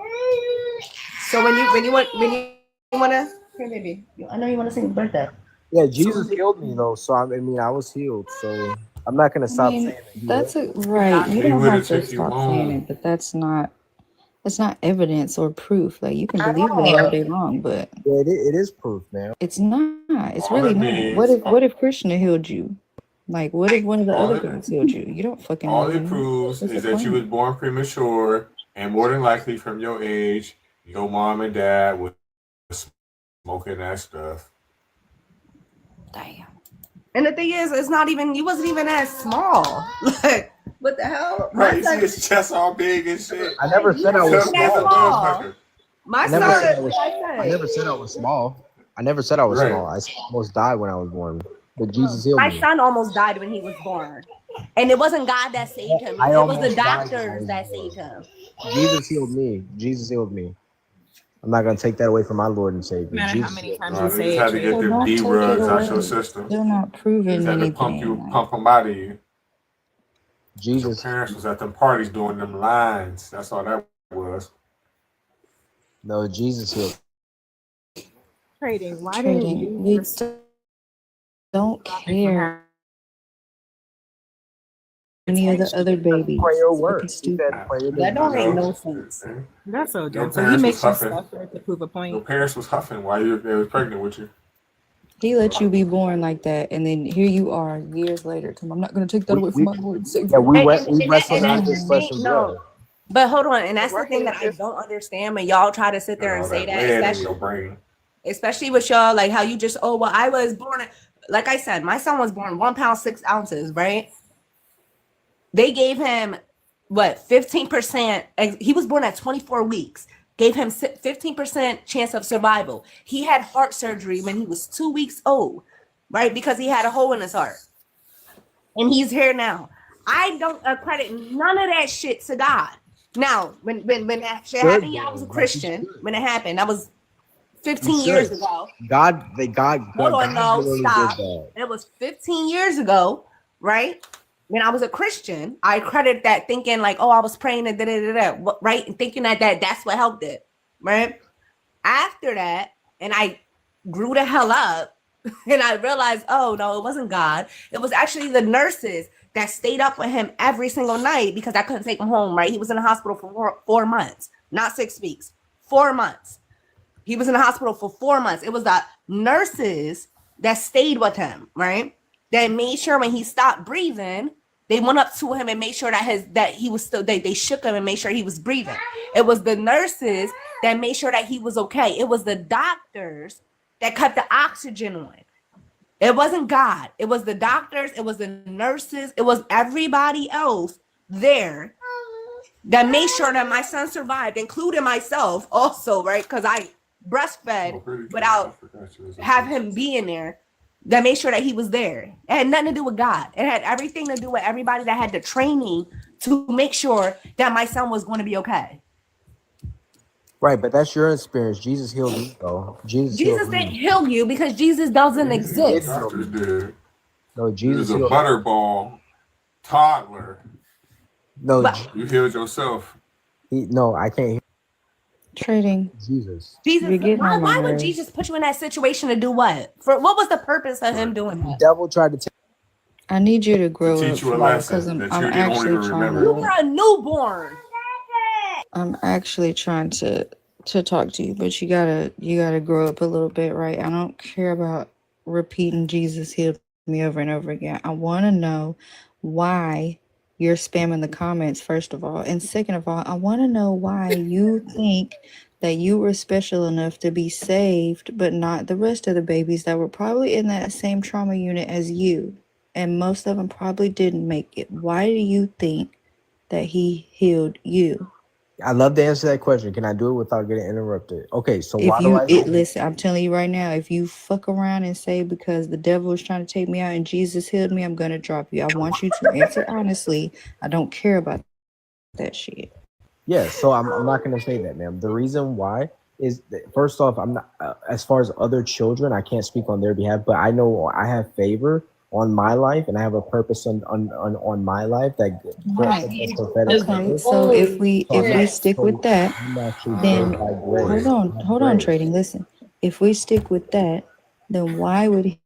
O: So when you want to, here, baby. I know you want to sing birthday.
S: Yeah, Jesus healed me though, so I was healed. So I'm not gonna stop saying that.
F: That's right. You
B: He
F: don't
B: would've
F: have to
B: took you
F: stop
B: home.
F: saying it, but that's not evidence or proof. Like, you can believe that all day long, but
S: Yeah, it is proof, man.
F: it's not. It's
B: All
F: really
B: it
F: not.
B: means-
F: What if Krishna healed you? Like, what if one of the
B: All
F: other
B: it,
F: gods healed you? You don't fucking
B: all
F: know
B: it
F: him.
B: proves
F: What's
B: is
F: the
B: that you was
F: point?
B: born premature, and more than likely from your age, your mom and dad was smoking that stuff.
F: Damn.
O: And the thing is, it's not even, you wasn't even as small. Like, what the hell? My
B: Right, you see
O: son,
B: his chest all big and shit.
S: I never
O: you
S: said I
O: wasn't
S: was
O: even that
B: Tough as a
S: small.
O: small.
B: motherfucker.
O: My
S: I never said I
O: son,
S: was.
O: like
S: I
O: I
S: never
O: said,
S: said I was small. I never said I was
B: Right.
S: small. I almost died when I was born, but Jesus healed
O: my
S: me.
O: son almost died when he was born. And it wasn't God that saved him.
S: I
O: It was the
S: almost died when I
O: doctors
S: was
O: that
S: born.
O: saved him.
S: Jesus healed me. Jesus healed me. I'm not gonna take that away from my Lord and Savior.
T: No matter how
S: Jesus
T: many
S: healed me.
T: times
B: No,
T: you
B: they just
T: say it,
B: had to get
F: So
T: Trey.
B: them
F: don't
B: D
F: take it
B: rugs out your
F: away.
B: system.
F: They're not
B: They
F: proving
B: just had to pump
F: anything.
B: pump them out of you. Your
S: Jesus.
B: parents was at them parties doing them lines. That's all that was.
S: No, Jesus healed.
T: Trading. Why didn't
F: Trading.
T: you
F: We
T: respect
F: don't care any of the other babies.
S: Prayer
F: It's fucking
S: works. He
F: stupid.
S: said prayer
O: That
S: does
O: don't
S: not
O: make
B: So
O: no sense.
T: That's so
B: your
T: dumb. So he
B: parents was
T: makes you
B: huffing.
T: suffer to prove a
B: Your
T: point.
B: parents was huffing while they was pregnant with you.
F: He let you be born like that, and then here you are years later. I'm not going to take that away from
S: We
F: my Lord and
S: yeah,
F: Savior.
S: we wrestle
O: And
S: not
O: that's the
S: against
F: Damn.
S: flesh
O: thing.
S: and
O: No,
S: blood.
O: but hold on. And
R: The
O: that's the thing
R: word
O: that I
R: is
O: don't understand when y'all try to sit
B: Got
O: there and
B: all
O: say
B: that
O: that,
B: lead in your brain.
O: especially with y'all, like how you just, oh, well, I was born, like I said, my son was born 1 pound 6 ounces, right? They gave him what 15%. He was born at 24 weeks. Gave him 15% chance of survival. He had heart surgery when he was 2 weeks old, right? Because he had a hole in his heart, and he's here now. I don't accredit none of that shit to God. Now, when that shit happened, yeah, I was a Christian when it happened. That was 15 years ago.
S: God
O: Hold on, no,
S: literally
O: stop.
S: did that.
O: It was 15 years ago, right? When I was a Christian, I credit that thinking like, oh, I was praying and right? And thinking that's what helped it, right? After that, and I grew the hell up, and I realized, oh no, it wasn't God. It was actually the nurses that stayed up with him every single night because I couldn't take him home, right? He was in the hospital for 4 months, not 6 weeks, 4 months. He was in the hospital for 4 months. It was the nurses that stayed with him, right? That made sure when he stopped breathing, they went up to him and made sure that he was still, they shook him and made sure he was breathing. It was the nurses that made sure that he was okay. It was the doctors that kept the oxygen on. It wasn't God. It was the doctors. It was the nurses. It was everybody else there that made sure that my son survived, including myself also, right? Because I breastfed without have him being there, that made sure that he was there. It had nothing to do with God. It had everything to do with everybody that had the training to make sure that my son was going to be okay.
S: Right, but that's your experience. Jesus healed me, though. Jesus
O: didn't heal you because Jesus doesn't exist.
B: Doctors did.
S: No,
B: You
S: Jesus
B: was a
S: healed.
B: butterball toddler.
S: No,
B: You healed yourself.
S: no, I can't hear
F: Trading.
S: Jesus.
O: Jesus,
F: You're getting on my
O: why would
F: nerves.
O: Jesus put you in that situation to do what? For what was the purpose of him doing
S: The
O: that?
S: devil tried to take.
F: I need you to grow up
B: Teach you a
F: because
B: lesson that
F: I'm
B: you don't
F: actually
B: even
F: trying
B: remember.
O: You
F: to.
O: were a newborn.
F: I'm actually trying to talk to you, but you gotta grow up a little bit, right? I don't care about repeating Jesus healed me over and over again. I want to know why you're spamming the comments, first of all, and second of all, I want to know why you think that you were special enough to be saved, but not the rest of the babies that were probably in that same trauma unit as you, and most of them probably didn't make it. Why do you think that he healed you?
S: I love to answer that question. Can I do it without getting interrupted? Okay, so why do I?
F: Listen, I'm telling you right now, if you fuck around and say because the devil is trying to take me out and Jesus healed me, I'm gonna drop you. I want you to answer honestly. I don't care about that shit.
S: Yeah, so I'm not going to say that, ma'am. The reason why is that, first off, I'm not as far as other children, I can't speak on their behalf, but I know I have favor on my life and I have a purpose on my life that grants us a prophetic
F: Okay,
S: purpose.
F: so if we
S: So I'm not-
F: stick with that,
S: I'm actually
F: then
S: saved by grace.
F: hold on, Trading. Listen, if we stick with that, then why would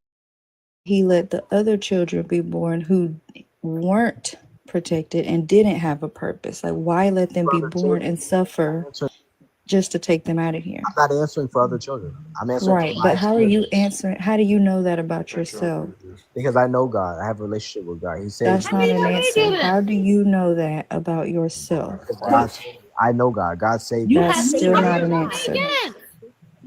F: he let the other children be born who weren't protected and didn't have a purpose? Like, why let them be born and suffer just to take them out of here.
S: I'm not answering for other children. I'm answering
F: Right,
S: for my
F: but how are you
S: children.
F: answering? How do you know that about yourself?
S: Because I know God. I have a relationship with God. He said
F: That's not an answer. How do you know that about yourself?
S: God, I know God. God saved me.
F: That's still not an answer.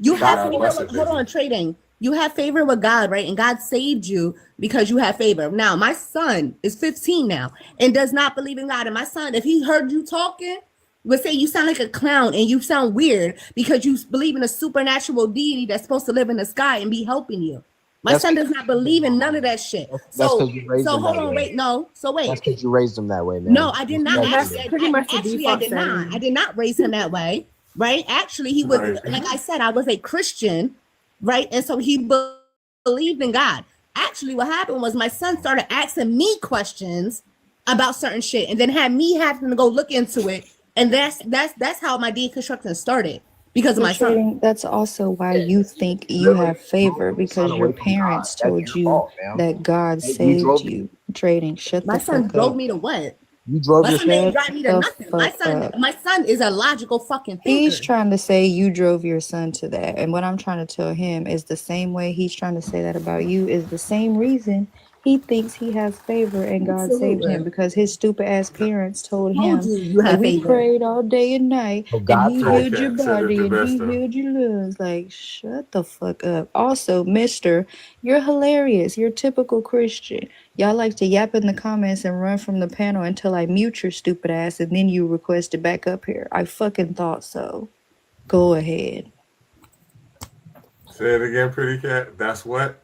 O: You have
S: God
O: favor
S: bless
O: with,
S: it,
O: hold on, trading. You have favor with God, right? And God saved you because you have favor. Now, my son is 15 now and does not believe in God. And my son, if he heard you talking, would say you sound like a clown and you sound weird because you believe in a supernatural deity that's supposed to live in the sky and be helping you. My
S: That's
O: son does not believe in none of that shit.
S: That's
O: So,
S: because you raised
O: so
S: him
O: hold
S: that
O: on,
S: way.
O: wait, no. So wait.
S: That's because you raised him that way, man.
O: No, I did not.
S: Respect
O: Actually,
S: him.
T: pretty much the
O: actually, I
T: default
O: did not.
T: setting.
O: I did not raise him that way, right? Actually, he was, like I said, I was a Christian, right? And so he believed in God. Actually, what happened was my son started asking me questions about certain shit, and then had me having to go look into it. And that's how my deconstruction started because of
F: But
O: my son.
F: trading, that's also why you think you have favor because your parents told you that God
S: You
F: saved
S: drove
F: you. Trading, shut
O: My
F: the
O: son
F: fuck
O: drove
F: up.
O: me to what?
S: You drove
O: My
S: your
O: son didn't
F: Shut
O: drive me to
F: the
O: nothing.
F: fuck up.
O: My son is a logical fucking thinker.
F: He's trying to say you drove your son to that. And what I'm trying to tell him is the same way he's trying to say that about you is the same reason he thinks he has favor and God saved him
O: Absolutely.
F: because his stupid ass parents told
O: Told
F: him
O: you
F: that
O: have
F: we
O: favor.
F: prayed all day and night
S: So
F: and
S: God
F: he
S: told
F: healed your
B: Cat said it
F: body
B: the
F: and he
B: best though.
F: healed your lungs. Like, shut the fuck up. Also, mister, you're hilarious. You're typical Christian. Y'all like to yap in the comments and run from the panel until I mute your stupid ass and then you request it back up here. I fucking thought so. Go ahead.
B: Say it again, pretty cat. That's what.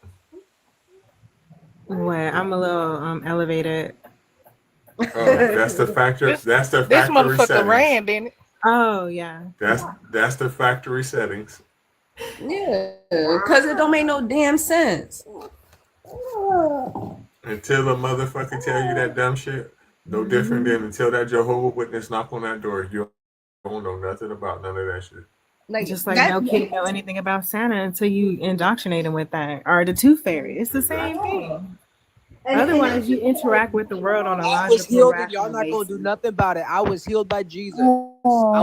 T: What? I'm a little elevated.
B: Oh, that's the factor. That's the
R: This
B: factory
R: motherfucker
B: settings.
R: ran, didn't it?
T: Oh yeah.
B: That's the factory settings.
O: Yeah, because it don't make no damn sense.
B: Until a motherfucker tell you that dumb shit, no different than until that Jehovah Witness knock on that door. You don't know nothing about none of that shit.
O: Like
T: Just like
O: that,
T: no kid know anything about Santa until you indoctrinate him with that, or the Tooth Fairy. It's the same thing. Otherwise, you interact with the world on a
U: I was
T: logical,
U: healed and y'all
T: rational
U: not gonna
T: basis.
U: do nothing about it. I was healed by Jesus. I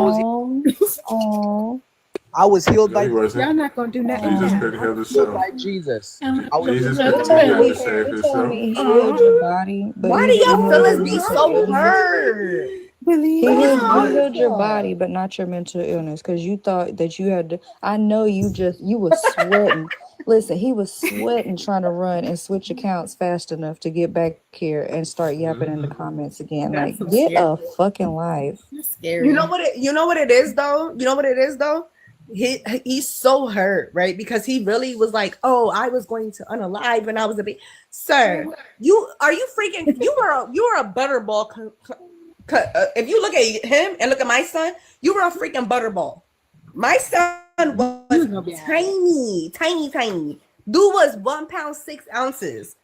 U: was healed
B: No,
U: by
B: he wasn't.
T: Y'all not gonna do nothing.
B: Jesus
T: about
B: could
T: it.
B: heal
U: healed
B: himself.
U: by Jesus.
T: Um,
U: I was
B: Jesus
U: healed
B: could
U: by
B: be able to
U: Jesus.
B: save
F: You told me he
B: himself.
F: healed your body, but
O: why
F: he
O: do
F: didn't
O: y'all
F: heal
O: feelings
F: your
O: be
F: mental
O: so
F: illness.
O: hurt?
T: Believe
F: He
O: What's
F: healed your
O: wrong?
F: body, but not your mental illness, because you thought that you had to. I know you was sweating. Listen, he was sweating trying to run and switch accounts fast enough to get back here and start yapping in the comments again.
T: That's
F: Like,
T: some
F: get
T: scary.
F: a fucking life.
T: That's scary.
O: You know what it is though? You know what it is though? He's so hurt, right? Because he really was like, "Oh, I was going to unalive when I was a baby." Sir, you freaking you were a butterball. If you look at him and look at my son, you were a freaking butterball. My son was tiny. Dude was 1 pound 6 ounces,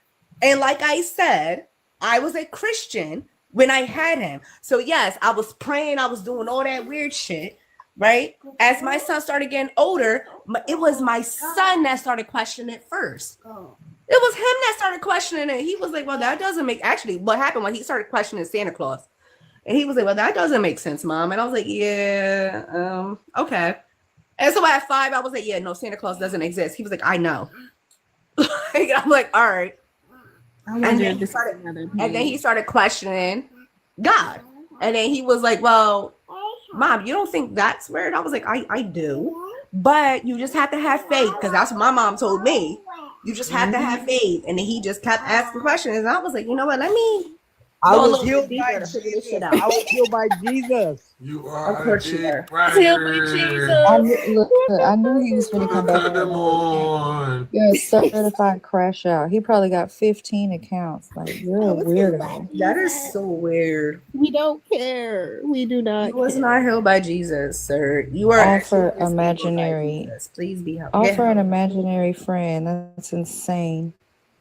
O: and like I said, I was a Christian when I had him. So yes, I was praying, I was doing all that weird shit. Right? As my son started getting older, it was my son that started questioning it first. It was him that started questioning it. He was like, well, that doesn't make, actually, what happened when he started questioning Santa Claus. And he was like, well, that doesn't make sense, Mom. And I was like, yeah, okay. And so at 5, I was like, yeah, no, Santa Claus doesn't exist. He was like, I know. I'm like, all right. And then he started questioning God. And then he was like, well, Mom, you don't think that's weird? I was like, I do, but you just have to have faith, because that's what my mom told me. You just have to have faith. And then he just kept asking questions, and I was like, you know what? Let me.
U: I
O: go a
U: was
O: little
U: healed
O: bit deeper
U: by
O: to figure this
U: Jesus.
O: shit out.
U: I was healed by Jesus.
B: You are
O: Of course you were.
F: I knew he was going to come back. You're a certified crash out. He probably got 15 accounts. Like, you're a weirdo.
O: That is so weird.
T: We don't care. We do not.
O: You was not healed by Jesus, sir. You are
F: Offer
O: actually
F: imaginary.
O: Please be helped.
F: Offer an imaginary friend. That's insane.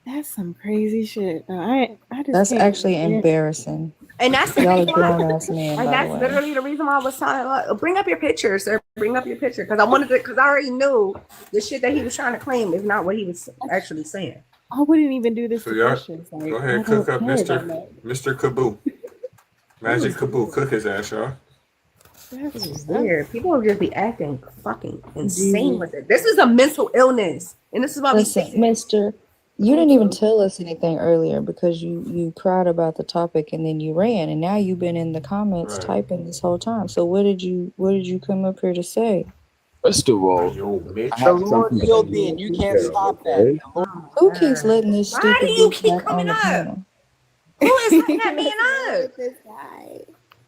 T: That's some crazy shit. I just
F: That's
T: can't
F: actually
T: stand it.
F: embarrassing.
O: And that's the
F: Y'all are
O: reason why-
F: grown ass men,
O: and
F: by
O: that's
F: the way.
O: literally the reason why I was trying. Bring up your picture, sir. Bring up your picture, because I wanted to. Because I already knew the shit that he was trying to claim is not what he was actually saying.
T: I wouldn't even do this
B: So
T: to
B: y'all,
T: Christians. Like,
B: go
T: I
B: ahead,
T: don't
B: cook up
T: care that much.
B: Mr. Kaboo. Magic Kaboo, cook his ass, y'all.
O: This is weird. People will just be acting fucking insane with it. This is a mental illness, and this is why we
F: Listen,
O: say
F: Mister, you didn't even tell us anything earlier because you cried about the topic and then you ran, and now you've been in the comments
B: Right.
F: typing this whole time. So what did you come up here to say?
Q: First of all,
B: Yo,
Q: I
B: Mitch.
Q: have
U: The Lord
Q: something that I
U: healed
Q: need
U: me, and
Q: to
U: you
Q: take
U: can't
Q: care of,
U: stop that.
Q: okay?
U: The Lord
F: Who keeps letting this
O: Why
F: stupid
O: do you
F: bitch
O: keep
F: back on
O: coming
F: the
O: up?
F: panel?
O: Who is letting me up?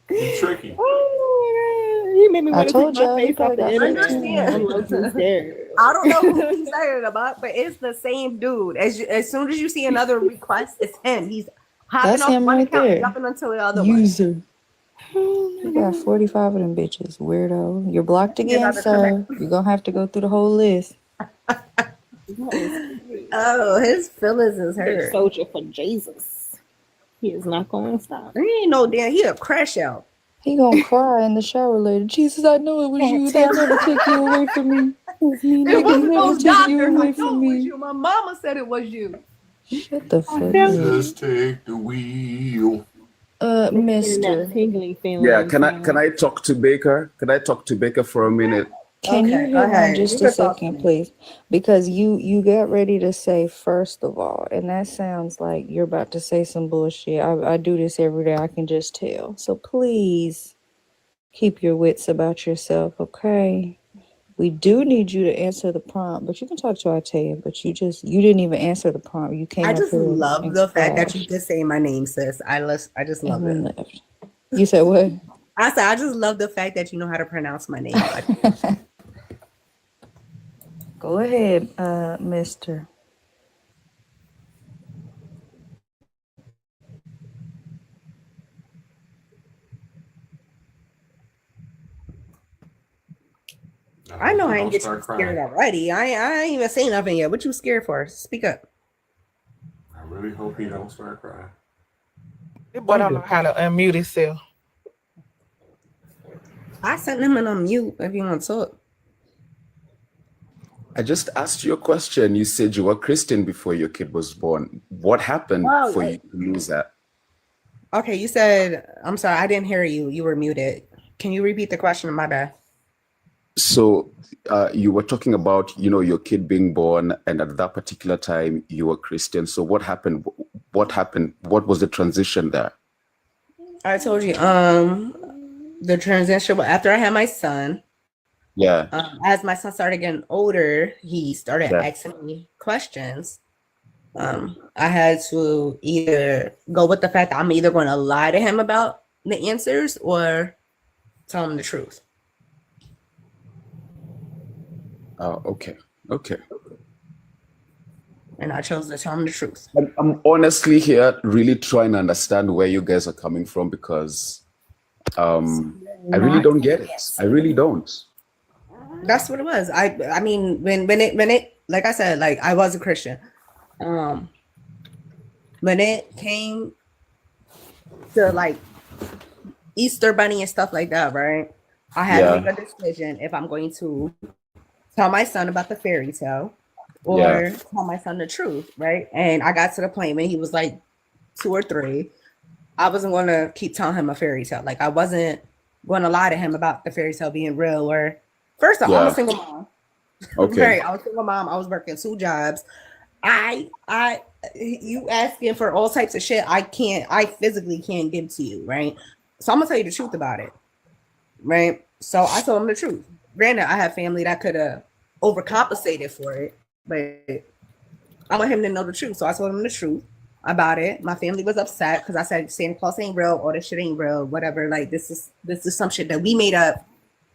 B: He's tricky.
T: Oh, you made me
F: I
T: want to take
F: told
T: my
F: y'all he
T: face off
F: probably
T: the
F: got
T: internet.
F: 15
T: I'm
F: minutes.
T: low-key scared.
O: I don't know who he's saying about, but it's the same dude. As soon as you see another request, it's him. He's hopping
F: That's
O: off
F: him
O: one
F: right
O: account and
F: there.
O: jumping onto the other one.
F: User. You got 45 of them bitches, weirdo. You're blocked
O: You're
F: again,
O: about to come back.
F: sir. You're gonna have to go through the whole list.
O: Oh, his feelings is
T: The
O: hurt.
T: soldier for Jesus. He is not going to stop.
O: He ain't no damn. He a crash out.
F: He gonna cry in the shower later. Jesus, I know it was you. They never take you away from me.
O: It
F: They
O: wasn't
F: never
O: those
F: take you
O: doctors. I
F: away
O: know it
F: from
O: was
F: me.
O: you. My mama said it was you.
F: Shut the fuck up.
B: Jesus, take the wheel.
T: Getting
F: Mister.
T: that tingling feeling.
Q: Yeah, can I talk to Baker? Can I talk to Baker for a minute?
F: Can you
O: Okay, go
F: hold on
O: ahead. You
F: just a
O: can talk to
F: second,
O: me.
F: please? Because you got ready to say first of all, and that sounds like you're about to say some bullshit. I do this every day. I can just tell. So please keep your wits about yourself, okay? We do need you to answer the prompt, but you can talk to Artea, but you didn't even answer the prompt. You came
O: I
F: up
O: just
F: here
O: love
F: and
O: the fact that you
F: crashed
O: could say my name, sis. I just love
F: and then
O: it.
F: left. You said what?
O: I said I just love the fact that you know how to pronounce my name.
F: Go ahead, Mister.
O: I know I ain't
B: Don't
O: get you
B: start
O: scared
B: crying.
O: already. I ain't even saying nothing yet. What you scared for? Speak up.
B: I really hope he don't start crying.
R: This boy don't know how to unmute himself.
O: I sent him on mute if you want to talk.
Q: I just asked you a question. You said you were Christian before your kid was born. What happened
O: Oh,
Q: for you to lose that?
O: Okay, you said, I'm sorry, I didn't hear you. You were muted. Can you repeat the question? My bad.
Q: So you were talking about, your kid being born, and at that particular time you were Christian. So what happened? What happened? What was the transition there?
O: I told you, the transition after I had my son.
Q: Yeah.
O: As my son started getting older, he started
Q: Yeah.
O: asking me questions. I had to either go with the fact that I'm either going to lie to him about the answers or tell him the truth.
Q: Oh, okay. Okay.
O: And I chose to tell him the truth.
Q: I'm honestly here really trying to understand where you guys are coming from, because I really don't get it. I really don't.
O: That's what it was. I mean, when it like I said, like I was a Christian. When it came to like Easter Bunny and stuff like that, right? I had to make a decision if I'm going to tell my son about the fairy tale or tell my son the truth, right? And I got to the point when he was like 2 or 3. I wasn't going to keep telling him a fairy tale. Like I wasn't going to lie to him about the fairy tale being real. Or first off, I'm a single mom.
Q: Okay.
O: Right, I was a single mom. I was working 2 jobs. You asking for all types of shit I physically can't give to you, right? So I'm gonna tell you the truth about it, right? So I told him the truth. Granted, I have family that could have overcompensated for it, but I want him to know the truth. So I told him the truth about it. My family was upset because I said Santa Claus ain't real, or this shit ain't real, whatever. Like this is some shit that we made up,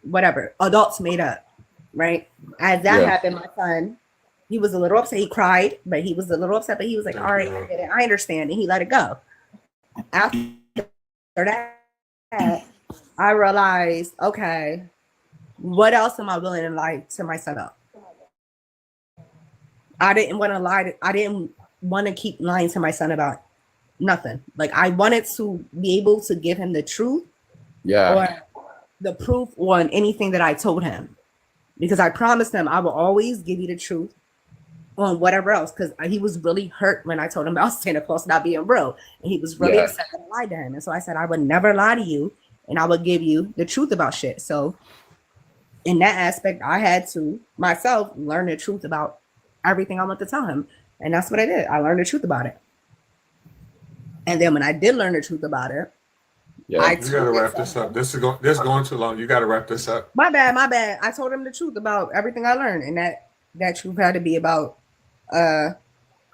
O: whatever, adults made up, right? As that happened, my son, he was a little upset. He cried, but he was a little upset. But he was like, "All right, I get it. I understand," and he let it go. After that, I realized, okay, what else am I willing to lie to my son about? I didn't want to lie. I didn't want to keep lying to my son about nothing. Like I wanted to be able to give him the truth, or the proof on anything that I told him, because I promised him I will always give you the truth on whatever else. Because he was really hurt when I told him about Santa Claus not being real, and he was really upset that I lied to him. And so I said I would never lie to you and I would give you the truth about shit. So in that aspect, I had to myself learn the truth about everything I want to tell him. And that's what I did. I learned the truth about it. And then when I did learn the truth about it,
B: Yeah, you gotta wrap this up. This is going too long. You gotta wrap this up.
O: my bad. I told him the truth about everything I learned, and that truth had to be about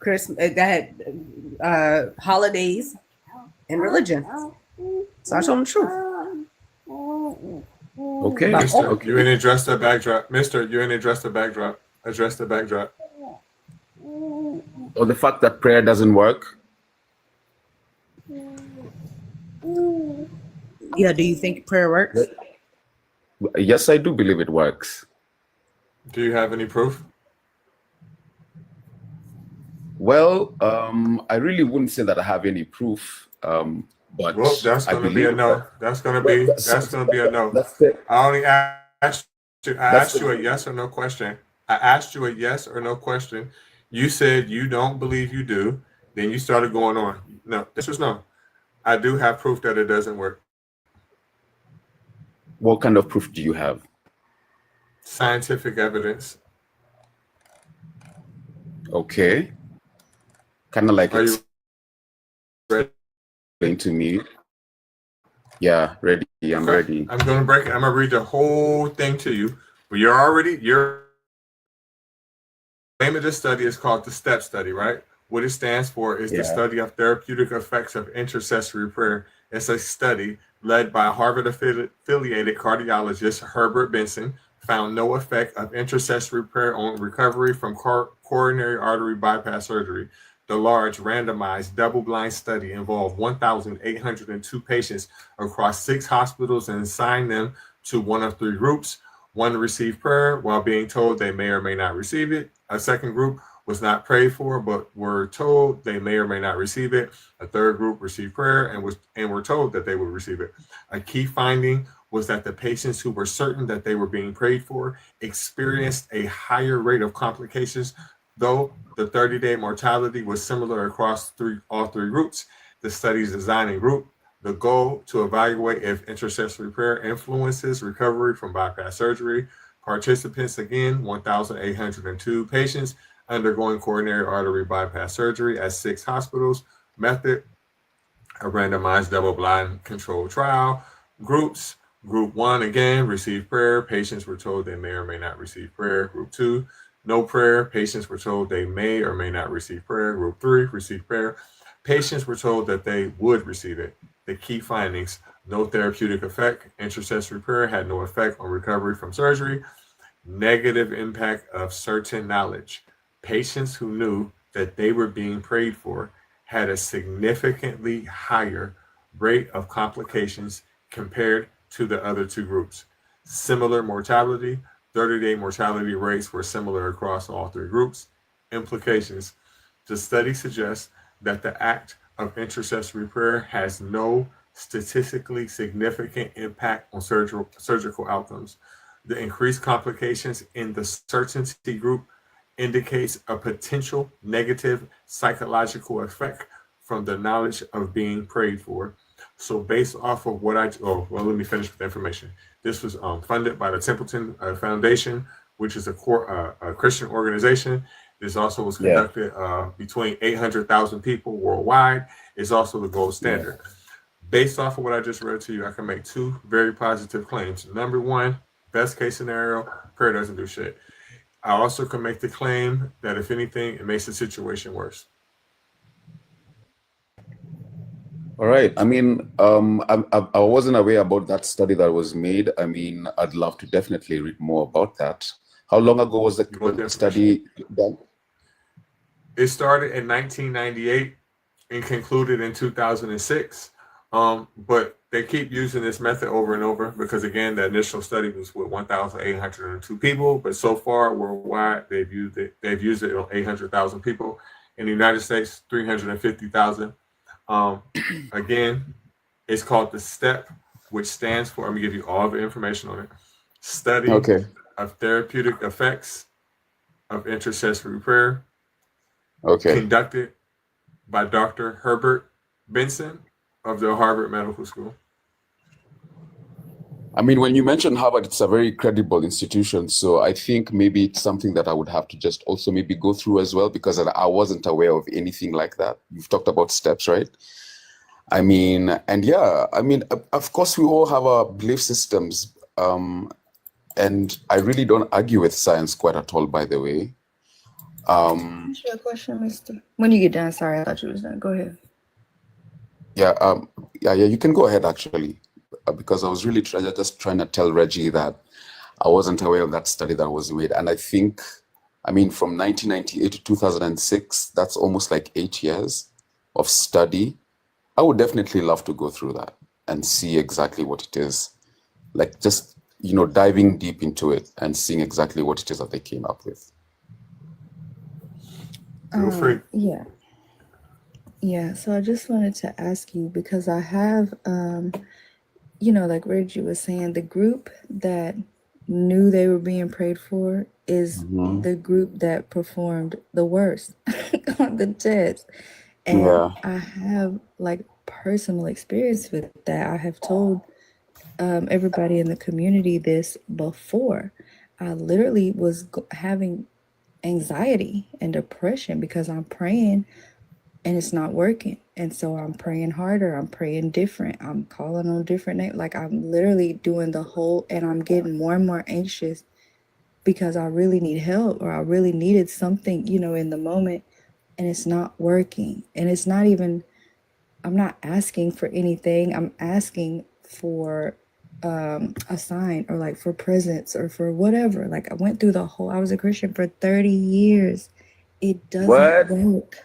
O: Christmas, holidays, and religion. So I told him the truth.
Q: Okay.
B: Mister,
Q: Okay.
B: you ain't addressed the backdrop. Mister, you ain't addressed the backdrop. Address the backdrop.
Q: Or the fact that prayer doesn't work.
O: Yeah, do you think prayer works?
Q: Yes, I do believe it works.
B: Do you have any proof?
Q: Well, I really wouldn't say that I have any proof, but
B: Well, that's
Q: I
B: gonna be
Q: believe
B: a no.
Q: that.
B: That's gonna be a no.
Q: That's it.
B: I only asked you. I
Q: That's
B: asked you a yes or no question. I asked you a yes or no question. You said you don't believe you do. Then you started going on. No, this was no. I do have proof that it doesn't work.
Q: What kind of proof do you have?
B: Scientific evidence.
Q: Okay. Kind of like
B: Are you ready?
Q: explain to me. Yeah, ready. I'm ready.
B: I'm gonna break it. I'm gonna read the whole thing to you. But your name of this study is called the STEP study, right? What it stands for is the
Q: Yeah.
B: study of therapeutic effects of intercessory prayer. It's a study led by Harvard affiliated cardiologist Herbert Benson, found no effect of intercessory prayer on recovery from coronary artery bypass surgery. The large randomized double-blind study involved 1,802 patients across 6 hospitals and assigned them to one of 3 groups. One received prayer while being told they may or may not receive it. A second group was not prayed for, but were told they may or may not receive it. A third group received prayer and were told that they would receive it. A key finding was that the patients who were certain that they were being prayed for experienced a higher rate of complications, though the 30-day mortality was similar across all three groups. The study's design and group, the goal to evaluate if intercessory prayer influences recovery from bypass surgery. Participants, again, 1,802 patients undergoing coronary artery bypass surgery at 6 hospitals. Method, a randomized double-blind controlled trial. Groups, group 1, again, received prayer. Patients were told they may or may not receive prayer. Group 2, no prayer. Patients were told they may or may not receive prayer. Group 3, received prayer. Patients were told that they would receive it. The key findings: no therapeutic effect. Intercessory prayer had no effect on recovery from surgery. Negative impact of certain knowledge. Patients who knew that they were being prayed for had a significantly higher rate of complications compared to the other 2 groups. Similar mortality, 30-day mortality rates were similar across all 3 groups. Implications: the study suggests that the act of intercessory prayer has no statistically significant impact on surgical outcomes. The increased complications in the certainty group indicates a potential negative psychological effect from the knowledge of being prayed for. So based off of what let me finish with the information. This was funded by the Templeton Foundation, which is a Christian organization. This also was conducted between 800,000 people worldwide. It's also the gold standard. Based off of what I just read to you, I can make 2 very positive claims. Number 1, best case scenario, prayer doesn't do shit. I also can make the claim that if anything, it makes the situation worse.
Q: All right. I mean, I wasn't aware about that study that was made. I mean, I'd love to definitely read more about that. How long ago was the study done?
B: It started in 1998 and concluded in 2006. But they keep using this method over and over because, again, the initial study was with 1,802 people, but so far worldwide they've used it on 800,000 people. In the United States, 350,000. Again, it's called the STEP, which stands for, I'm gonna give you all the information on it. Study of therapeutic effects of intercessory prayer. Conducted by Dr. Herbert Benson of the Harvard Medical School.
Q: I mean, when you mentioned Harvard, it's a very credible institution. So I think maybe it's something that I would have to just also maybe go through as well, because I wasn't aware of anything like that. You've talked about steps, right? I mean, and yeah, I mean, of course, we all have our belief systems. And I really don't argue with science quite at all, by the way.
F: What's your question, Mister? When you get done, sorry, I thought you was done. Go ahead.
Q: Yeah, you can go ahead actually, because I was really just trying to tell Reggie that I wasn't aware of that study that was made. And I think, I mean, from 1998 to 2006, that's almost like 8 years of study. I would definitely love to go through that and see exactly what it is. Like just, diving deep into it and seeing exactly what it is that they came up with.
B: Feel free.
F: Yeah. Yeah. So I just wanted to ask you, because I have, like Reggie was saying, the group that knew they were being prayed for is the group that performed the worst on the test. And
Q: Yeah.
F: I have like personal experience with that. I have told everybody in the community this before. I literally was having anxiety and depression because I'm praying and it's not working. And so I'm praying harder. I'm praying different. I'm calling on different names. Like I'm literally doing the whole, and I'm getting more and more anxious because I really need help, or I really needed something, in the moment, and it's not working. And it's not even, I'm not asking for anything. I'm asking for a sign, or like for presents, or for whatever. Like I went through I was a Christian for 30 years. It doesn't work.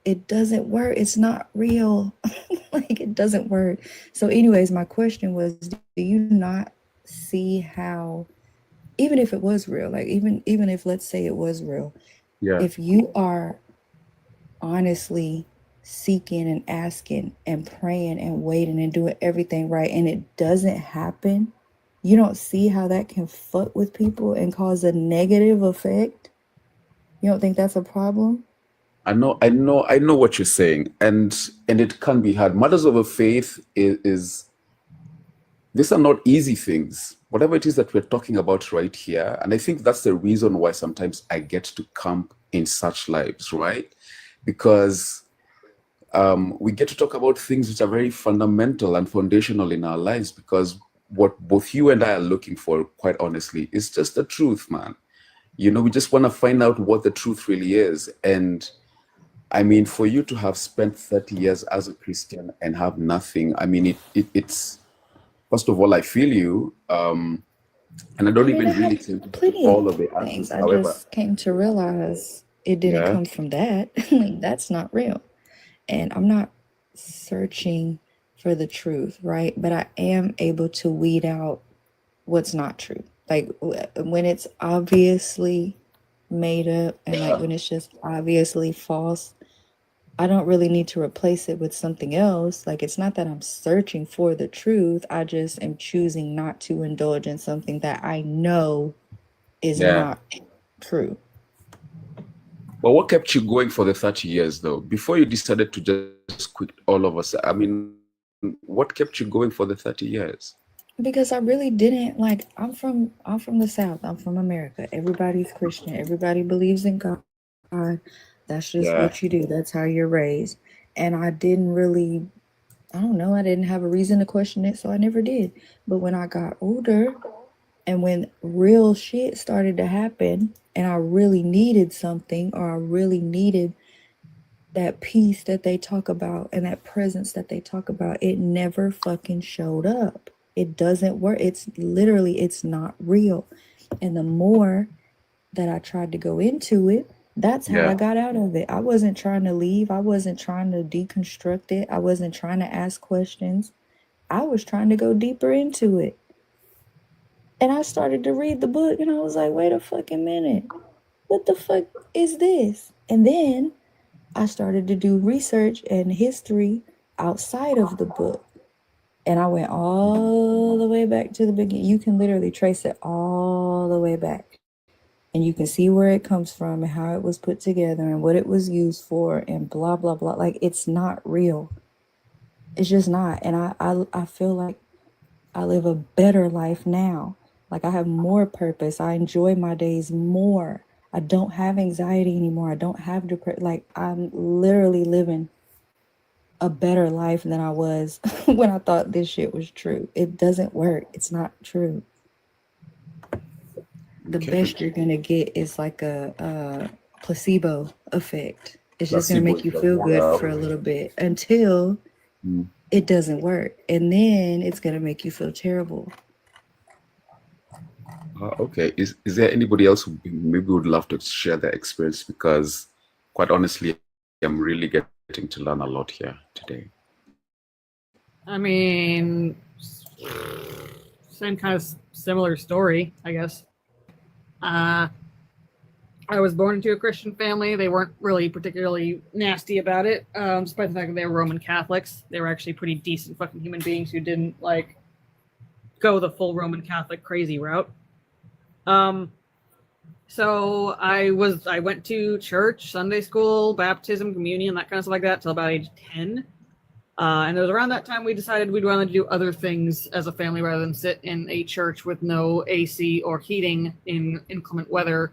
F: It doesn't work. It's not real. Like it doesn't work. So anyways, my question was, do you not see how, even if it was real, like even if, let's say it was real,
Q: Yeah.
F: if you are honestly seeking and asking and praying and waiting and doing everything right, and it doesn't happen, you don't see how that can fuck with people and cause a negative effect? You don't think that's a problem?
Q: I know what you're saying, and it can be hard. Matters of faith is these are not easy things. Whatever it is that we're talking about right here, and I think that's the reason why sometimes I get to camp in such lives, right? Because we get to talk about things which are very fundamental and foundational in our lives, because what both you and I are looking for, quite honestly, is just the truth, man. We just want to find out what the truth really is. And I mean, for you to have spent 30 years as a Christian and have nothing, I mean, it's, first of all, I feel you. And I don't even really think
F: Plenty
Q: all
F: of
Q: of the
F: things.
Q: answers.
F: I
Q: However,
F: just came to realize it didn't
Q: yeah,
F: come from that. Like that's not real. And I'm not searching for the truth, right? But I am able to weed out what's not true. Like when it's obviously made up, and like when it's just obviously false, I don't really need to replace it with something else. Like it's not that I'm searching for the truth. I just am choosing not to indulge in something that I know is
Q: yeah.
F: not true.
Q: But what kept you going for the 30 years, though, before you decided to just quit all of us? I mean, what kept you going for the 30 years?
F: Because I really didn't like. I'm from the South. I'm from America. Everybody's Christian. Everybody believes in God. That's just
Q: Yeah.
F: what you do. That's how you're raised. And I didn't really, I don't know, I didn't have a reason to question it, so I never did. But when I got older, and when real shit started to happen, and I really needed something, or I really needed that peace that they talk about and that presence that they talk about, it never fucking showed up. It doesn't work. It's literally, it's not real. And the more that I tried to go into it, that's how I got out of it. I wasn't trying to leave. I wasn't trying to deconstruct it. I wasn't trying to ask questions. I was trying to go deeper into it. And I started to read the book, and I was like, wait a fucking minute. What the fuck is this? And then I started to do research and history outside of the book. And I went all the way back to the beginning. You can literally trace it all the way back. And you can see where it comes from and how it was put together and what it was used for and blah, blah, blah. Like, it's not real. It's just not. And I feel like I live a better life now. Like I have more purpose. I enjoy my days more. I don't have anxiety anymore. I don't have depression. Like I'm literally living a better life than I was when I thought this shit was true. It doesn't work. It's not true. The best you're gonna get is like a placebo effect. It's just gonna
Q: Placebo
F: make you
Q: effect.
F: feel good
Q: Wow.
F: for a little bit until it doesn't work, and then it's gonna make you feel terrible.
Q: Okay. Is there anybody else who maybe would love to share their experience? Because quite honestly, I'm really getting to learn a lot here today.
C: I mean, same kind of similar story, I guess. I was born into a Christian family. They weren't really particularly nasty about it, despite the fact that they were Roman Catholics. They were actually pretty decent fucking human beings who didn't like go the full Roman Catholic crazy route. So I went to church, Sunday school, baptism, communion, that kind of stuff like that till about age 10. And it was around that time we decided we'd rather do other things as a family rather than sit in a church with no AC or heating in inclement weather.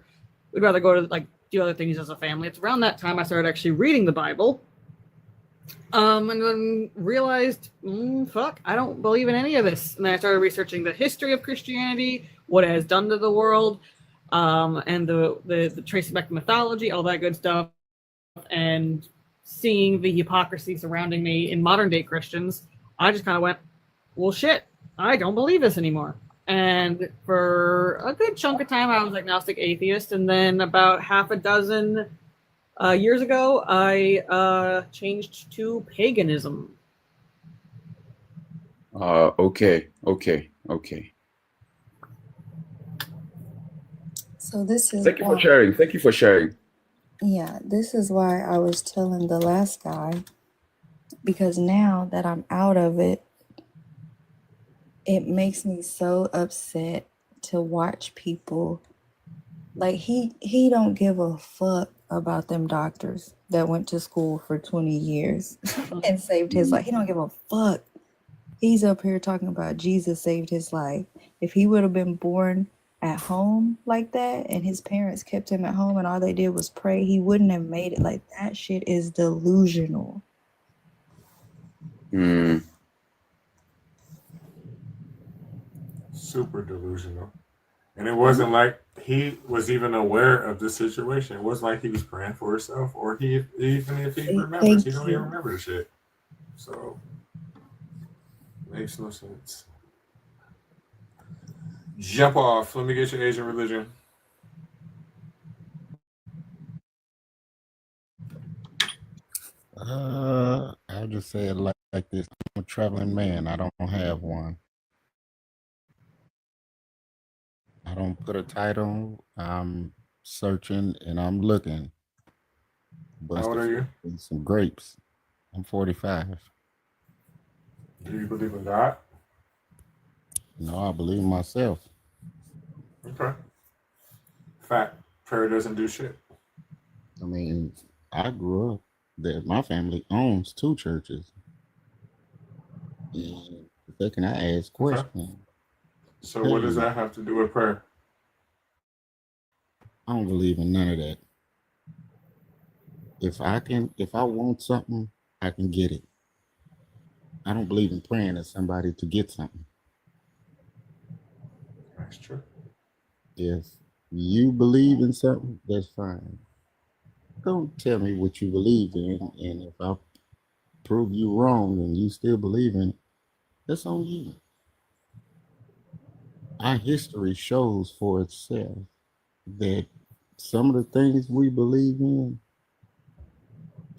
C: We'd rather go to do other things as a family. It's around that time I started actually reading the Bible. And then realized, fuck, I don't believe in any of this. And then I started researching the history of Christianity, what it has done to the world, and the tracing back to mythology, all that good stuff, and seeing the hypocrisy surrounding me in modern day Christians. I just kind of went, well, shit, I don't believe this anymore. And for a good chunk of time, I was agnostic atheist. And then about half a dozen years ago, I changed to paganism.
Q: Okay.
F: So this is
Q: Thank you for sharing. Thank you for sharing.
F: Yeah, this is why I was telling the last guy, because now that I'm out of it, it makes me so upset to watch people like he don't give a fuck about them doctors that went to school for 20 years and saved his life. He don't give a fuck. He's up here talking about Jesus saved his life. If he would have been born at home like that and his parents kept him at home and all they did was pray, he wouldn't have made it. Like that shit is delusional.
B: Super delusional. And it wasn't like he was even aware of the situation. It wasn't like he was praying for himself, or even if he remembers, he don't even remember the shit. So makes no sense. Jump off. Let me get your age and religion.
G: I'll just say it like this. I'm a traveling man. I don't have one. I don't put a title. I'm searching and I'm looking.
B: How old are you?
G: Some grapes. I'm 45.
B: Do you believe in God?
G: No, I believe in myself.
B: Okay. Fact. Prayer doesn't do shit.
G: I mean, I grew up that my family owns 2 churches. And can I ask questions?
B: So what does that have to do with prayer?
G: I don't believe in none of that. If I want something, I can get it. I don't believe in praying to somebody to get something.
B: That's true.
G: If you believe in something, that's fine. Don't tell me what you believe in, and if I prove you wrong and you still believe in it, that's on you. Our history shows for itself that some of the things we believe in,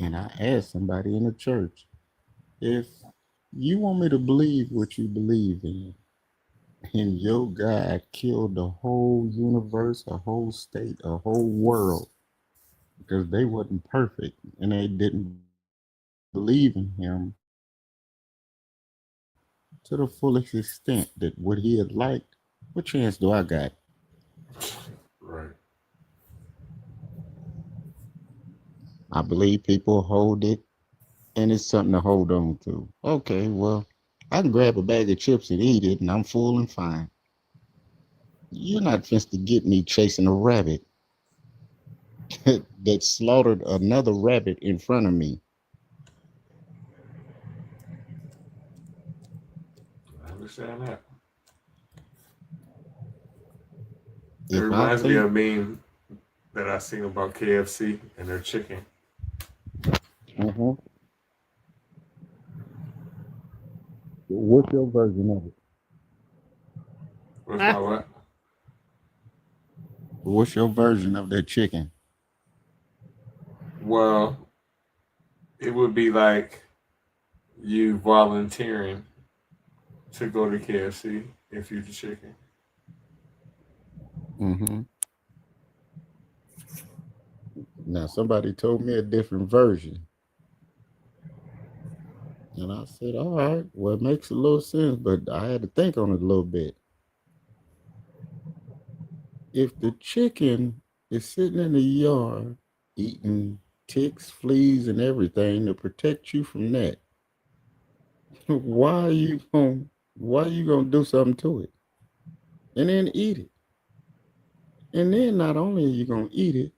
G: and I asked somebody in the church, if you want me to believe what you believe in, and your God killed the whole universe, a whole state, a whole world, because they wasn't perfect and they didn't believe in him to the fullest extent that what he had liked, what chance do I got?
B: Right.
G: I believe people hold it and it's something to hold on to. Okay, well, I can grab a bag of chips and eat it, and I'm full and fine. You're not supposed to get me chasing a rabbit that slaughtered another rabbit in front of me.
B: I understand that. It
G: If I
B: reminds me
G: think,
B: of a meme that I seen about KFC and their chicken.
G: what's your version of it?
B: What's my what?
G: What's your version of that chicken?
B: Well, it would be like you volunteering to go to KFC if you're the chicken.
G: Mm-hmm. Now, somebody told me a different version. And I said, all right, well, it makes a little sense, but I had to think on it a little bit. If the chicken is sitting in the yard eating ticks, fleas, and everything to protect you from that, why are you gonna do something to it? And then eat it. And then not only are you gonna eat it,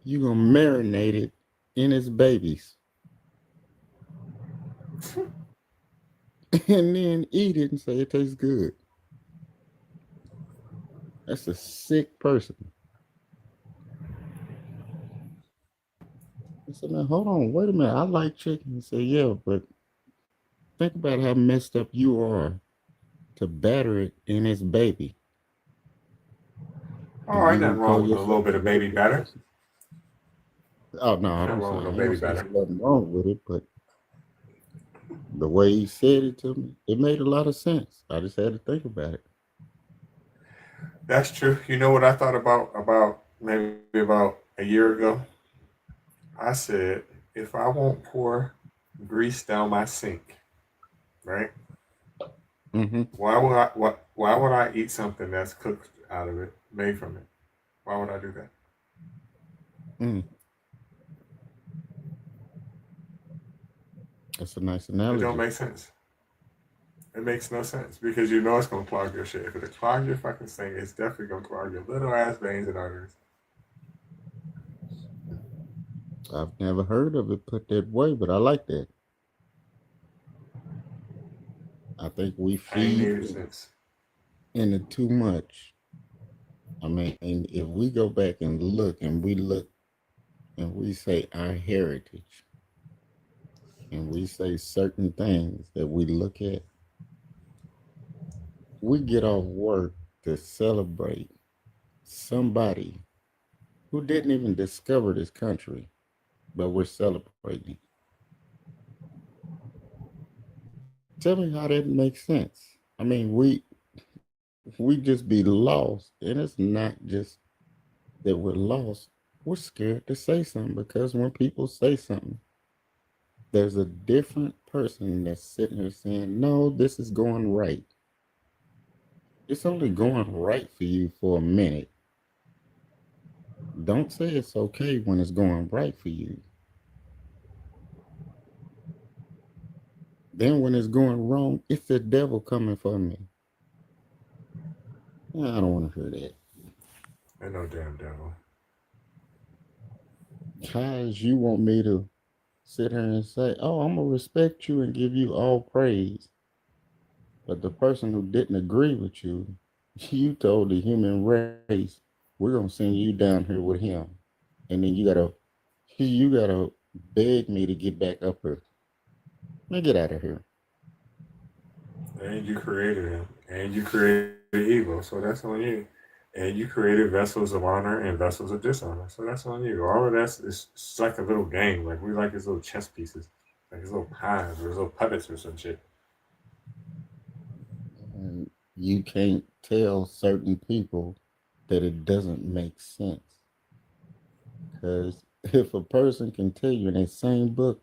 G: you're gonna marinate it in its babies. And then eat it and say it tastes good. That's a sick person. I said, man, hold on, wait a minute. I like chicken. He said, yeah, but think about how messed up you are to batter it in its baby.
B: Oh, ain't nothing wrong with a little bit of baby batter.
G: Oh no, I
B: Nothing
G: don't
B: wrong with no
G: say
B: baby
G: there's
B: batter.
G: nothing wrong with it, but the way he said it to me, it made a lot of sense. I just had to think about it.
B: That's true. You know what I thought about maybe about a year ago? I said, if I won't pour grease down my sink, right?
G: Mm-hmm.
B: Why would I eat something that's cooked out of it, made from it? Why would I do that?
G: Mm. That's a nice
B: It
G: analogy.
B: don't make sense. It makes no sense because you know it's gonna clog your shit. If it clogs your fucking sink, it's definitely gonna clog your little ass veins and arteries.
G: I've never heard of it put that way, but I like that. I think we
B: I ain't
G: feed
B: made it since.
G: into too much. I mean, and if we go back and look and we say our heritage and we say certain things that we look at, we get off work to celebrate somebody who didn't even discover this country, but we're celebrating. Tell me how that makes sense. I mean, we just be lost, and it's not just that we're lost. We're scared to say something because when people say something, there's a different person that's sitting there saying, no, this is going right. It's only going right for you for a minute. Don't say it's okay when it's going right for you. Then when it's going wrong, it's the devil coming for me. I don't want to hear that.
B: Ain't no damn devil.
G: Cause you want me to sit here and say, oh, I'm gonna respect you and give you all praise. But the person who didn't agree with you, you told the human race, we're gonna send you down here with him. And then you gotta beg me to get back up here. Man, get out of here.
B: And you created him. And you created evil. So that's on you. And you created vessels of honor and vessels of dishonor. So that's on you. All of that's it's like a little game. Like we like these little chess pieces. Like these little pies or little puppets or some shit.
G: And you can't tell certain people that it doesn't make sense. Because if a person can tell you in that same book,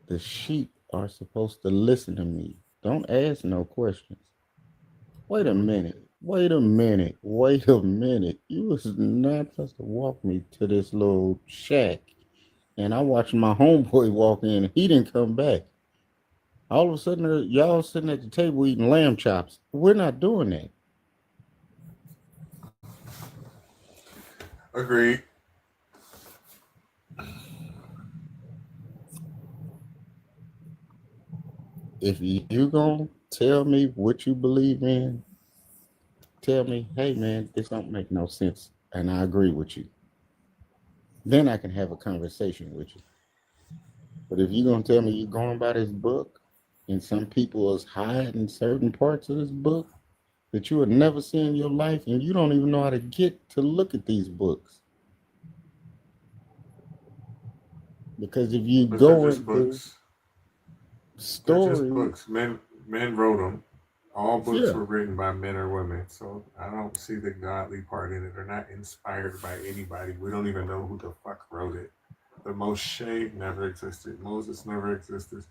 G: the sheep are supposed to listen to me. Don't ask no questions. Wait a minute. Wait a minute. Wait a minute. You was not supposed to walk me to this little shack. And I watched my homeboy walk in and he didn't come back. All of a sudden, y'all sitting at the table eating lamb chops. We're not doing that.
B: Agreed.
G: If you gonna tell me what you believe in, tell me, hey man, this don't make no sense, and I agree with you. Then I can have a conversation with you. But if you're gonna tell me you're going by this book, and some people is hiding certain parts of this book that you would never see in your life, and you don't even know how to get to look at these books. Because if you
B: But
G: go
B: they're just
G: into
B: books. They're
G: stories,
B: just books. Men wrote them. All books
G: yeah,
B: were written by men or women. So I don't see the godly part in it. They're not inspired by anybody. We don't even know who the fuck wrote it. The Moshe never existed. Moses never existed.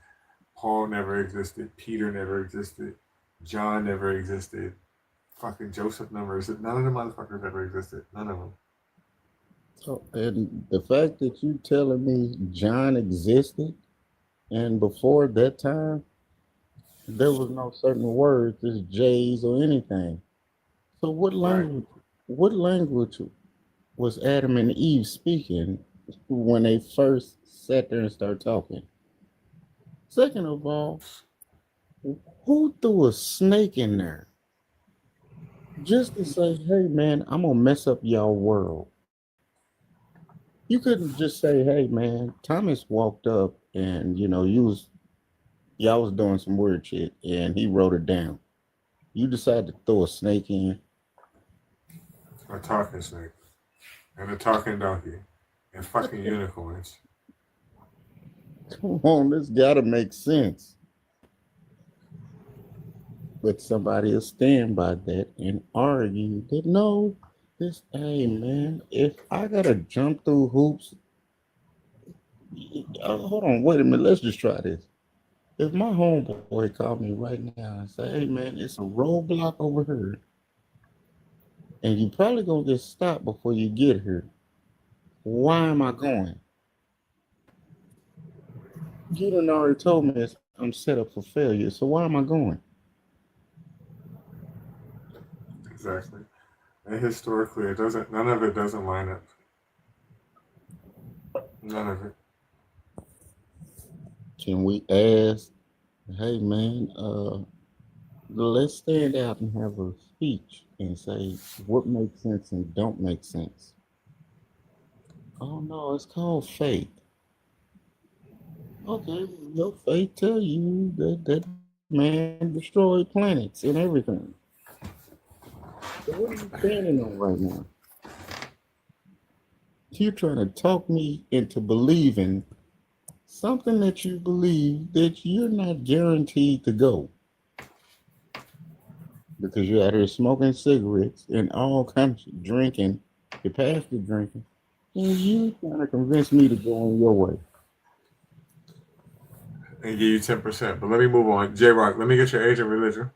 B: Paul never existed. Peter never existed. John never existed. Fucking Joseph never existed. None of the motherfuckers ever existed. None of them.
G: so, and the fact that you telling me John existed, and before that time, there was no certain words as J's or anything. So
B: Right.
G: what language was Adam and Eve speaking when they first sat there and started talking? Second of all, who threw a snake in there just to say, hey man, I'm gonna mess up y'all world? You couldn't just say, hey man, Thomas walked up and y'all was doing some weird shit and he wrote it down. You decided to throw a snake in.
B: A talking snake. And a talking donkey. And fucking unicorns.
G: Come on, this gotta make sense. But somebody will stand by that and argue that no, hey man, if I gotta jump through hoops, hold on, wait a minute, let's just try this. If my homeboy called me right now and say, hey man, it's a roadblock over here, and you probably gonna get stopped before you get here, why am I going? You done already told me I'm set up for failure, so why am I going?
B: Exactly. And historically, none of it doesn't line up. None of it.
G: Can we ask, hey man, let's stand out and have a speech and say what makes sense and don't make sense? Oh no, it's called faith. Okay, your faith tell you that man destroyed planets and everything. So what are you standing on right now? You're trying to talk me into believing something that you believe that you're not guaranteed to go. Because you're out here smoking cigarettes and all kinds of drinking. You're past the drinking. And you trying to convince me to go on your way.
B: And give you 10%. But let me move on. J-Rock, let me get your age and religion.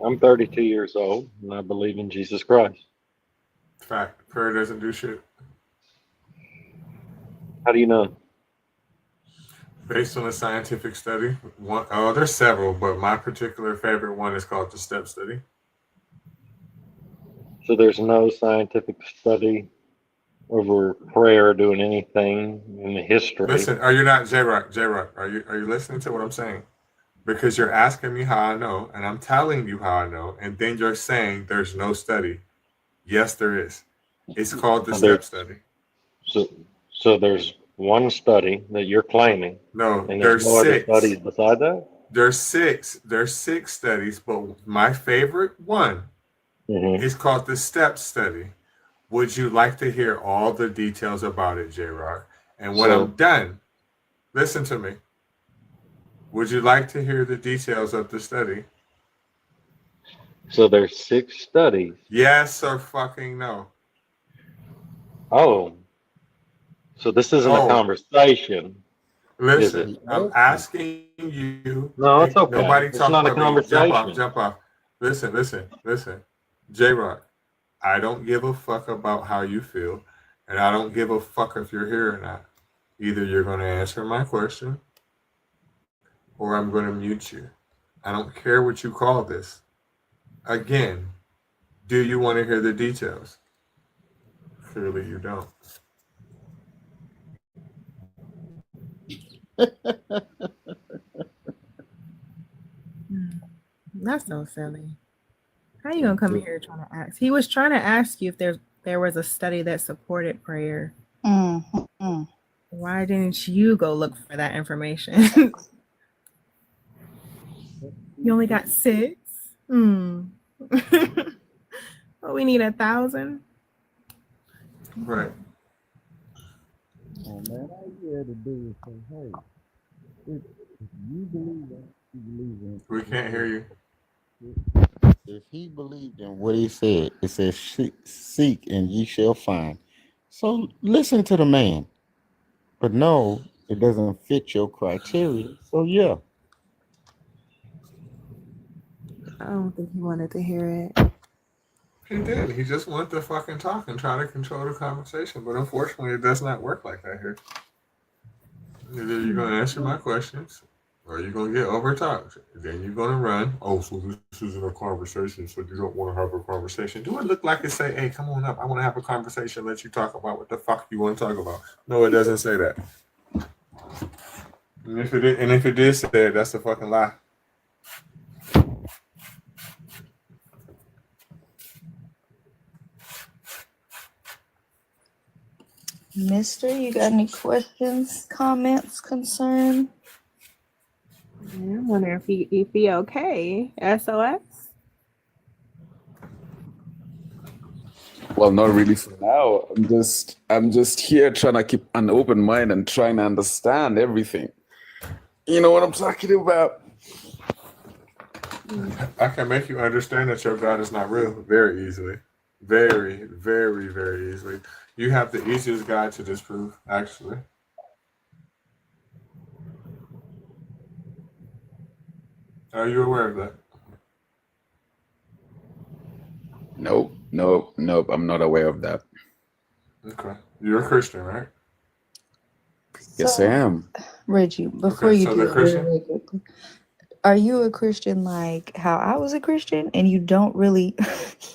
H: I'm 32 years old, and I believe in Jesus Christ.
B: Fact. Prayer doesn't do shit.
H: How do you know?
B: Based on a scientific study. There's several, but my particular favorite one is called the STEP study.
H: So there's no scientific study over prayer doing anything in the history.
B: Listen, are you not J-Rock? J-Rock, are you listening to what I'm saying? Because you're asking me how I know, and I'm telling you how I know, and then you're saying there's no study. Yes, there is. It's called the STEP study.
H: So there's one study that you're claiming.
B: No,
H: and
B: there's
H: no other
B: six
H: studies beside that.
B: There's six studies, but my favorite one is called the STEP study. Would you like to hear all the details about it, J-Rock? And when I'm done, listen to me. Would you like to hear the details of the study?
H: So there's 6 studies.
B: Yes or fucking no?
H: Oh. So this isn't a conversation.
B: Listen,
H: is it?
B: I'm asking you.
H: No, it's okay.
B: Nobody
H: It's
B: talk
H: not a
B: about me.
H: conversation.
B: Jump off. Listen. J-Rock, I don't give a fuck about how you feel, and I don't give a fuck if you're here or not. Either you're going to answer my question, or I'm going to mute you. I don't care what you call this. Again, do you want to hear the details? Clearly you don't.
T: That's so silly. How you gonna come in here trying to ask? He was trying to ask you if there was a study that supported prayer.
F: Mm-hmm.
T: Why didn't you go look for that information? You only got 6. Well, we need 1,000.
B: Right.
G: Oh man, all you had to do is say, hey, if you believe that, you believe in.
B: We can't hear you.
G: If he believed in what he said, it says, seek and ye shall find. So listen to the man. But no, it doesn't fit your criteria. So yeah.
T: I don't think he wanted to hear it.
B: He did. He just wanted to fucking talk and try to control the conversation. But unfortunately, it does not work like that here. Either you're going to answer my questions or you're going to get over-talked. Then you're going to run. Oh, so this isn't a conversation, so you don't want to have a conversation. Do it look like it say, hey, come on up. I want to have a conversation. Let you talk about what the fuck you want to talk about. No, it doesn't say that. And if it did say that, that's a fucking lie.
F: Mister, you got any questions, comments, concern?
T: Yeah, I wonder if he okay. SOS.
Q: Well, not really for now. I'm just here trying to keep an open mind and trying to understand everything. You know what I'm talking about?
B: I can make you understand that your God is not real very easily. Very, very, very easily. You have the easiest God to disprove, actually. Are you aware of that?
Q: Nope. I'm not aware of that.
B: Okay. You're a Christian, right?
Q: Yes, I am.
F: Reggie, before
B: Okay,
F: you
B: so
F: do
B: the
F: that,
B: Christian?
F: really quickly, are you a Christian like how I was a Christian and you don't really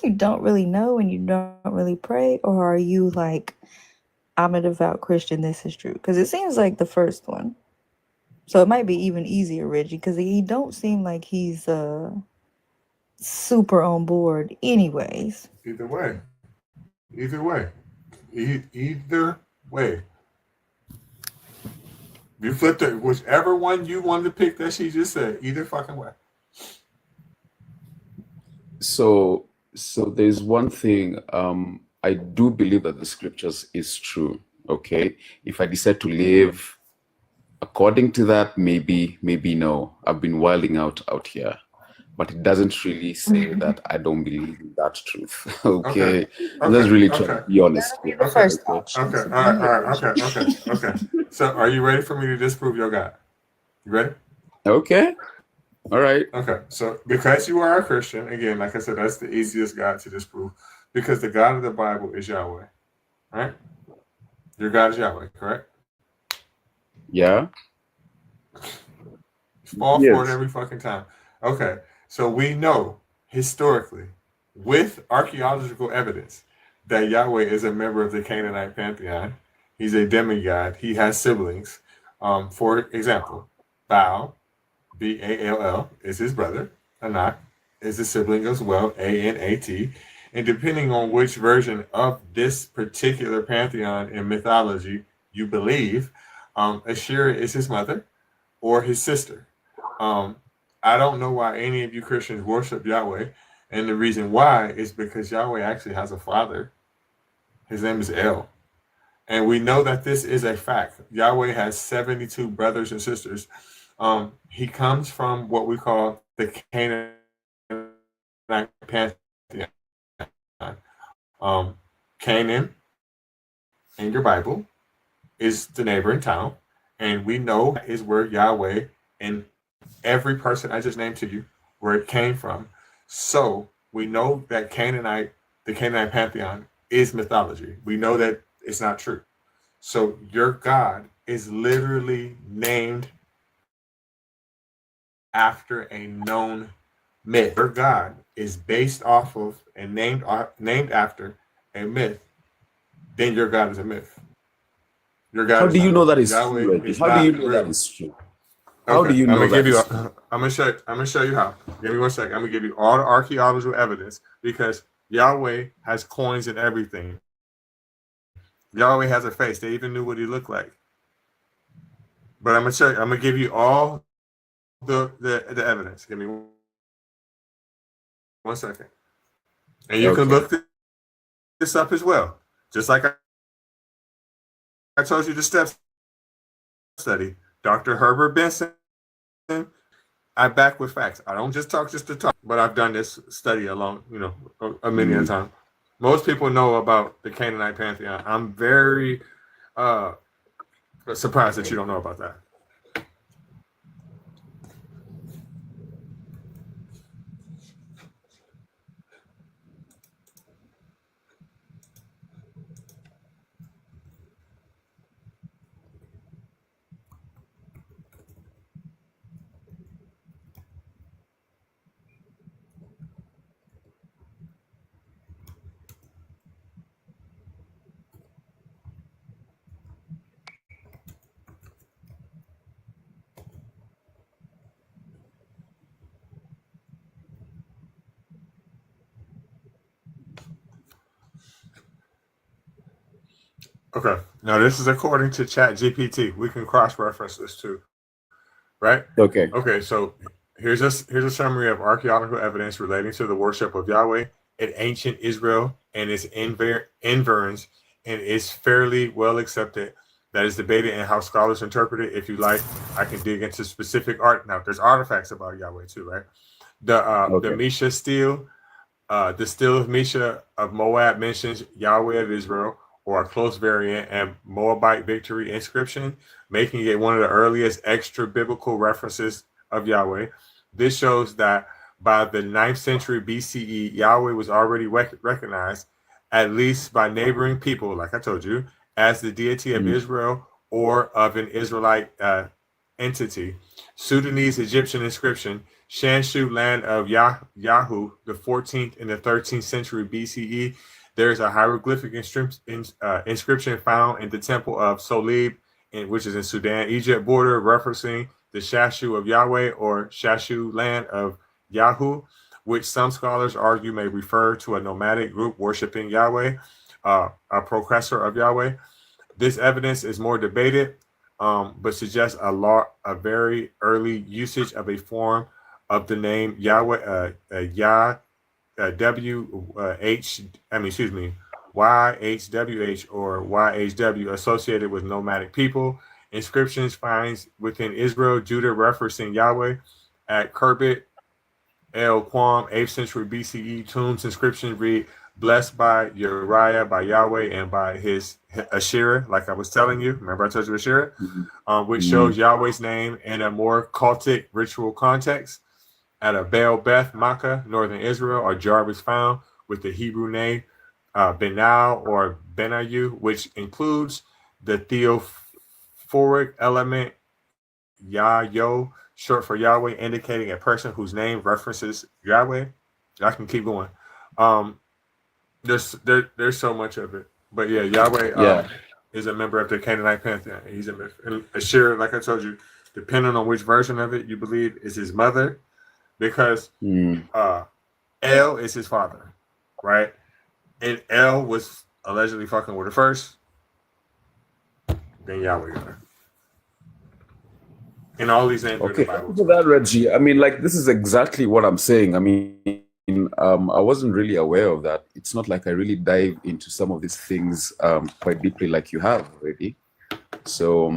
F: know and you don't really pray, or are you like I'm a devout Christian, this is true? Because it seems like the first one. So it might be even easier, Reggie, because he don't seem like he's super on board anyways.
B: Either way. Either way. Either way. You flipped it, whichever one you wanted to pick that she just said, either fucking way.
Q: So there's one thing. I do believe that the scriptures is true. Okay. If I decide to live according to that, maybe no. I've been wilding out here. But it doesn't really say that I don't believe in that truth. Okay. I'm just really trying to be honest.
B: Okay. All right. Okay. So are you ready for me to disprove your God? You ready?
Q: Okay. All right.
B: Okay. So because you are a Christian, again, like I said, that's the easiest God to disprove. Because the God of the Bible is Yahweh. Right? Your God is Yahweh, correct?
Q: Yeah.
B: Fall for it every fucking time. Okay. So we know historically, with archaeological evidence, that Yahweh is a member of the Canaanite pantheon. He's a demigod. He has siblings. For example, Baal, B-A-L-L, is his brother. Anak is a sibling as well, A-N-A-T. And depending on which version of this particular pantheon in mythology you believe, Asherah is his mother or his sister. I don't know why any of you Christians worship Yahweh. And the reason why is because Yahweh actually has a father. His name is El. And we know that this is a fact. Yahweh has 72 brothers and sisters. He comes from what we call the Canaanite pantheon. Canaan, in your Bible, is the neighboring town. And we know is where Yahweh and every person I just named to you, where it came from. So we know that the Canaanite pantheon is mythology. We know that it's not true. So your God is literally named after a known myth. Your God is based off of and named after a myth, then your God is a myth. Your God
Q: How
B: is
Q: do you
B: not
Q: know
B: real.
Q: that is
B: Yahweh
Q: true, Reggie?
B: is
Q: How do
B: not
Q: you know
B: real.
Q: that is true? How do
B: Okay,
Q: you
B: I'm
Q: know
B: gonna
Q: that
B: give you.
Q: is true?
B: I'm gonna show you how. Give me 1 second. I'm gonna give you all the archaeological evidence because Yahweh has coins and everything. Yahweh has a face. They even knew what he looked like. But I'm gonna show you. I'm gonna give you all the evidence. Give me 1 second, and you can
Q: Okay.
B: look this up as well. Just like I told you, the steps study. Dr. Herbert Benson. I back with facts. I don't just talk to talk, but I've done this study along, a many a time. Most people know about the Canaanite pantheon. I'm very surprised that you don't know about that. Okay. Now this is according to ChatGPT. We can cross-reference this too, right?
Q: Okay.
B: Okay. So here's a summary of archaeological evidence relating to the worship of Yahweh in ancient Israel and its environs, and it's fairly well accepted. That is debated and how scholars interpret it. If you like, I can dig into specific art. Now, there's artifacts about Yahweh too, right? The Mesha stele, the stele of Mesha of Moab mentions Yahweh of Israel, or a close variant, and Moabite victory inscription, making it one of the earliest extra biblical references of Yahweh. This shows that by the 9th century BCE, Yahweh was already recognized, at least by neighboring people, like I told you, as the deity of Israel or of an Israelite entity. Sudanese Egyptian inscription, Shanshu, land of Yahu, the 14th and the 13th century BCE. There's a hieroglyphic inscription found in the temple of Solib, which is in Sudan, Egypt border, referencing the Shashu of Yahweh or Shashu, land of Yahu, which some scholars argue may refer to a nomadic group worshiping Yahweh, a processor of Yahweh. This evidence is more debated, but suggests a very early usage of a form of the name Yahweh, YHWH or YHW associated with nomadic people. Inscriptions finds within Israel, Judah referencing Yahweh at Kerbet El Quam, 8th century BCE. Tombs inscription read, blessed by Uriah, by Yahweh, and by his Asherah, like I was telling you. Remember I told you Asherah? Which shows Yahweh's name in a more cultic ritual context. At a Baal Beth Makkah, northern Israel, a jar was found with the Hebrew name Benal or Benayu, which includes the theophoric element Yah-Yo, short for Yahweh, indicating a person whose name references Yahweh. I can keep going. There's so much of it, but yeah, Yahweh is a member of the Canaanite pantheon. He's a myth. And Asherah, like I told you, depending on which version of it you believe, is his mother, because El is his father, right? And El was allegedly fucking with her first, then Yahweh got her. And all these names are in the
Q: Okay,
B: Bible.
Q: thank you for that, Reggie. I mean, like, this is exactly what I'm saying. I mean, I wasn't really aware of that. It's not like I really dive into some of these things quite deeply like you have already. So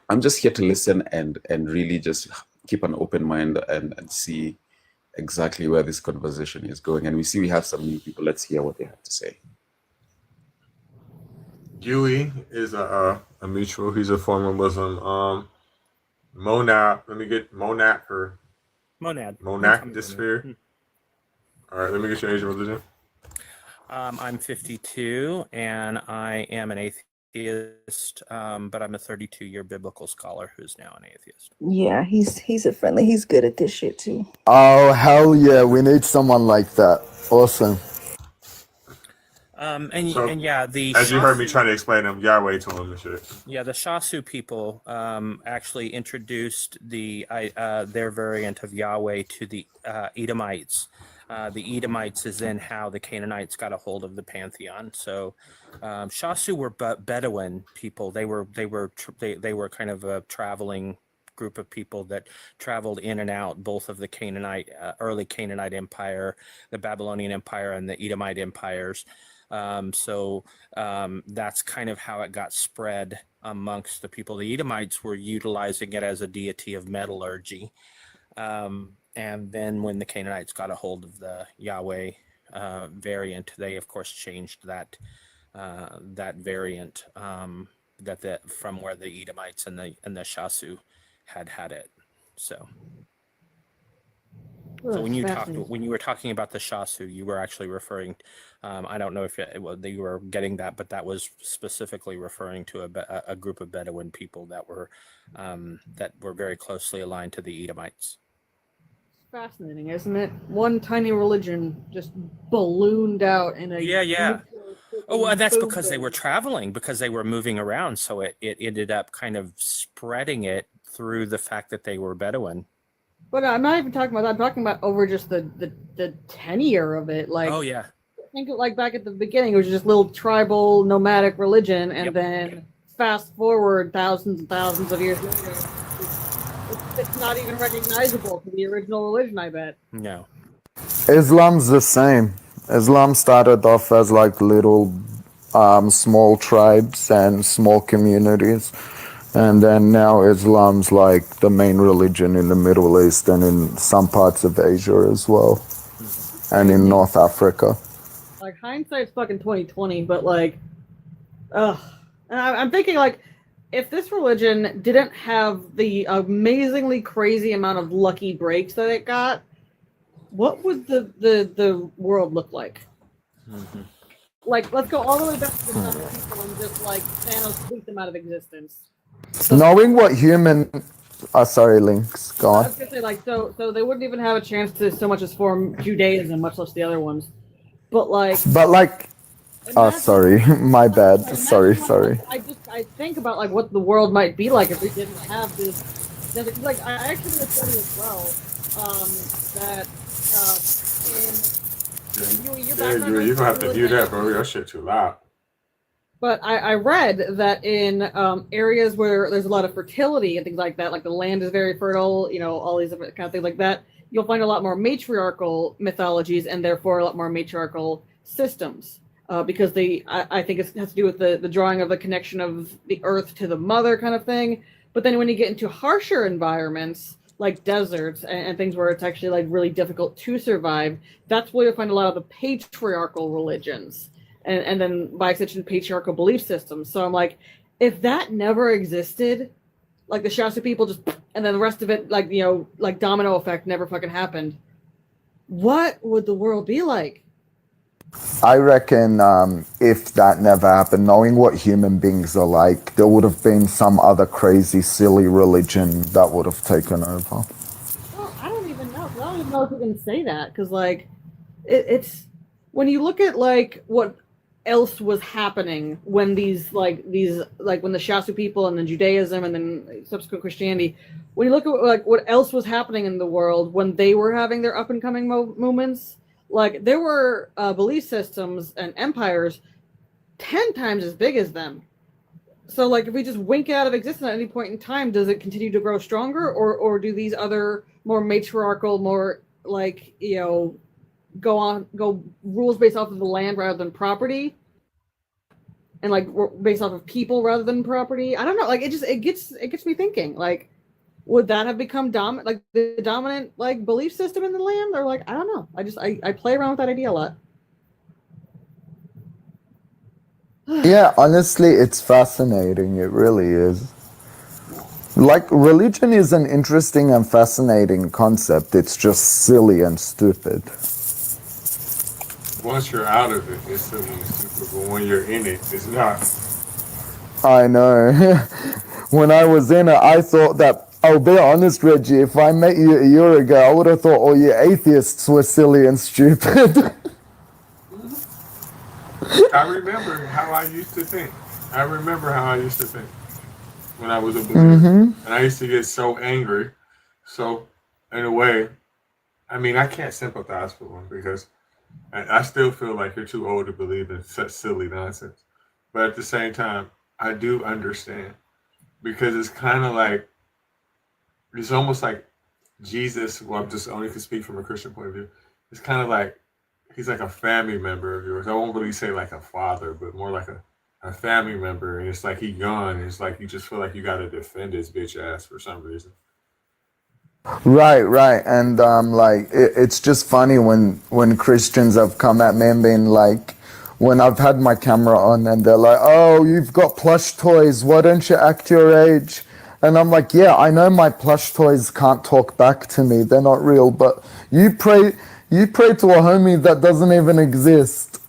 Q: I'm just here to listen and really just keep an open mind and see exactly where this conversation is going. And we have some new people. Let's hear what they have to say.
B: Yui is a mutual. He's a former Muslim. Monad. Let me get Monad or
D: Monad.
B: Monad sphere. All right, let me get your age and religion.
D: I'm 52 and I am an atheist. atheist, but I'm a 32-year biblical scholar who's now an atheist.
F: Yeah, he's a friendly. He's good at this shit too.
E: Oh, hell yeah. We need someone like that. Awesome.
D: And yeah, the
B: as you heard me
D: Shasu-
B: trying to explain them Yahweh to him and shit.
D: Yeah, the Shasu people actually introduced their variant of Yahweh to the Edomites. The Edomites is then how the Canaanites got a hold of the pantheon. So Shasu were Bedouin people. They were kind of a traveling group of people that traveled in and out both of the early Canaanite Empire, the Babylonian Empire, and the Edomite empires. So that's kind of how it got spread amongst the people. The Edomites were utilizing it as a deity of metallurgy. And then when the Canaanites got a hold of the Yahweh variant, they of course changed that variant from where the Edomites and the Shasu had it. So when you were talking about the Shasu, you were actually referring. I don't know if you were getting that, but that was specifically referring to a group of Bedouin people that were very closely aligned to the Edomites.
C: Fascinating, isn't it? One tiny religion just ballooned out in a
D: Yeah. Oh, well, that's because they were traveling, because they were moving around. So it ended up kind of spreading it through the fact that they were Bedouin.
C: But I'm not even talking about that. I'm talking about over just the tenure of it. Like,
D: oh yeah,
C: think of like back at the beginning, it was just little tribal nomadic religion, and then fast forward thousands and thousands of years later, it's not even recognizable to the original religion, I bet.
D: No.
E: Islam's the same. Islam started off as like little small tribes and small communities. And then now Islam's like the main religion in the Middle East and in some parts of Asia as well. And in North Africa.
C: Like, hindsight's fucking 2020, but like, and I'm thinking like, if this religion didn't have the amazingly crazy amount of lucky breaks that it got, what would the world look like?
D: Mm-hmm.
C: Like, let's go all the way back to the number of people and just like Thanos tweet them out of existence.
E: Knowing what human... sorry, Lynx, go
C: I
E: on.
C: was gonna say, like, so they wouldn't even have a chance to so much as form Judaism, much less the other ones. But like,
E: oh, sorry, my bad. Sorry.
C: I think about like what the world might be like if we didn't have this. Like, I actually did a study as well. That
B: You're gonna have to view that, bro. Your shit too loud.
C: But I read that in areas where there's a lot of fertility and things like that, like the land is very fertile, all these different kind of things like that, you'll find a lot more matriarchal mythologies and therefore a lot more matriarchal systems. Because I think it has to do with the drawing of the connection of the earth to the mother kind of thing. But then when you get into harsher environments, like deserts and things where it's actually like really difficult to survive, that's where you'll find a lot of the patriarchal religions. And then by extension, patriarchal belief systems. So I'm like, if that never existed, like the Shasu people just, and then the rest of it, like, like domino effect never fucking happened, what would the world be like?
E: I reckon if that never happened, knowing what human beings are like, there would have been some other crazy, silly religion that would have taken over.
C: Well, I don't even know. I don't even know if we can say that, because like, it's when you look at like what else was happening when when the Shasu people and then Judaism and then subsequent Christianity, when you look at like what else was happening in the world when they were having their up and coming movements, like there were belief systems and empires 10 times as big as them. So like if we just wink out of existence at any point in time, does it continue to grow stronger, or do these other more matriarchal, more like go rules based off of the land rather than property, and like based off of people rather than property? I don't know. Like it gets me thinking. Like, would that have become the dominant like belief system in the land? Or like, I don't know. I play around with that idea a lot.
E: Yeah, honestly, it's fascinating. It really is. Like, religion is an interesting and fascinating concept. It's just silly and stupid.
B: Once you're out of it, it's silly and stupid. But when you're in it, it's not.
E: I know. When I was in it, I thought that, I'll be honest, Reggie, if I met you a year ago, I would have thought all you atheists were silly and stupid.
B: I remember how I used to think. When I was a believer. And I used to get so angry. So, in a way, I mean, I can't sympathize for them because I still feel like you're too old to believe in such silly nonsense. But at the same time, I do understand because it's kind of like, it's almost like Jesus, well, I'm just only can speak from a Christian point of view. It's kind of like, he's like a family member of yours. I won't really say like a father, but more like a family member. And it's like he gone. It's like you just feel like you got to defend his bitch ass for some reason.
E: Right. And like it's just funny when Christians have come at me and been like, when I've had my camera on and they're like, oh, you've got plush toys, why don't you act your age? And I'm like, yeah, I know my plush toys can't talk back to me, they're not real, but you pray to a homie that doesn't even exist.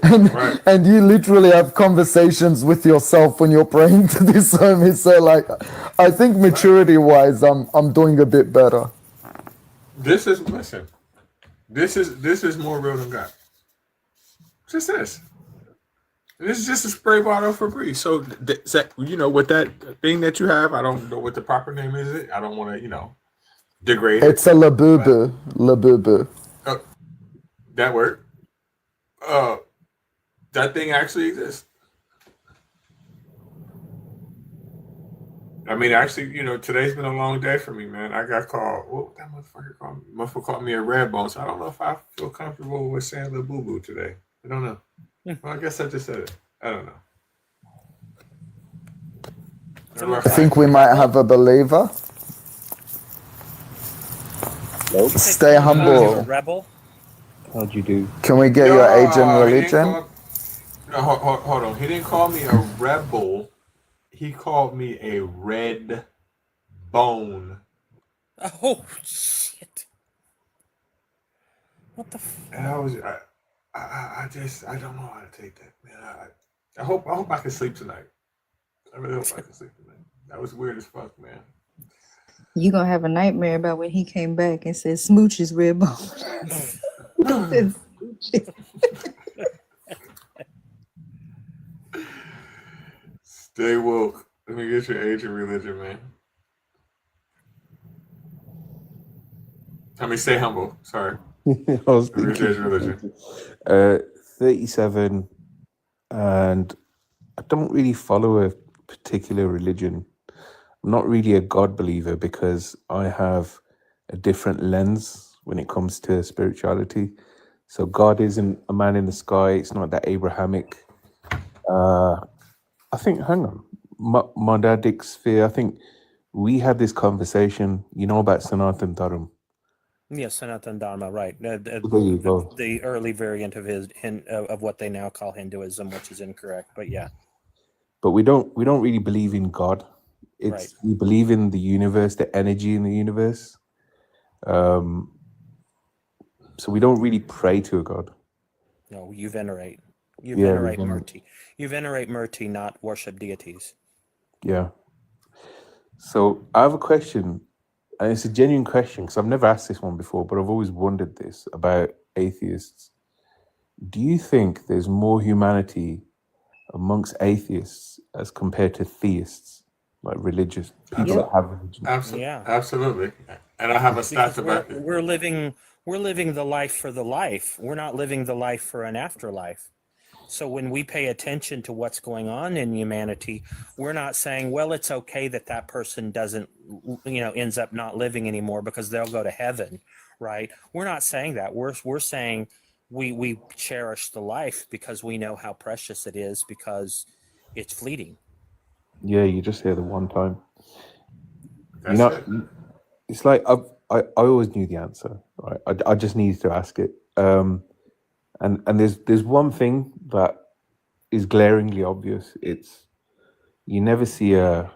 E: and you literally have conversations with yourself when you're praying to this homie. So like, I think maturity wise, I'm doing a bit better.
B: This is more real than God. Just this. This is just a spray bottle for free. So, you know, with that thing that you have, I don't know what the proper name is. I don't want to, you know, degrade it.
E: It's a Labubu.
B: That word. That thing actually exists. I mean, actually, you know, today's been a long day for me, man. I got called. What that motherfucker called me? Motherfucker called me a red bone. So I don't know if I feel comfortable with saying Labubu today. I don't know. Well, I guess I just said it. I don't know.
E: I think we might have a believer.
J: Nope.
E: Stay humble.
J: Rebel. How'd you do?
E: Can we get your age and religion?
B: Hold on. He didn't call me a rebel. He called me a red bone.
D: Oh shit! What the?
B: And I don't know how to take that, man. I hope I can sleep tonight. I really hope I can sleep tonight. That was weird as fuck, man.
F: You gonna have a nightmare about when he came back and said Smooch is red bone.
B: Stay woke. Let me get your age and religion, man. I mean, stay humble. Sorry.
J: I was
B: Let me get your age and religion.
J: 37, and I don't really follow a particular religion. I'm not really a God believer because I have a different lens when it comes to spirituality. So God isn't a man in the sky. It's not that Abrahamic. I think, hang on, monadic sphere. I think we had this conversation, you know, about Sanatan Dharma.
D: Yes, Sanatan Dharma, right?
J: There you go.
D: The early variant of of what they now call Hinduism, which is incorrect, but yeah.
J: But we don't really believe in God. We believe in the universe, the energy in the universe. So we don't really pray to a God.
D: No, you venerate. You
J: Yeah, we
D: venerate
J: venerate.
D: Murti. You venerate Murti, not worship deities.
J: Yeah. So I have a question, and it's a genuine question because I've never asked this one before, but I've always wondered this about atheists. Do you think there's more humanity amongst atheists as compared to theists, like religious people that have religion?
B: Absolutely. And I have a stat about it.
D: We're living the life for the life. We're not living the life for an afterlife. So when we pay attention to what's going on in humanity, we're not saying, well, it's okay that person doesn't, ends up not living anymore because they'll go to heaven, right? We're not saying that. We're saying we cherish the life because we know how precious it is because it's fleeting.
J: Yeah, you just hear the one time.
B: That's it.
J: It's like I always knew the answer. Right? I just needed to ask it. And there's one thing that is glaringly obvious. It's you never see a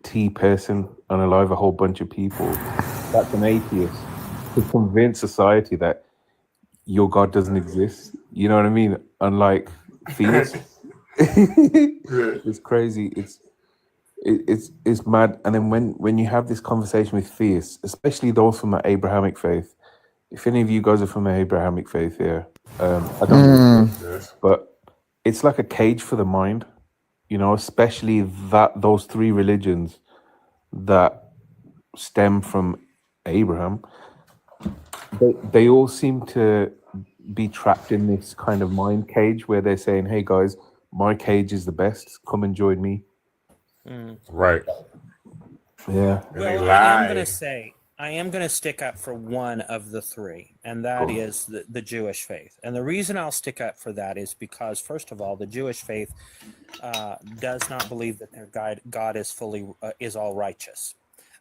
J: T person unalive a whole bunch of people. That's an atheist to convince society that your God doesn't exist. You know what I mean? Unlike theists. It's crazy. It's mad. And then when you have this conversation with theists, especially those from the Abrahamic faith, if any of you guys are from the Abrahamic faith here, I don't know, but it's like a cage for the mind, you know, especially those three religions that stem from Abraham. They all seem to be trapped in this kind of mind cage where they're saying, hey guys, my cage is the best, come and join me.
B: Right.
J: Yeah.
D: Well, I am going to stick up for one of the three, and that is the Jewish faith. And the reason I'll stick up for that is because, first of all, the Jewish faith does not believe that their God is is all righteous.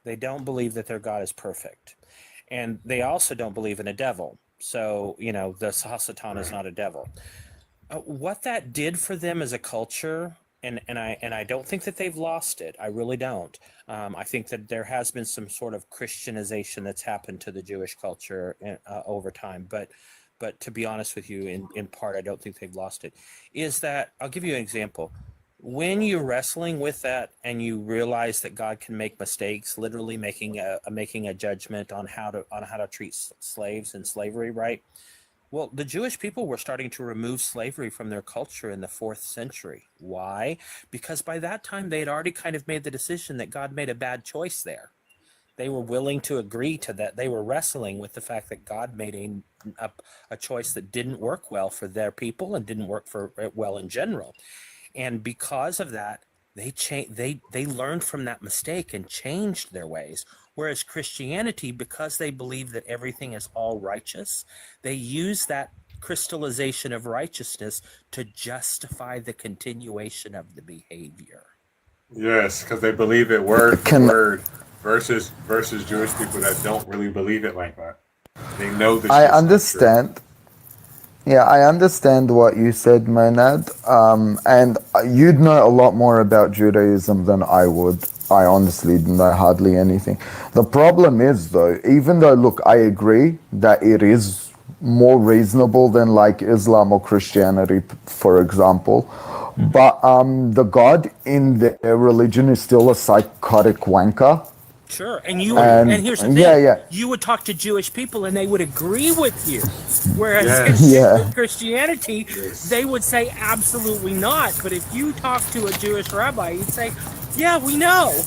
D: They don't believe that their God is perfect, and they also don't believe in a devil. So, you know, the Satan is not a devil. What that did for them as a culture, and I don't think that they've lost it. I really don't. I think that there has been some sort of Christianization that's happened to the Jewish culture over time. But to be honest with you, in part, I don't think they've lost it. Is that, I'll give you an example. When you're wrestling with that and you realize that God can make mistakes, literally making a judgment on how to treat slaves and slavery, right? Well, the Jewish people were starting to remove slavery from their culture in the 4th century. Why? Because by that time, they had already kind of made the decision that God made a bad choice there. They were willing to agree to that. They were wrestling with the fact that God made a choice that didn't work well for their people and didn't work well in general. And because of that, they learned from that mistake and changed their ways. Whereas Christianity, because they believe that everything is all righteous, they use that crystallization of righteousness to justify the continuation of the behavior.
B: Yes, because they believe it word for word versus Jewish people that don't really believe it like that. They know the
E: I understand. Yeah, I understand what you said, Monad. And you'd know a lot more about Judaism than I would. I honestly know hardly anything. The problem is, though, even though, look, I agree that it is more reasonable than like Islam or Christianity, for example, but the God in their religion is still a psychotic wanker.
D: Sure, and here's the thing.
E: Yeah.
D: You would talk to Jewish people and they would agree with you. Whereas
E: Yes.
D: in Christianity, they would say absolutely not. But if you talk to a Jewish rabbi, you'd say, yeah, we know.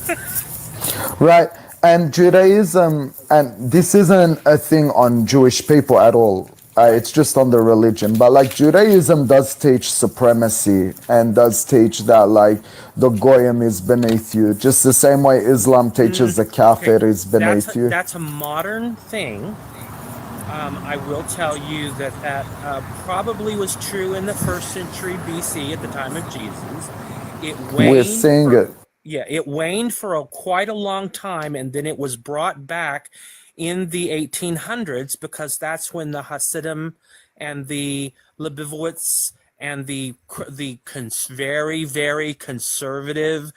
E: Right. And Judaism, and this isn't a thing on Jewish people at all. It's just on the religion. But like Judaism does teach supremacy and does teach that like the goyim is beneath you, just the same way Islam teaches the kafir is beneath you.
D: That's a modern thing. I will tell you that probably was true in the 1st century BC at the time of Jesus.
E: We're seeing it.
D: Yeah, it waned for quite a long time, and then it was brought back in the 1800s because that's when the Hasidim and the Lebovitz and the very, very conservative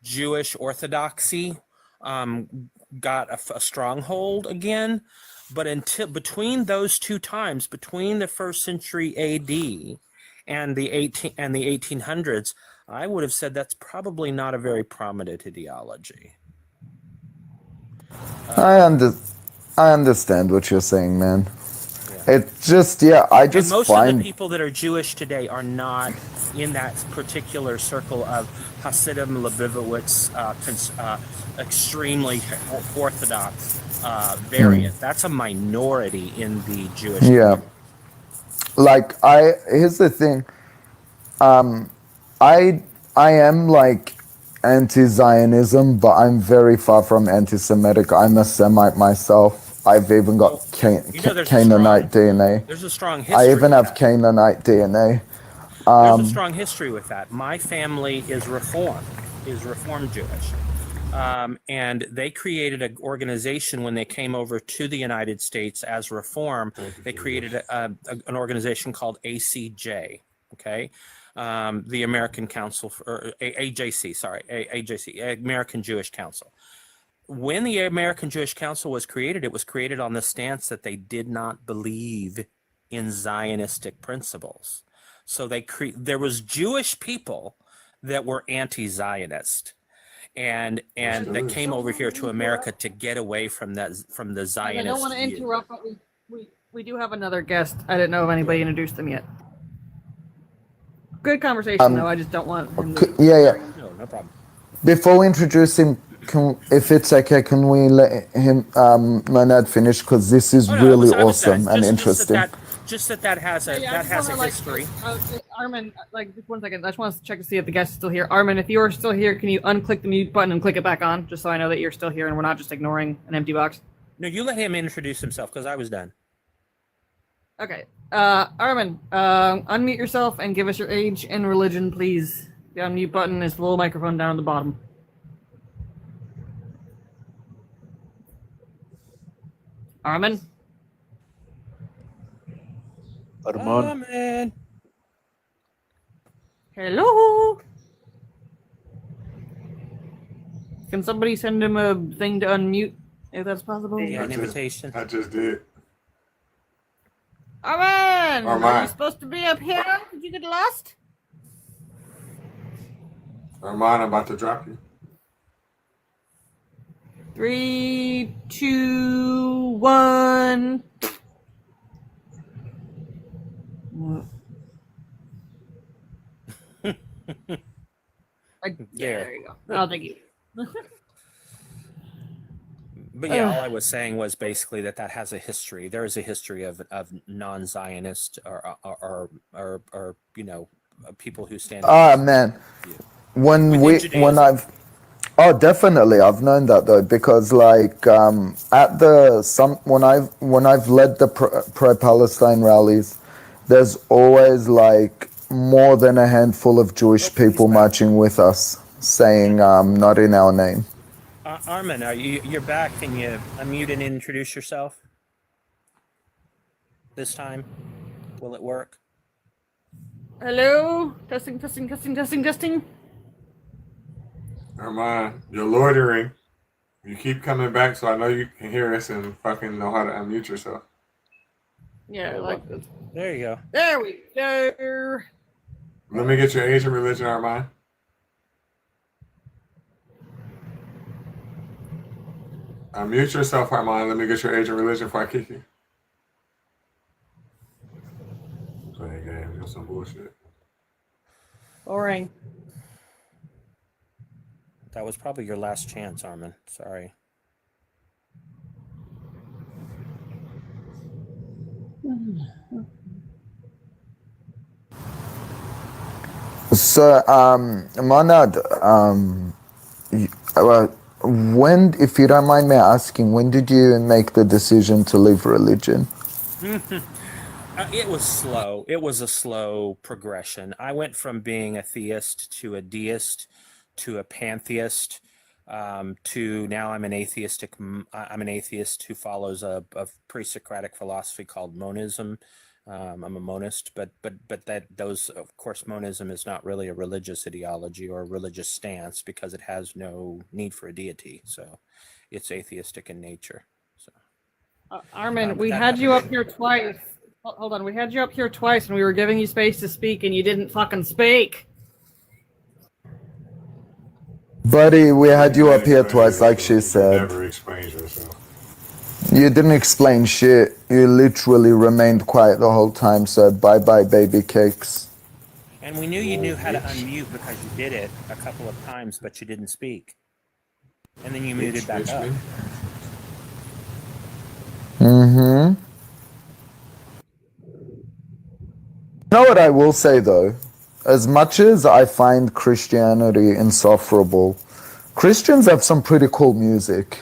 D: Jewish orthodoxy got a stronghold again. But until between those two times, between the 1st century AD and the 1800s, I would have said that's probably not a very prominent ideology.
E: I understand what you're saying, man. Yeah. It's just, I just
D: and most
E: find
D: of the people that are Jewish today are not in that particular circle of Hasidim, Lebovitz, extremely orthodox variant. That's a minority in the Jewish community.
E: Like here's the thing. I am like anti-Zionism, but I'm very far from anti-Semitic. I'm a Semite myself. I've even got Canaanite DNA.
D: There's a strong history.
E: I even have Canaanite DNA.
D: There's a strong history with that. My family is Reformed Jewish. And they created an organization when they came over to the United States as Reform. They created an organization called ACJ, okay? The American Council, or AJC, American Jewish Council. When the American Jewish Council was created, it was created on the stance that they did not believe in Zionistic principles. So there was Jewish people that were anti-Zionist, and that came over here to America to get away from the Zionist.
C: I don't want to
D: view.
C: interrupt, but we do have another guest. I didn't know if anybody introduced them yet. Good conversation, though. I just don't want him to...
E: Yeah.
D: No problem.
E: Before we introduce him, if it's okay, can we let him, Monad, finish? Because this is really awesome and interesting.
D: Just that has a history.
C: Armin, just 1 second. I just want to check to see if the guest is still here. Armin, if you are still here, can you unclick the mute button and click it back on, just so I know that you're still here and we're not just ignoring an empty box?
D: No, you let him introduce himself because I was done.
C: Okay. Armin, unmute yourself and give us your age and religion, please. The unmute button is the little microphone down at the bottom. Armin?
J: Arman.
C: Hello? Can somebody send him a thing to unmute, if that's possible?
D: Yeah, an invitation.
B: I just did.
C: Armin! Are
B: Arman.
C: you supposed to be up here? Did you get lost?
B: Arman, I'm about to drop you.
C: 3, 2, 1. There you go. Oh, thank you.
D: But yeah, all I was saying was basically that has a history. There is a history of non-Zionist or people who stand.
E: Man, when I've definitely I've known that though, because like when I've led the pro-Palestine rallies, there's always like more than a handful of Jewish people marching with us, saying not in our name.
D: Armin, you're back. Can you unmute and introduce yourself? This time, will it work?
C: Hello? Testing.
B: Arman, you're loitering. You keep coming back, so I know you can hear us and fucking know how to unmute yourself.
C: Yeah, like this.
D: There you go.
C: There we go.
B: Let me get your age and religion, Arman. Unmute yourself, Arman. Let me get your age and religion before I kick you. Playing games, you're some bullshit.
C: Boring.
D: That was probably your last chance, Armin. Sorry.
E: So, Monad, when, if you don't mind me asking, when did you make the decision to leave religion?
D: It was slow. It was a slow progression. I went from being a theist to a deist to a pantheist to now I'm an atheist who follows a pre-Socratic philosophy called monism. I'm a monist, but of course, monism is not really a religious ideology or a religious stance because it has no need for a deity. So it's atheistic in nature. So
C: Armin, we had you up here twice. Hold on, we had you up here twice and we were giving you space to speak and you didn't fucking speak.
E: Buddy, we had you up here twice, like she said.
B: Never explained yourself.
E: You didn't explain shit. You literally remained quiet the whole time, said bye-bye, baby cakes.
D: And we knew you knew how to unmute because you did it a couple of times, but you didn't speak. And then you muted back up.
E: Mm-hmm. You know what I will say, though? As much as I find Christianity insufferable, Christians have some pretty cool music.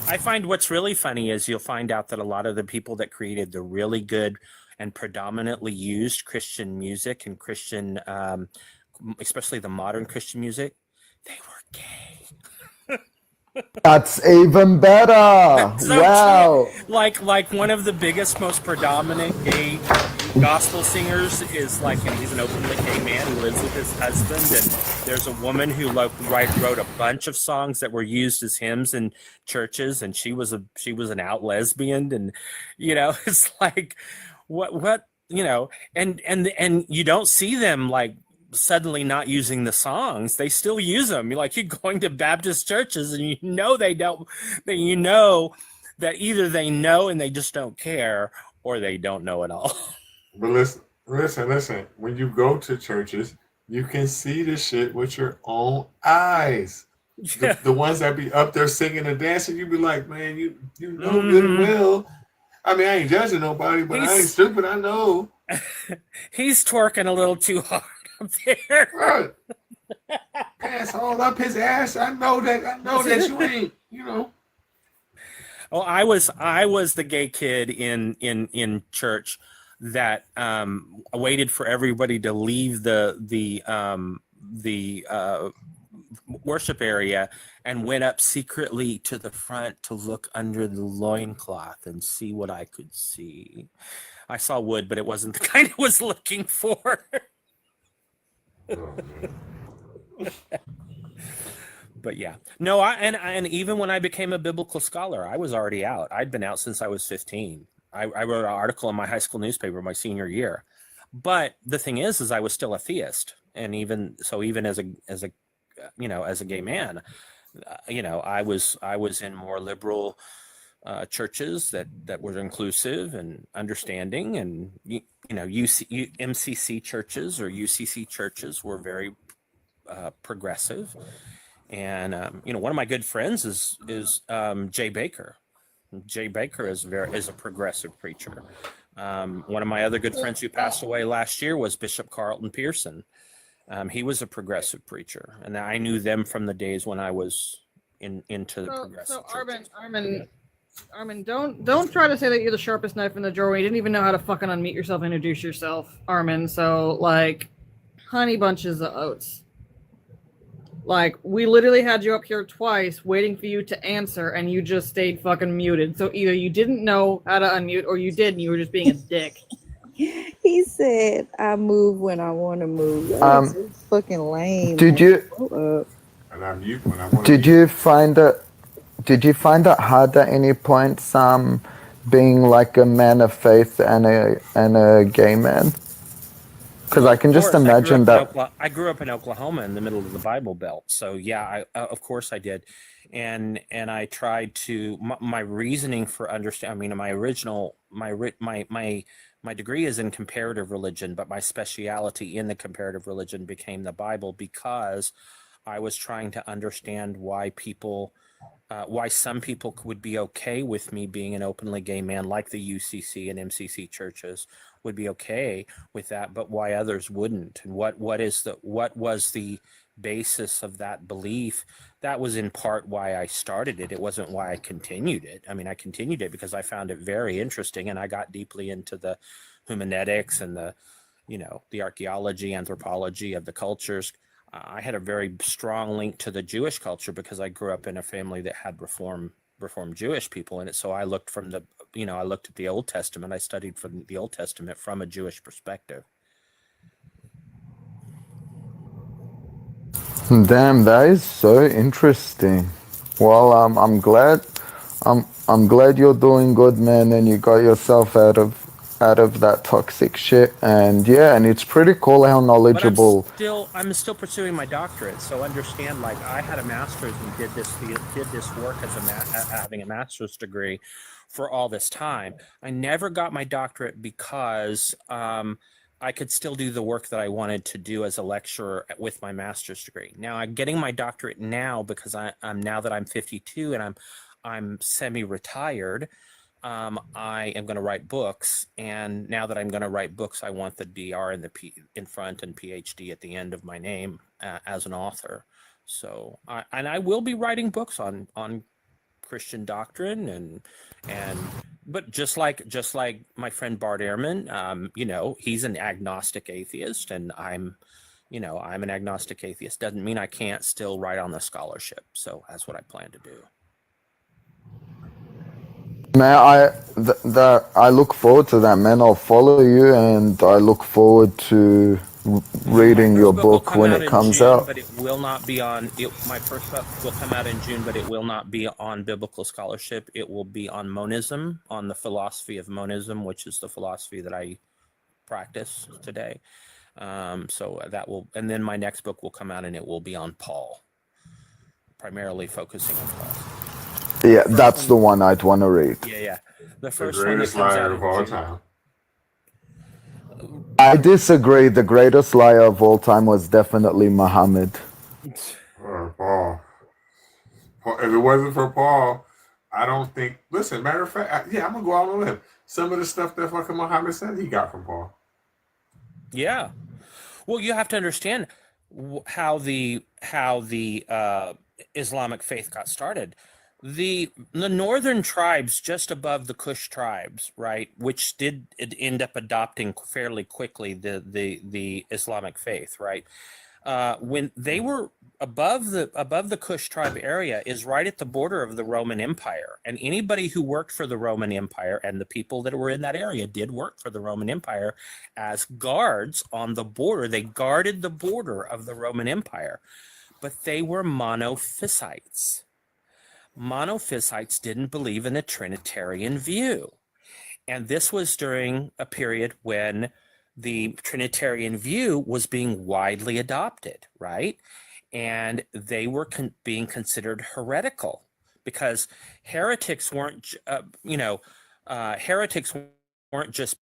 D: I find what's really funny is you'll find out that a lot of the people that created the really good and predominantly used Christian music and Christian, especially the modern Christian music, they were gay.
E: That's even better.
D: So
E: Wow.
D: true. Like one of the biggest, most predominant gay gospel singers is like, and he's an openly gay man who lives with his husband, and there's a woman who wrote a bunch of songs that were used as hymns in churches, and she was an out lesbian, and it's like, what and you don't see them like suddenly not using the songs. They still use them. You're going to Baptist churches and they don't, that either they know and they just don't care, or they don't know at all.
B: But listen. When you go to churches, you can see this shit with your own eyes. The ones that be up there singing and dancing, you be like, man, you know good and well. I mean, I ain't judging nobody, but I ain't stupid. I know.
D: He's twerking a little too hard up there.
B: Right. Pants all up his ass. I know that you ain't,
D: Oh, I was the gay kid in church that waited for everybody to leave the worship area and went up secretly to the front to look under the loincloth and see what I could see. I saw wood, but it wasn't the kind I was looking for. But yeah, no, and even when I became a biblical scholar, I was already out. I'd been out since I was 15. I wrote an article in my high school newspaper my senior year. But the thing is I was still a theist, and even as a gay man, I was in more liberal churches that were inclusive and understanding, and MCC churches or UCC churches were very progressive. And one of my good friends is Jay Baker. Jay Baker is a progressive preacher. One of my other good friends who passed away last year was Bishop Carlton Pearson. He was a progressive preacher, and I knew them from the days when I was into the progressive.
C: So Armin, don't try to say that you're the sharpest knife in the drawer. You didn't even know how to fucking unmute yourself, introduce yourself, Armin. So honey bunches of oats. We literally had you up here twice waiting for you to answer, and you just stayed fucking muted. So either you didn't know how to unmute, or you did, and you were just being a dick.
F: He said, "I move when I want to move." That's fucking lame.
E: Did you?
B: And I mute when I want.
E: Did you find it hard at any point, being like a man of faith and a gay man? Because I can just imagine that.
D: I grew up in Oklahoma in the middle of the Bible Belt, so yeah, of course I did, and I tried to my reasoning for understand. I mean, my degree is in comparative religion, but my speciality in the comparative religion became the Bible, because I was trying to understand why some people would be okay with me being an openly gay man, like the UCC and MCC churches would be okay with that, but why others wouldn't, and what was the basis of that belief. That was in part why I started it. It wasn't why I continued it. I mean, I continued it because I found it very interesting, and I got deeply into the humanetics and the archaeology, anthropology of the cultures. I had a very strong link to the Jewish culture because I grew up in a family that had Reformed Jewish people in it. So I looked I looked at the Old Testament. I studied from the Old Testament from a Jewish perspective.
E: Damn, that is so interesting. Well, I'm glad you're doing good, man, and you got yourself out of that toxic shit. And yeah, and it's pretty cool how knowledgeable.
D: But I'm still pursuing my doctorate. So understand, I had a master's and did this work as having a master's degree for all this time. I never got my doctorate because I could still do the work that I wanted to do as a lecturer with my master's degree. Now I'm getting my doctorate now because I'm now that I'm 52 and I'm semi-retired. I am going to write books, and now that I'm going to write books, I want the DR and the P in front and PhD at the end of my name as an author. So I will be writing books on Christian doctrine but just like my friend Bart Ehrman, he's an agnostic atheist, and I'm an agnostic atheist. Doesn't mean I can't still write on the scholarship. So that's what I plan to do.
E: Man, I look forward to that, man. I'll follow you, and I look forward to reading your
D: Book will
E: book
D: come
E: when
D: out
E: it
D: in
E: comes
D: June,
E: out.
D: but it will not be on. My first book will come out in June, but it will not be on biblical scholarship. It will be on monism, on the philosophy of monism, which is the philosophy that I practice today. So that will, and then my next book will come out, and it will be on Paul, primarily focusing on Paul.
E: Yeah, that's the one I'd want to read.
D: Yeah. The
B: The
D: first one that
B: greatest
D: comes
B: liar
D: out
B: of
D: in
B: all
D: June.
B: time.
E: I disagree. The greatest liar of all time was definitely Muhammad.
B: Paul. If it wasn't for Paul, I don't think. Listen, matter of fact, I'm gonna go out on a limb. Some of the stuff that fucking Muhammad said, he got from Paul.
D: Yeah. Well, you have to understand how the Islamic faith got started. The northern tribes just above the Kush tribes, right, which did end up adopting fairly quickly the Islamic faith, right? When they were above the Kush tribe area is right at the border of the Roman Empire, and anybody who worked for the Roman Empire, and the people that were in that area did work for the Roman Empire as guards on the border. They guarded the border of the Roman Empire, but they were monophysites. Monophysites didn't believe in a Trinitarian view, and this was during a period when the Trinitarian view was being widely adopted, right? And they were being considered heretical, because heretics weren't, heretics weren't just